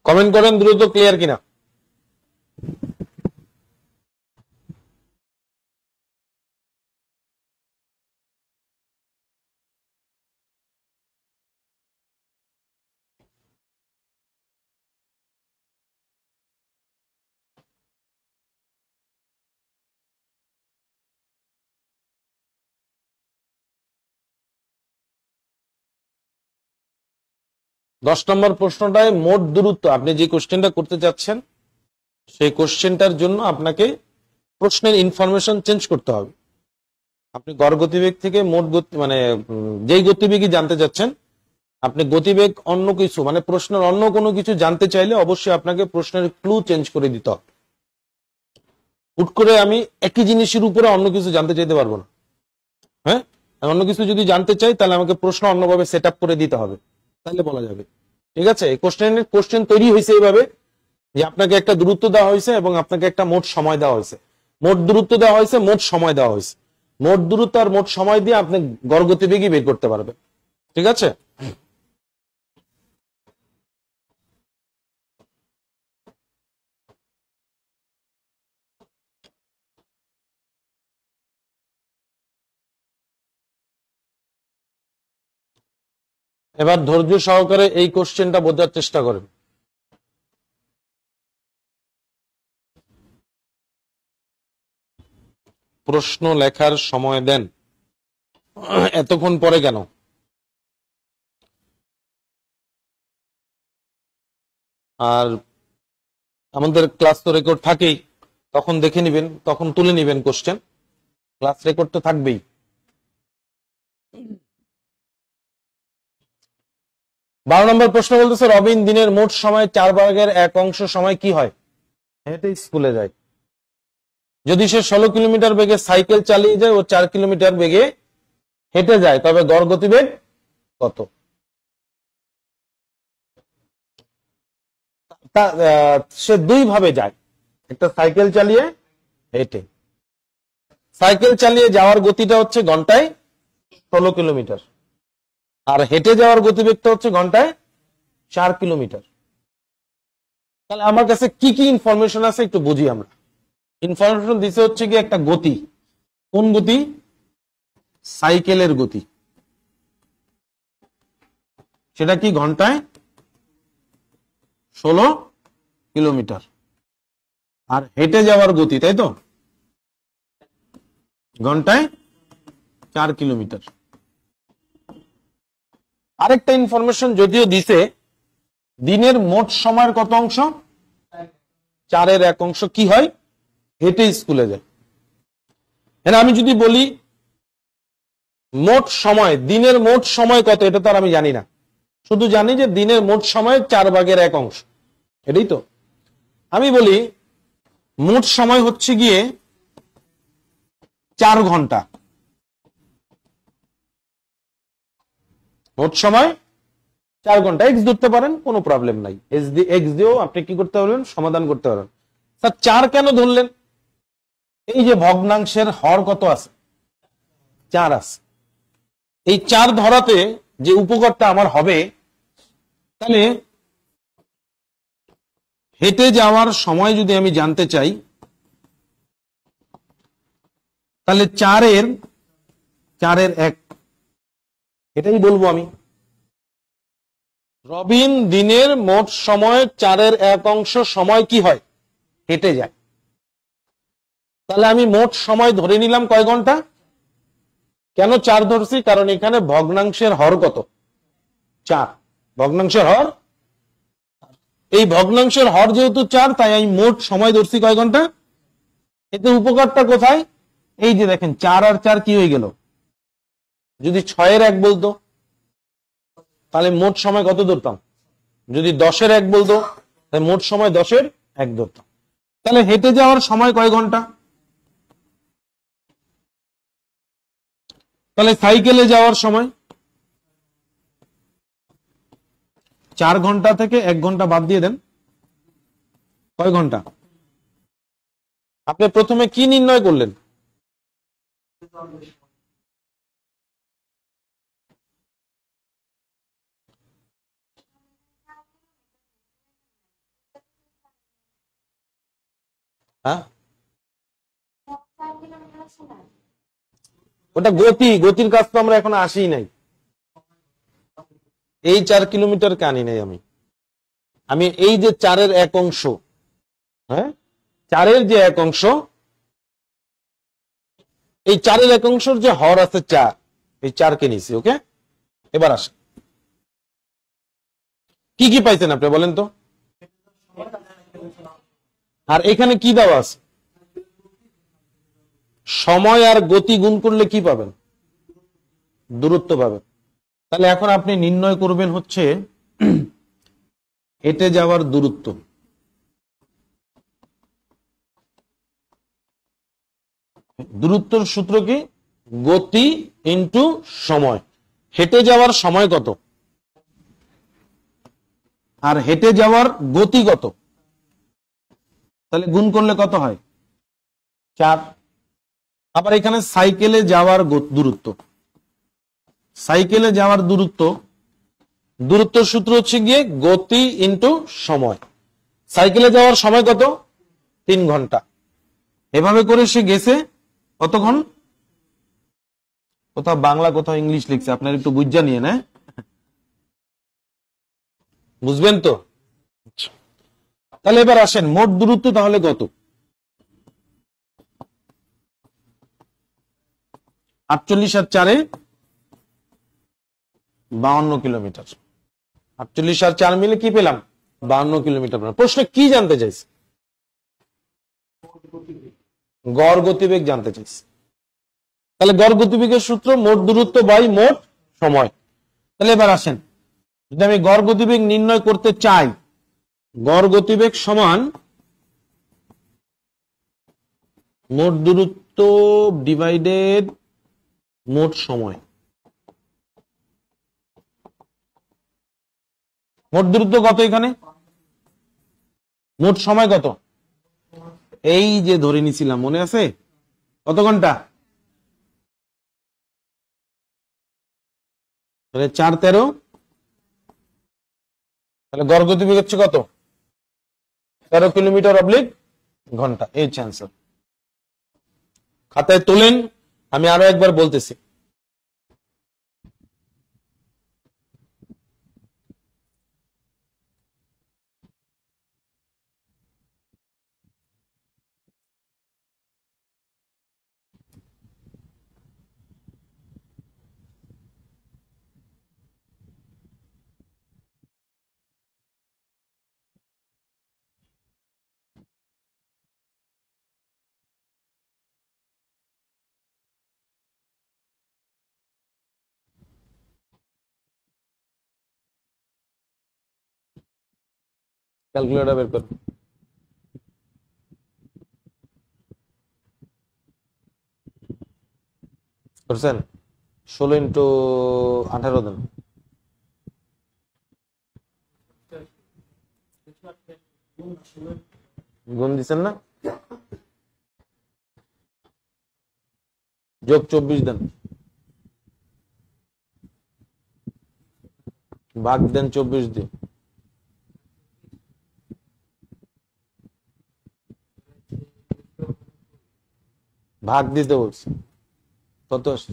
কমেন্ট করেন দ্রুত ক্লিয়ার কিনা। দশ নম্বর প্রশ্নটায় মোট দূরত্ব, আপনি যে কোশ্চেনটা করতে চাচ্ছেন সেই কোশ্চেনটার জন্য আপনাকে প্রশ্নের ইনফরমেশন চেঞ্জ করতে হবে। আপনি গড় গতিবেগ থেকে মোট গতি, মানে যেই গতিবেগই জানতে চাচ্ছেন, আপনি গতিবেগ অন্য কিছু, মানে প্রশ্নের অন্য কোনো কিছু জানতে চাইলে অবশ্যই আপনাকে প্রশ্নের ক্লু চেঞ্জ করে দিতে হবে। হুট করে আমি একই জিনিসের উপরে অন্য কিছু জানতে চাইতে পারবো না। হ্যাঁ, আমি অন্য কিছু যদি জানতে চাই তাহলে আমাকে প্রশ্ন অন্যভাবে সেট আপ করে দিতে হবে, তাহলে বলা যাবে। ঠিক আছে, এই কোশ্চেন তৈরি হয়েছে এইভাবে যে আপনাকে একটা দূরত্ব দেওয়া হয়েছে এবং আপনাকে একটা মোট সময় দেওয়া হয়েছে। মোট দূরত্ব দেওয়া হয়েছে, মোট সময় দেওয়া হয়েছে। মোট দূরত্ব আর মোট সময় দিয়ে আপনি গড় গতিবেগই বের করতে পারবেন। ঠিক আছে, এবার ধৈর্য সহকারে এই কোশ্চেনটা বোঝার চেষ্টা করেন। প্রশ্ন লেখার সময় দেন, এতক্ষণ পরে কেন? আর আমাদের ক্লাস তো রেকর্ড থাকেই, তখন দেখে নিবেন, তখন তুলে নিবেন কোশ্চেন। ক্লাস রেকর্ড তো থাকবেই। 12 নম্বর প্রশ্ন বলতেছে, রবিন দিনের মোট সময় 4/1 সময় কি হয়? হেঁটে স্কুলে যায়। যদি সে 16 কিলোমিটার বেগে সাইকেল চালিয়ে যায় ও 4 কিলোমিটার বেগে হেঁটে যায়, তবে গড় গতিবেগ কত? সে দুই ভাবে যায়, একটা সাইকেল চালিয়ে, হেঁটে। সাইকেল চালিয়ে যাওয়ার গতিটা হচ্ছে ঘন্টায় 16 কিলোমিটার, আর হেঁটে যাওয়ার গতিবেগটা হচ্ছে ঘন্টায় 4 কিলোমিটার। তাহলে আমার কাছে কি কি ইনফরমেশন আছে একটু বুঝি আমরা। ইনফরমেশন দিছে হচ্ছে কি একটা গতি। কোন গতি? সাইকেলের গতি। সেটা কি? ঘন্টায় 16 কিলোমিটার। আর হেঁটে যাওয়ার গতি, তাই তো, ঘন্টায় 4 কিলোমিটার। আরেকটা ইনফরমেশন যদিও দিছে, দিনের মোট সময়ের কত অংশ? 4/1 কি হয়? হেঁটে স্কুলে যায়। আমি যদি বলি মোট সময়, দিনের মোট সময় কত, এটা তো আর আমি জানি না, শুধু জানি যে দিনের মোট সময় 4/1, এটাই তো। আমি বলি মোট সময় হচ্ছে গিয়ে 4 ঘন্টা। মোট সময় 4 ঘন্টা। এক্স ধরতে পারেন, কোনো প্রবলেম নাই। এক্স দিয়েও আপনি কি করতে পারবেন? সমাধান করতে পারবেন। স্যার 4 কেন ধরলেন? এই যে ভগ্নাংশের হর কত আছে? 4 আছে। এই 4 ধরাতে যে উপকারটা আমার হবে, তাহলে হেঁটে যাওয়ার সময় যদি আমি জানতে চাই, তাহলে 4/1, এটাই বলবো আমি। রবিন দিনের মোট সময় 4/1 সময় কি হয়? হেঁটে যায়। তাহলে আমি মোট সময় ধরে নিলাম কয় ঘন্টা? কেন 4 ধরছি? কারণ এখানে ভগ্নাংশের হর কত? 4। ভগ্নাংশের হর, এই ভগ্নাংশের হর যেহেতু 4, তাই আমি মোট সময় ধরছি কয় ঘন্টা। এতে উপকারটা কোথায়? এই যে দেখেন 4 আর 4 কি হয়ে গেল? যদি 6/1 বলতো তাহলে মোট সময় কত ধরতাম? যদি 10/1 বলতো তাহলে মোট সময় 10/1 ধরতাম। তাহলে হেঁটে যাওয়ার সময় কয় ঘন্টা? তাহলে সাইকেলে যাওয়ার সময় 4 ঘন্টা থেকে 1 ঘন্টা বাদ দিয়ে দেন, কয় ঘন্টা? আপনি প্রথমে কি নির্ণয় করলেন? হ্যাঁ, ওটা গতির কাজ তো আমরা এখন আসি নাই। এই 4 কিলোমিটারকে আনি নাই আমি এই যে 4/1, হ্যাঁ, 4-এর যে 1, এই 4/1 যে হর আছে 4, এই 4কে নিছি। ওকে, এবার আসেন কি কি পাইছেন আপনি বলেন তো। আর এখানে কি দেওয়া আছে? সময় আর গতি গুণ করলে কি পাবেন? দূরত্ব পাবেন। তাহলে এখন আপনি নির্ণয় করবেন হচ্ছে হেঁটে যাওয়ার দূরত্ব। দূরত্বের সূত্র কি? গতি ইন্টু সময়। হেঁটে যাওয়ার সময় কত আর হেঁটে যাওয়ার গতি কত, তাহলে গুণ করলে কত হয় 4। আবার এখানে সাইকেলে যাওয়ার দূরত্ব, সাইকেলে যাওয়ার দূরত্ব সূত্র হচ্ছে গিয়ে গতি ইন্টু সময়। সাইকেলে যাওয়ার সময় কত 3 ঘন্টা। এভাবে করে সে গেছে কতক্ষণ, কোথাও বাংলা কোথাও ইংলিশ লিখছে, আপনার একটু বুঝা নিয়ে না, বুঝবেন তো। তাহলে এবার আসেন মোট দূরত্ব তাহলে কত, 48 আর 4 52 কিলোমিটার। 48 আর 4 মিলে কি পেলাম 52 কিলোমিটার। প্রশ্ন কি জানতে চাইছে, গড় গতিবেগ জানতে চাইছে। তাহলে গড় গতিবেগের সূত্র মোট দূরত্ব বাই মোট সময়। তাহলে এবার আসেন, যদি আমি গড় গতিবেগ নির্ণয় করতে চাই, গড় গতিবেগ সমান মোট দূরত্ব ডিভাইডেড মোট সময়। মোট দূরত্ব কত এখানে, মোট সময় কত, এই যে ধরে নিছিলাম মনে আছে কত ঘন্টা, তাহলে 4 13, তাহলে গড় গতিবেগ হচ্ছে কত 13 কিলোমিটার অবলিক ঘন্টা। এই অ্যান্সার। খাতায় তোলেন, আমি আরো একবার বলতেছি। ক্যালকুলেটর বের করুন। করছেন 16 ইন্টু 18 দেন, গুণ দিচ্ছেন না, যোগ 24 দেন, ভাগ দেন 24 দিয়ে, ভাগ দিতে বলছি কত আসছে,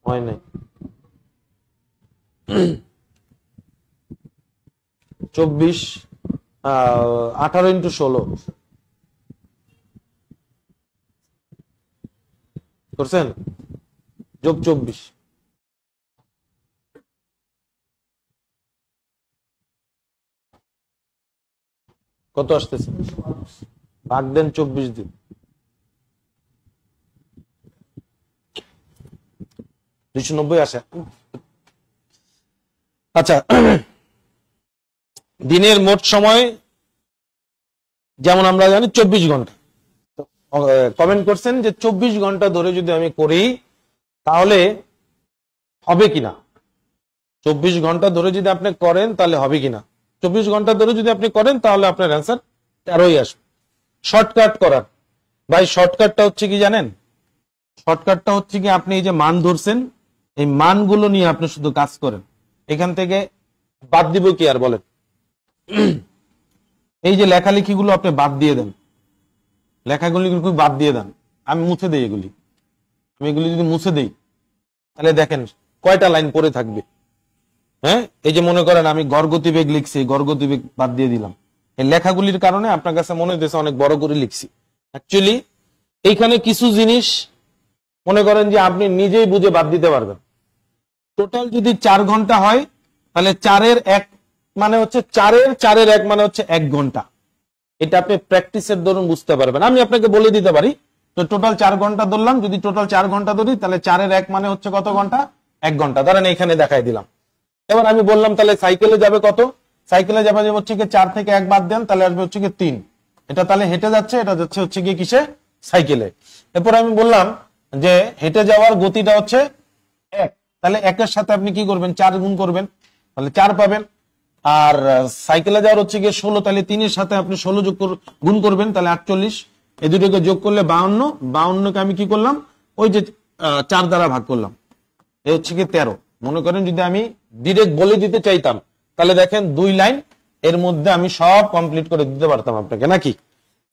হয় নাই 24, 18 ইন্টু 16 করছেন, যোগ 24, কত আসতেছে, ভাগ দেন 24 দিন, 290 আসে। আচ্ছা, দিনের মোট সময় যেমন আমরা জানি 24 ঘন্টা। কমেন্ট করছেন যে 24 ঘন্টা ধরে যদি আমি করি তাহলে হবে কিনা, 24 ঘন্টা ধরে যদি আপনি করেন তাহলে হবে কিনা। 24 ঘন্টা ধরে যদি আপনি করেন তাহলে আপনার অ্যান্সার 13ই আসবে। শর্টকাট করার ভাই, শর্টকাটটা হচ্ছে কি জানেন, শর্টকাটটা হচ্ছে কি আপনি এই যে মান ধরছেন, এই মানগুলো নিয়ে আপনি শুধু কাজ করেন। এখান থেকে বাদ দিব কি আর বলেন, এই যে লেখালেখিগুলো আপনি বাদ দিয়ে দেন, লেখাগুলি বাদ দিয়ে দেন। আমি মুছে দেই এগুলি, আমি এগুলি যদি মুছে দেই তাহলে দেখেন কয়টা লাইন পড়ে থাকবে। হ্যাঁ, এই যে মনে করেন আমি গড় গতিবেগ লিখছি, গড় গতিবেগ বাদ দিয়ে দিলাম। এই লেখাগুলির কারণে আপনার কাছে মনে হইতেছে অনেক বড় করে লিখছি। অ্যাকচুয়ালি এইখানে কিছু জিনিস মনে করেন যে আপনি নিজেই বুঝে বাদ দিতে পারবেন। টোটাল যদি 4 ঘন্টা হয় তাহলে 4-এর 1 মানে হচ্ছে 4-এর 1 মানে হচ্ছে 1 ঘন্টা। এটা আপনি প্র্যাকটিসের দরুন বুঝতে পারবেন। আমি আপনাকে বলে দিতে পারি, তো টোটাল 4 ঘন্টা ধরলাম, যদি টোটাল 4 ঘন্টা ধরি তাহলে 4-এর 1 মানে হচ্ছে কত ঘন্টা, 1 ঘন্টা। ধরেন এখানে দেখাই দিলাম। এবার আমি বললাম তাহলে সাইকেলে যাবে কত, সাইকেলে যাবে হচ্ছে কি 4 থেকে 1 বাদ দেন তাহলে আসবে হচ্ছে কি 3, এটা তাহলে হেঁটে যাচ্ছে, এটা যাচ্ছে হচ্ছে গিয়ে কিসে, সাইকেলে। এরপর আমি বললাম যে হেঁটে যাওয়ার গতিটা হচ্ছে 1, তাহলে 1-এর সাথে আপনি কি করবেন, 4 গুণ করবেন, তাহলে 4 পাবেন। আর সাইকেলে যাওয়ার হচ্ছে গিয়ে 16, তাহলে 3-এর সাথে আপনি 16 গুণ করবেন, তাহলে 48। এই দুটোকে যোগ করলে 52, 52কে আমি কি করলাম, ওই যে 4 দ্বারা ভাগ করলাম, এ হচ্ছে কি 13। মনে করেন যদি আমি ডিরেক্ট বলে দিতে চাইতাম, তাহলে দেখেন 2 লাইন এর মধ্যে আমি সব কমপ্লিট করে দিতে পারতাম আপনাকে, নাকি?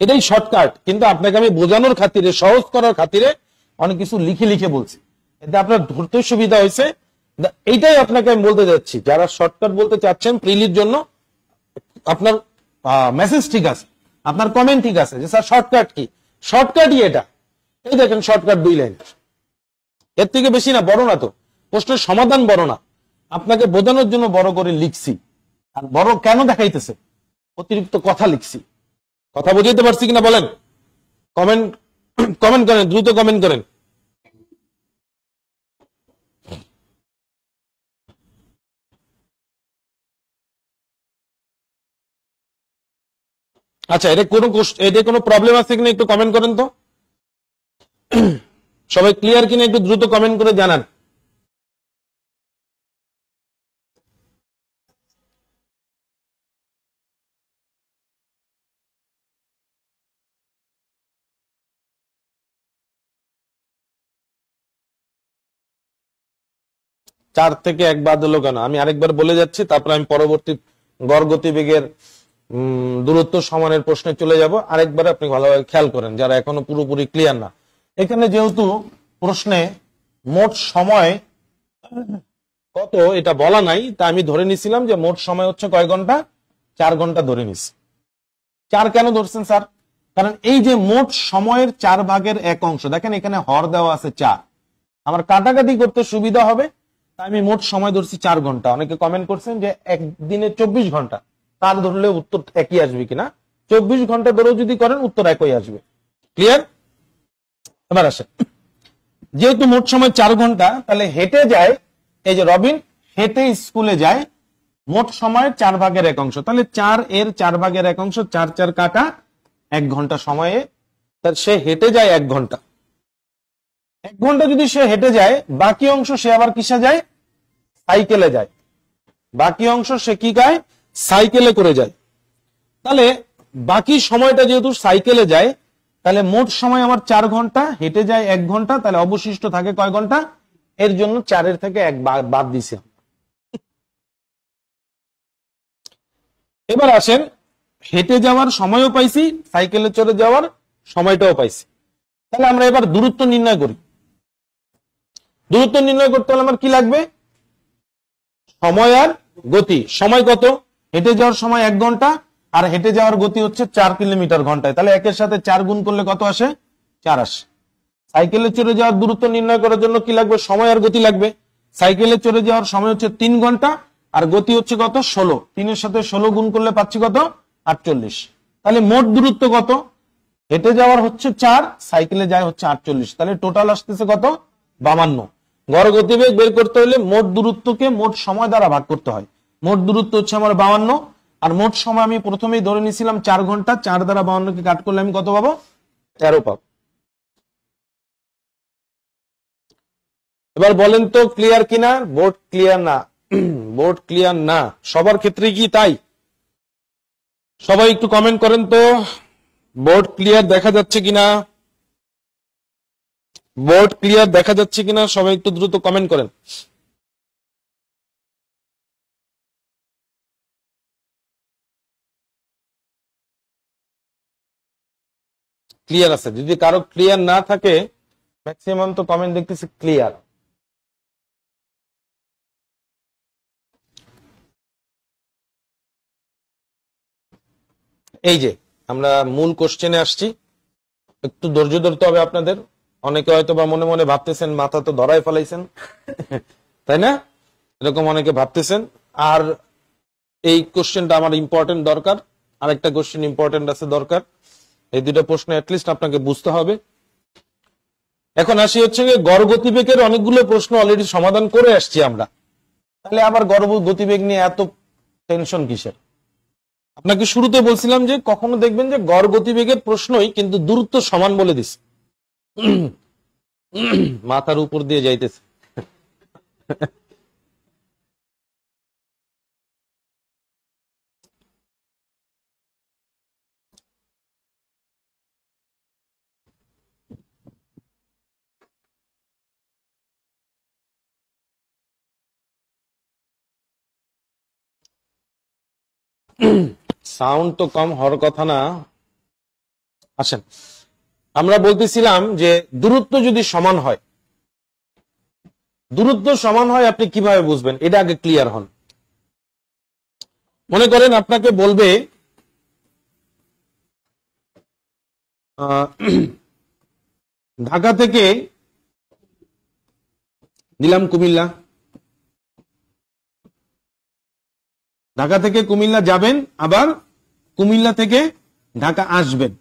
এটাই শর্টকাট, কিন্তু আপনাকে আমি বোঝানোর খাতিরে, সহজ করার খাতিরে অনেক কিছু লিখে লিখে বলছি, এতে আপনার ধরতে সুবিধা হয়েছে। এইটাই আপনাকে আমি বলতে যাচ্ছি, যারা শর্টকাট বলতে চাচ্ছেন প্রিলির জন্য, আপনার মেসেজ ঠিক আছে, আপনার কমেন্ট ঠিক আছে যে স্যার শর্টকাট কি, শর্টকাটই এটা। এই দেখেন শর্টকাট 2 লাইন, এর থেকে বেশি না, বড় না তো, প্রশ্নের সমাধান বড় না, আপনাকে বোঝানোর জন্য বড় করে লিখছি। আর বড় কেন দেখাইতেছে, অতিরিক্ত কথা লিখছি। কথা বুঝাইতে পারছি কিনা বলেন? কমেন্ট কমেন্ট করেন, দ্রুত কমেন্ট করেন। আচ্ছা, এটা কোনো প্রবলেম আছে কিনা একটু কমেন্ট করেন তো। সবাই ক্লিয়ার কিনা একটু দ্রুত কমেন্ট করে জানান। চার থেকে 1 বাদ হলো কেন, আমি আরেকবার বলে যাচ্ছি, তারপর আমি পরবর্তী গড় গতিবেগের দূরত্ব সমানের প্রশ্নে চলে যাব। আরেকবার আপনি ভালোভাবে খেয়াল করেন যারা এখনো পুরোপুরি ক্লিয়ার না। এখানে যেহেতু প্রশ্নে মোট সময় কত এটা বলা নাই, তা আমি ধরে নিছিলাম যে মোট সময় হচ্ছে কয় ঘন্টা, 4 ঘন্টা ধরে নিছি। 4 কেন ধরছেন স্যার? কারণ এই যে মোট সময়ের 4 ভাগের 1 অংশ, দেখেন এখানে হর দেওয়া আছে 4, আমার কাটাকাটি করতে সুবিধা হবে, তাই আমি মোট সময় ধরছি 4 ঘন্টা। অনেকে কমেন্ট করছেন যে একদিনে 24 ঘন্টা, তার ধরলে উত্তর একই আসবে কিনা। 24 ঘন্টা ধরেও যদি করেন উত্তর একই আসবে। ক্লিয়ার? এবার আসে, যেহেতু মোট সময় 4 ঘন্টা, তাহলে হেঁটে যায়, এই যে রবিন হেঁটে স্কুলে যায়, মোট সময়ের 4 ভাগের 1 অংশ, তাহলে 4 এর 4 ভাগের 1 অংশ, 4 4 কাটা 1 ঘন্টা সময়ে, তার সে হেঁটে যায় 1 ঘন্টা। 1 ঘন্টা যদি সে হেঁটে যায়, বাকি অংশ সে আবার কিসে যায়, সাইকেলে যায়। বাকি অংশ সে কি গায়, সাইকেলে করে যায়। তাহলে বাকি সময়টা যেহেতু সাইকেলে যায়, তাহলে মোট সময় আমার 4 ঘন্টা, হেঁটে যায় 1 ঘন্টা, তাহলে অবশিষ্ট থাকে কয় ঘন্টা, এর জন্য 4 থেকে 1 বাদ দিছি। এবার আসেন, হেঁটে যাওয়ার সময়ও পাইছি, সাইকেলে চড়ে যাওয়ার সময়টাও পাইছি, তাহলে আমরা এবার দূরত্ব নির্ণয় করি। দূরত্ব নির্ণয় করতে হলে আমার কি লাগবে, সময় আর গতি। সময় কত, হেঁটে যাওয়ার সময় 1 ঘন্টা, আর হেঁটে যাওয়ার গতি হচ্ছে 4 কিলোমিটার ঘন্টায়, তাহলে 1-এর সাথে 4 গুণ করলে কত আসে, 4 আসে। সাইকেলে চড়ে যাওয়ার দূরত্ব নির্ণয় করার জন্য কি লাগবে, সময় আর গতি লাগবে। সাইকেলে চড়ে যাওয়ার সময় হচ্ছে 3 ঘন্টা, আর গতি হচ্ছে কত, 16, 3-এর সাথে 16 গুণ করলে পাচ্ছি কত, 48। তাহলে মোট দূরত্ব কত, হেঁটে যাওয়ার হচ্ছে 4, সাইকেলে যায় হচ্ছে 48, তাহলে টোটাল আসতেছে কত, 52। গড় গতিবেগ বের করতে হলে মোট দূরত্বকে মোট সময় দ্বারা ভাগ করতে হয়। মোট দূরত্ব হচ্ছে আমার 52, আর মোট সময় আমি প্রথমেই ধরে নিয়েছিলাম 4 ঘন্টা, 4 দ্বারা 52কে কাট করলে আমি কত পাবো, 13 পাবো। এবার বলেন তো ক্লিয়ার কিনা, বোর্ড ক্লিয়ার না? বোর্ড ক্লিয়ার না সবার ক্ষেত্রে কি তাই? সবাই একটু কমেন্ট করেন তো, বোর্ড ক্লিয়ার দেখা যাচ্ছে কিনা, বোর্ড ক্লিয়ার দেখা যাচ্ছে কিনা, সবাই একটু দ্রুত কমেন্ট করেন। ক্লিয়ার আছে? যদি কারো ক্লিয়ার না থাকে, ম্যাক্সিমাম তো কমেন্ট দেখতেছি ক্লিয়ার। এই যে আমরা মূল কোশ্চেনে আসছি, একটু ধৈর্য ধরতে হবে আপনাদের। অনেকে হয়তো বা মনে মনে ভাবতেছেন মাথা তো ধরাই ফেলাইছেন, তাই না? এরকম অনেকে ভাবতেছেন। আর এই কোশ্চেনটা আমার ইম্পর্টেন্ট দরকার, আরেকটা কোশ্চেন ইম্পর্টেন্ট আছে দরকার, এই দুটো প্রশ্ন অ্যাটলিস্ট আপনাকে বুঝতে হবে। এখন আসি হচ্ছে গড় গতিবেগের অনেকগুলো প্রশ্ন অলরেডি সমাধান করে আসছি আমরা, তাহলে আবার গড় গতিবেগ নিয়ে এত টেনশন কিসের? আপনাকে শুরুতে বলছিলাম যে কখনো দেখবেন যে গড় গতিবেগের প্রশ্নই কিন্তু দূরত্ব সমান বলে দিছে, মাথার উপর দিয়ে যাইতেছে। সাউন্ড তো কম হওয়ার কথা না। আসেন, আমরা বলতেছিলাম যে দূরত্ব যদি সমান হয়, দূরত্ব সমান হয় আপনি কিভাবে বুঝবেন এটা আগে ক্লিয়ার হন। মনে করেন আপনাকে বলবে ঢাকা থেকে দিলাম কুমিল্লা, ঢাকা থেকে কুমিল্লা যাবেন, আবার কুমিল্লা থেকে ঢাকা আসবেন।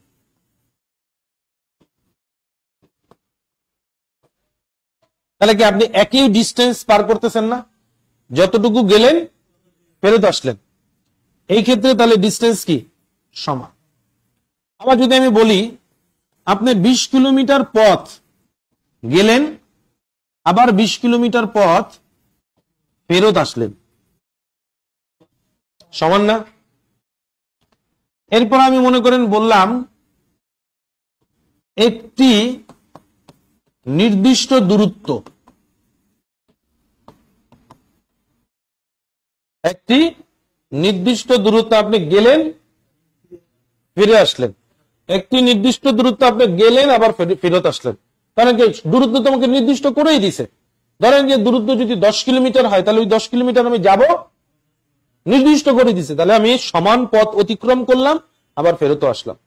তাহলে কি আপনি একই ডিস্টেন্স পার করতেছেন না? যতটুকু গেলেন ফেরত আসলেন, এই ক্ষেত্রে তাহলে ডিস্টেন্স কি সমান। আবার যদি আমি বলি আপনি 20 কিলোমিটার পথ গেলেন, আবার 20 কিলোমিটার পথ ফেরত আসলেন, সমান না? এরপর আমি মনে করেন বললাম একটি নির্দিষ্ট দূরত্ব, একটি নির্দিষ্ট দূরত্ব আপনি গেলেন ফিরে আসলেন, একটি নির্দিষ্ট দূরত্ব আপনি গেলেন আবার ফেরত আসলেন। কারণ কি দূরত্ব তোমাকে নির্দিষ্ট করেই দিছে। ধরেন যে দূরত্ব যদি 10 কিলোমিটার হয় তাহলে ওই 10 কিলোমিটার আমি যাব, নির্দিষ্ট করে দিছে, তাহলে আমি সমান পথ অতিক্রম করলাম আবার ফেরত আসলাম।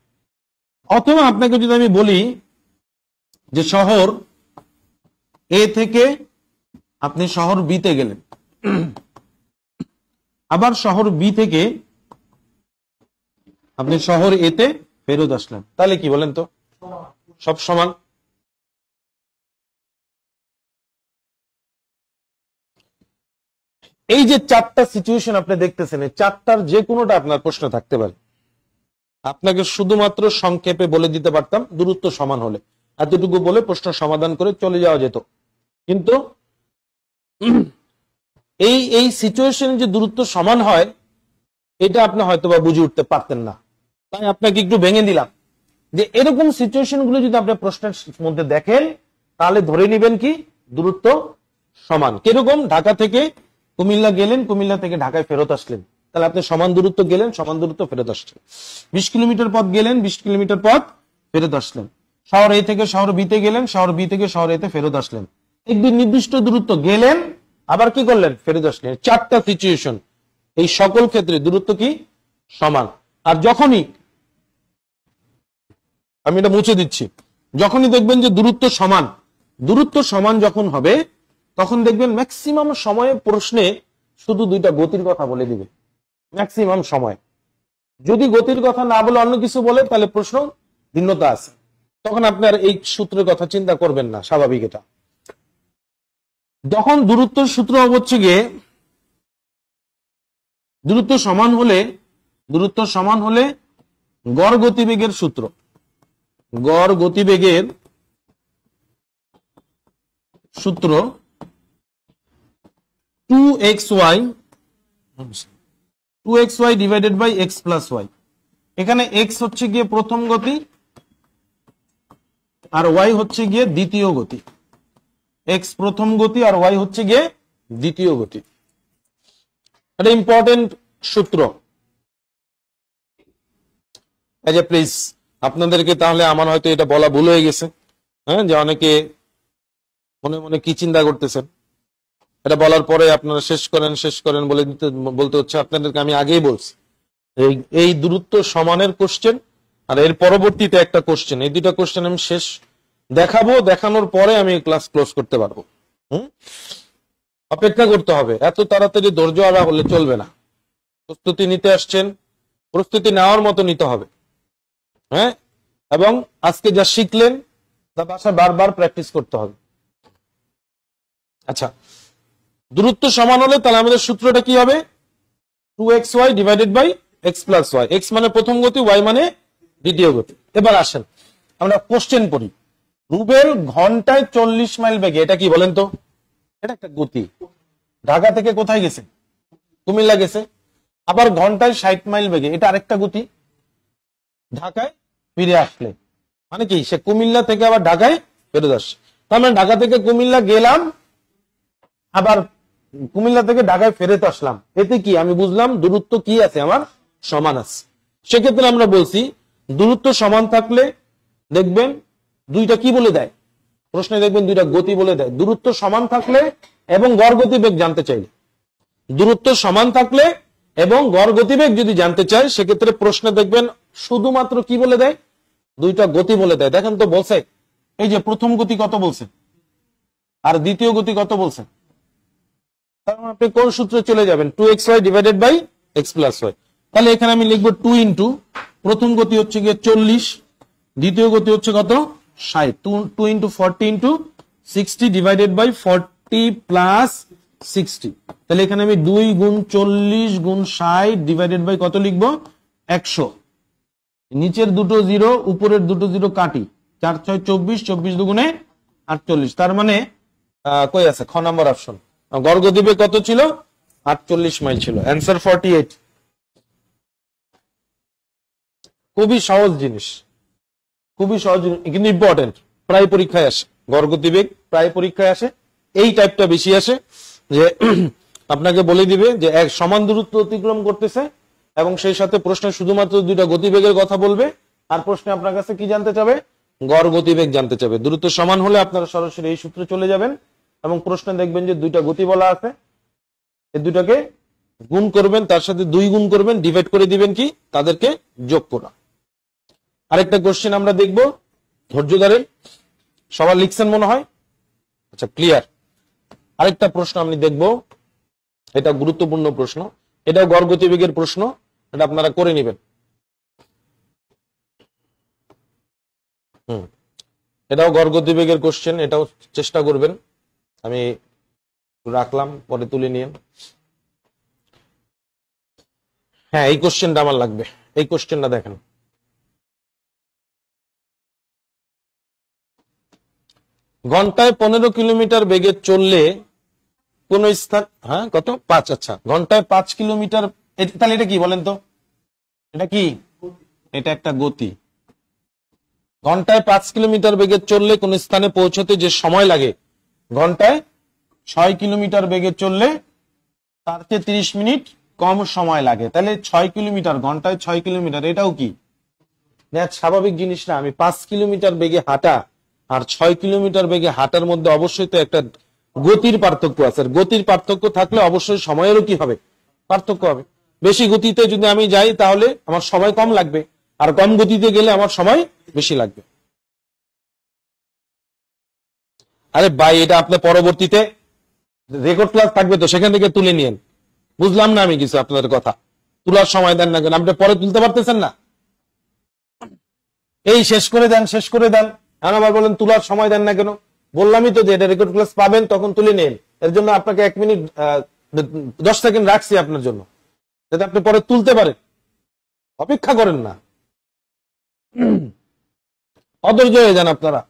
অথবা আপনাকে যদি আমি বলি যে শহর এ থেকে আপনি শহর বি তে গেলেন, আবার শহর বি থেকে আপনি শহর এ তে ফেরত আসলেন, তাহলে কি বলেন তো? সব সমান। এই যে 4টা সিচুয়েশন আপনি দেখতেছেন, এই 4টার যে কোনোটা আপনার প্রশ্ন থাকতে পারে। আপনাকে শুধুমাত্র সংক্ষেপে বলে দিতে পারতাম দূরত্ব সমান হলে, এতটুকু বলে প্রশ্ন সমাধান করে চলে যাওয়া যেত। কিন্তু এই সিচুয়েশন যে দূরত্ব সমান হয় এটা আপনি হয়তোবা বুঝে উঠতে পারতেন না, তাই আপনাকে একটু ভেঙে দিলাম যে এরকম সিচুয়েশন গুলো যদি আপনি প্রশ্নের মধ্যে দেখেন তাহলে ধরে নেবেন কি দূরত্ব সমান। কিরকম? ঢাকা থেকে কুমিল্লা গেলেন, কুমিল্লা থেকে ঢাকায় ফেরত আসলেন, তাহলে আপনি সমান দূরত্ব গেলেন, সমান দূরত্ব ফেরত আসলেন। 20 কিলোমিটার পথ গেলেন, 20 কিলোমিটার পথ ফেরত আসলেন। শহর এ থেকে শহর বি তে গেলেন, শহর বি থেকে শহর এ তে ফেরত আসলেন। একদিন নির্দিষ্ট দূরত্ব গেলেন, আবার কি করলেন? ফেরত আসলেন। 4টা সিচুয়েশন, এই সকল ক্ষেত্রে দূরত্ব কি সমান। আর যখনই আমি এটা মুছে দিচ্ছি, যখনই দেখবেন যে দূরত্ব সমান, দূরত্ব সমান যখন হবে তখন দেখবেন ম্যাক্সিমাম সময়ে প্রশ্নে শুধু 2টা গতির কথা বলে দিবে। ম্যাক্সিমাম সময় যদি গতির কথা না বলে অন্য কিছু বলে তাহলে প্রশ্ন ভিন্নতা আছে, তখন আপনার এই সূত্রের কথা চিন্তা করবেন না, স্বাভাবিক। এটা যখন দূরত্বের সূত্র হচ্ছে গিয়ে দূরত্ব সমান হলে গড় গতিবেগের সূত্র, গড় গতিবেগের সূত্র 2xy divided by x plus y। এখানে x হচ্ছে গিয়ে প্রথম গতি আর y হচ্ছে গিয়ে দ্বিতীয় গতি। x প্রথম গতি আর y হচ্ছে গিয়ে দ্বিতীয় গতি। এটা ইম্পর্টেন্ট সূত্র। এই যে প্লিজ আপনাদেরকে, তাহলে আমার হয়তো এটা বলা ভুল হয়ে গেছে, হ্যাঁ, যে অনেকে মনে মনে কি চিন্তা করতেছেন, এটা বলার পরে আপনারা শেষ করেন বলতে হচ্ছে আপনাদেরকে। আমি আগেই বলছি এই দূরত্ব সমানের কোশ্চেন আর এর পরবর্তীতে একটা কোশ্চেন, এই 2টা কোশ্চেন আমি শেষ দেখাবো, দেখানোর পরে আমি ক্লাস ক্লোজ করতে পারবো। অপেক্ষা করতে হবে, এত তাড়াতাড়ি ধৈর্য হারা হলে চলবে না। প্রস্তুতি নিতে আসছেন, প্রস্তুতি নেওয়ার মতো নিতে হবে, হ্যাঁ। এবং আজকে যা শিখলেন তা বাসায় বারবার প্র্যাকটিস করতে হবে। আচ্ছা, দূরত্ব সমান হলে তাহলে আমাদের সূত্রটা কি হবে? 2xy divided by x plus y, x মানে প্রথম গতি, ওয়াই মানে দ্বিতীয় গতি। এবার আসেন আমরা কোশ্চেন পড়ি। রুবেল ঘন্টায় 40 মাইল বেগে, এটা কি বলেন তো? এটা একটা গতি। ঢাকা থেকে কোথায় গেছে? কুমিল্লা গেছে। আবার ঘন্টায় 60 মাইল বেগে, এটা আরেকটা গতি। ঢাকায় ফিরে আসলে মানে কি, সে কুমিল্লা থেকে আবার ঢাকায় ফেরত আসছে। তার মানে ঢাকা থেকে কুমিল্লা গেলাম, আবার কুমিল্লা থেকে ঢাকায় ফেরত আসলাম, এতে কি আমি বুঝলাম দূরত্ব কি আছে আমার সমান আছে। সেক্ষেত্রে আমরা বলছি দূরত্ব সমান থাকলে দেখবেন দুইটা কি বলে দেয়, প্রশ্নে দেখবেন দুইটা গতি বলে দেয়। দূরত্ব সমান থাকলে এবং গড় গতিবেগ জানতে চাইলে, দূরত্ব সমান থাকলে এবং গড় গতিবেগ যদি জানতে চাই, সেক্ষেত্রে প্রশ্নে দেখবেন শুধুমাত্র কি বলে দেয়, দুইটা গতি বলে দেয়। দেখেন তো বলছে, এই যে প্রথম গতি কত বলছে আর দ্বিতীয় গতি কত বলছে। তার মানে আপনি কোন সূত্রে চলে যাবেন, 2xy divided by x plus y. তাহলে এখানে আমি লিখবো 2 ইন্টু প্রথম গতি হচ্ছে গিয়ে 40, দ্বিতীয় গতি হচ্ছে কত 60, 2 into 40 into 60 divided by 40 plus 60। তাহলে এখানে আমি 2 গুণ 40 গুণ 60 ডিভাইডেড বাই কত লিখবো 100। নিচের দুটো জিরো উপরের দুটো জিরো কাটি, 4 6 24, 24 দুগুণে 48। তার মানে কই আছে খ নাম্বার অপশন, গড় গতিবেগ কত ছিল 48 মাইল ছিল। অ্যান্সার 48। খুবই সহজ জিনিস, খুবই সহজ জিনিস কিন্তু ইম্পর্টেন্ট, প্রায় পরীক্ষায় আসে। গড় গতিবেগ প্রায় পরীক্ষায় আসে, এই টাইপটা বেশি আসে যে আপনাকে বলে দিবে যে এক সমান দূরত্ব অতিক্রম করতেছে এবং সেই সাথে প্রশ্নে শুধুমাত্র দুইটা গতিবেগের কথা বলবে, আর প্রশ্নে আপনার কাছে কি জানতে চাবে, গড় গতিবেগ জানতে চাবে। দূরত্ব সমান হলে আপনারা সরাসরি এই সূত্রে চলে যাবেন এবং প্রশ্নে দেখবেন যে দুইটা গতি বলা আছে, এই দুটাকে গুণ করবেন, তার সাথে 2 গুণ করবেন, ডিভাইড করে দিবেন কি তাদেরকে যোগ করা। আরেকটা কোশ্চেন আমরা দেখব, ধৈর্য ধরেন, সবার লিখছেন মনে হয়, আচ্ছা ক্লিয়ার। আরেকটা প্রশ্ন আমি দেখব, এটা গুরুত্বপূর্ণ প্রশ্ন, এটাও গড় গতিবেগের প্রশ্ন, এটা আপনারা করে নেবেন। এটাও গড় গতিবেগের কোশ্চেন, এটাও চেষ্টা করবেন। আমি রাখলাম, পরে তুলে নিয়ে। হ্যাঁ এই কোশ্চেনটা আমার লাগবে, এই কোশ্চেনটা দেখেন। ঘন্টায় 15 কিলোমিটার বেগে চললে কোন স্থান, হ্যাঁ কত 5, আচ্ছা ঘন্টায় 5 কিলোমিটার, তাহলে এটা কি বলেন তো, এটা কি, এটা একটা গতি। ঘন্টায় 5 কিলোমিটার বেগে চললে কোন স্থানে পৌঁছতে যে সময় লাগে, ঘন্টায় 6 কিলোমিটার বেগে চললে তার চেয়ে 30 মিনিট কম সময় লাগে। তাহলে 6 কিলোমিটার ঘন্টায় 6 কিলোমিটার, এটাও কি স্বাভাবিক জিনিস না। আমি 5 কিলোমিটার বেগে হাঁটা আর 6 কিলোমিটার বেগে হাঁটার মধ্যে অবশ্যই তো একটা গতির পার্থক্য আছে। গতির পার্থক্য থাকলে অবশ্যই সময়েরও কি হবে, পার্থক্য হবে। বেশি গতিতে যদি আমি যাই তাহলে আমার সময় কম লাগবে, আর কম গতিতে গেলে আমার সময় বেশি লাগবে। আরে ভাই এটা আপনার পরবর্তীতে রেকর্ড ক্লাস থাকবে তো, সেখান থেকে তুলে নিয়েন। বুঝলাম না আমি কিছু আপনাদের কথা, তোলার সময় দেন না কেন, আপনি পরে তুলতে পারতেছেন না, এই শেষ করে দেন, শেষ করে দেন। এখন আবার বলেন তোলার সময় দেন না কেন, বললামই তো যে এটা রেকর্ড ক্লাস পাবেন তখন তুলে নেন। এর জন্য আপনাকে 1 মিনিট 10 সেকেন্ড রাখছি আপনার জন্য, যাতে আপনি পরে তুলতে পারেন। অপেক্ষা করেন না, অধৈর্য হয়ে যান আপনারা।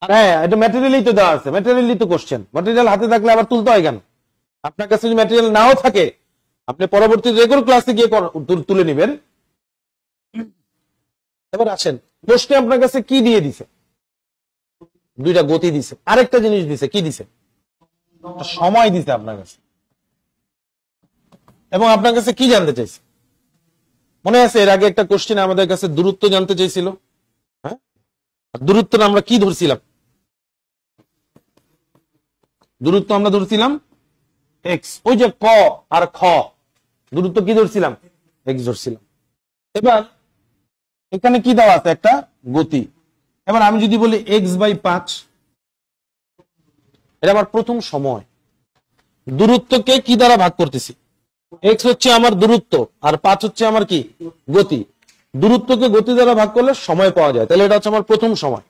হ্যাঁ এটা ম্যাটেরিয়ালই তো দেওয়া আছে, ম্যাটেরিয়ালই তো কোশ্চেন, ম্যাটেরিয়াল হাতে থাকলে আবার তুলতে হয় কেন? আপনার কাছে যদি ম্যাটেরিয়াল নাও থাকে আপনি পরবর্তী রেকর্ড ক্লাসে গিয়ে তুলে নেবেন। এবার আসেন, প্রশ্নে আপনার কাছে কি দিয়ে দিছে, দুইটা গতি দিছে, আরেকটা জিনিস দিছে, কি দিছে, সময় দিছে আপনার কাছে, এবং আপনার কাছে কি জানতে চাইছে। মনে আছে এর আগে একটা কোশ্চেন আমাদের কাছে দূরত্ব জানতে চাইছিল, হ্যাঁ দূরত্ব আমরা কি ধরছিলাম, দূরত্ব আমরা ধরছিলাম এক্স, ওই যে ক আর খ, দূরত্ব কি ধরছিলাম, এক্স ধরছিলাম। এবার এখানে কি দেওয়া আছে, একটা গতি। এবার আমি যদি বলি x/5, এটা আমার প্রথম সময়, দূরত্বকে কি দ্বারা ভাগ করতেছি, x হচ্ছে আমার দূরত্ব আর 5 হচ্ছে আমার কি গতি। দূরত্বকে গতি দ্বারা ভাগ করলে সময় পাওয়া যায়, তাহলে এটা হচ্ছে আমার প্রথম সময়।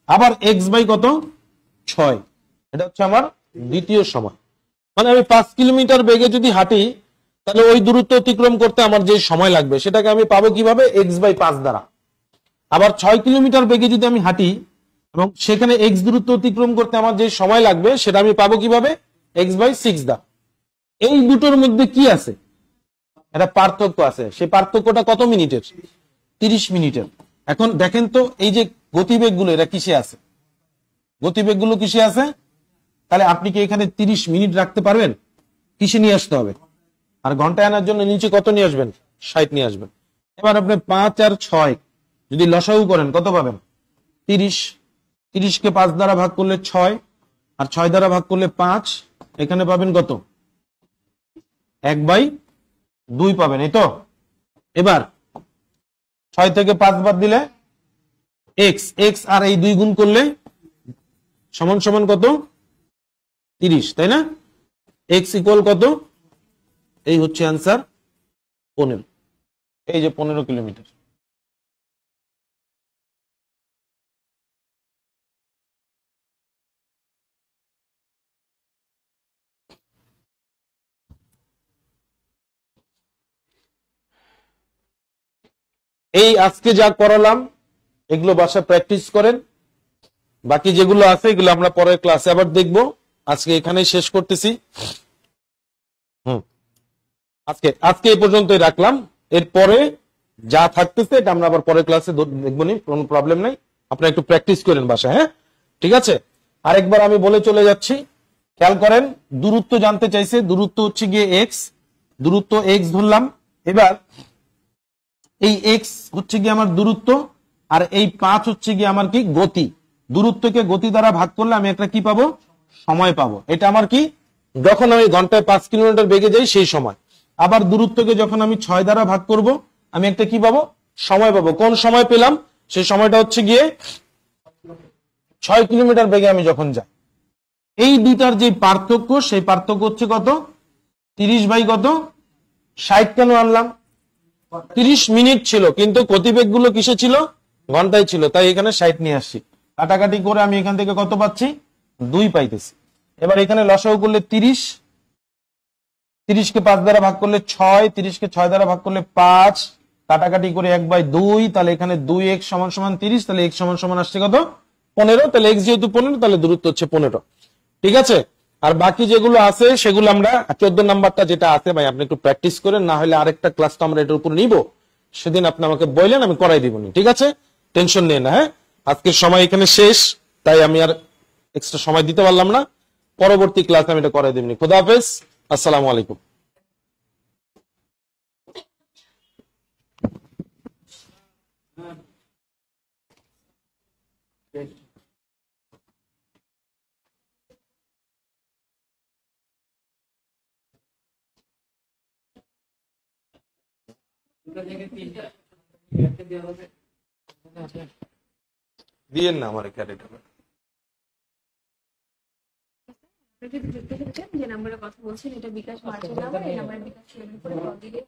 আবার x/কত 6, এটা হচ্ছে আমার দ্বিতীয় সময়। মানে আমি 5 কিলোমিটার বেগে যদি হাঁটি তাহলে ওই দূরত্ব অতিক্রম করতে আমার যে সময় লাগবে সেটাকে আমি পাবো কিভাবে, x/5 দ্বারা। আবার 6 কিলোমিটার বেগে যদি আমি হাঁটি এবং সেখানে x দূরত্ব অতিক্রম করতে আমার যে সময় লাগবে সেটা আমি পাবো কিভাবে, x/6 দ্বারা। এই দুটোর মধ্যে কি আছে, একটা পার্থক্য আছে। সেই পার্থক্যটা কত মিনিটের, 30 মিনিটের। এখন দেখেন তো এই যে গতিবেগ গুলো এরা কিসে আছে, গতিবেগ গুলো কিসে আছে, তাহলে আপনি কি এখানে 30 মিনিট রাখতে পারবেন, কিসে নিয়ে আসতে হবে, আর ঘন্টায় আনার জন্য নিচে কত নিয়ে আসবেন, 60 নিয়ে আসবেন। এবার আপনি 5 আর 6 যদি লসাগু করেন কত পাবেন, 30। 30 কে 5 দ্বারা ভাগ করলে 6, আর 6 দ্বারা ভাগ করলে 5, এখানে পাবেন কত, 1/2 পাবেন, এই তো। এবার 6 থেকে 5 বাদ দিলে x আর এই 2 গুণ করলে সমান সমান কত, 30, তাই না? x ইকুয়াল কত, এই হচ্ছে অ্যান্সার 15। এই যে 15 কিলোমিটার। এই আজকে যা করালাম এগুলো বাসায় প্র্যাকটিস করেন, বাকি যেগুলো আছে এগুলো আমরা পরের ক্লাসে আবার দেখব। আজকে এখানেই শেষ করতেছি। আজকে এই পর্যন্তই রাখলাম, এরপরে যা থাকতেছে এটা আমরা আবার পরের ক্লাসে দেখবো, নি কোনো প্রবলেম নাই। আপনারা একটু প্র্যাকটিস করেন বাসায়, হ্যাঁ ঠিক আছে। আরেকবার আমি বলে চলে যাচ্ছি, খেয়াল করেন, দূরত্ব জানতে চাইছে, দূরত্ব হচ্ছে গিয়ে x, দূরত্ব x ধরলাম। এবার এই x হচ্ছে গিয়ে আমার দূরত্ব, আর এই 5 হচ্ছে গিয়ে আমার কি, গতি। দূরত্বকে গতি দ্বারা ভাগ করলে আমি একটা কি পাবো, সময় পাবো। এটা আমার কি, যখন আমি ঘন্টায় 5 কিলোমিটার বেগে যাই সেই সময়। আবার দূরত্বকে যখন আমি 6 দ্বারা ভাগ করব আমি একটা কি পাবো, সময় পাবো। কোন সময় পেলাম, সেই সময়টা হচ্ছে গিয়ে 6 কিলোমিটার বেগে আমি যখন যাই। এই দুইটার যে পার্থক্য, সেই পার্থক্য হচ্ছে কত, 30/কত, 60 কেন আনলাম, 30 মিনিট ছিল কিন্তু গতিবেগ গুলো কিসে ছিল, ঘন্টায় ছিল, তাই এখানে 60 নিয়ে আসছি। কাটাকাটি করে আমি এখান থেকে কত পাচ্ছি, 2 পাইতেছি। এবার এখানে লসাগু করলে 30, 30 কে 5 দ্বারা ভাগ করলে 6, 30 কে 6 দ্বারা ভাগ করলে 5, কাটাকাটি করে 1/2, তাহলে এখানে 2x সমান সমান 30, তাহলে x সমান সমান আসছে কত, 15। তাহলে x যেহেতু 15 তাহলে দূরত্ব হচ্ছে 15, ঠিক আছে। আর বাকি যেগুলো আছে সেগুলো আমরা 14 নাম্বারটা যেটা আছে ভাই আপনি একটু প্র্যাকটিস করেন, না হলে আরেকটা ক্লাস তো আমরা এটার উপর নিব, সেদিন আপনি আমাকে বললেন, আমি করাই দিব, ঠিক আছে, টেনশন নেই না। হ্যাঁ, আজকের সময় এখানে শেষ, তাই আমি আর এক্সট্রা সময় দিতে পারলাম না। পরবর্তী ক্লাসে আমি এটা করাই দিবনি। খোদা হাফেজ, আসসালামু আলাইকুম। দিয়েন না আমার ক্যারেক্টার। যে নাম্বারে কথা বলছেন এটা বিকাশ মার্চের নাম্বার, এই নাম্বারে বিকাশ পেমেন্ট করে কল দিলে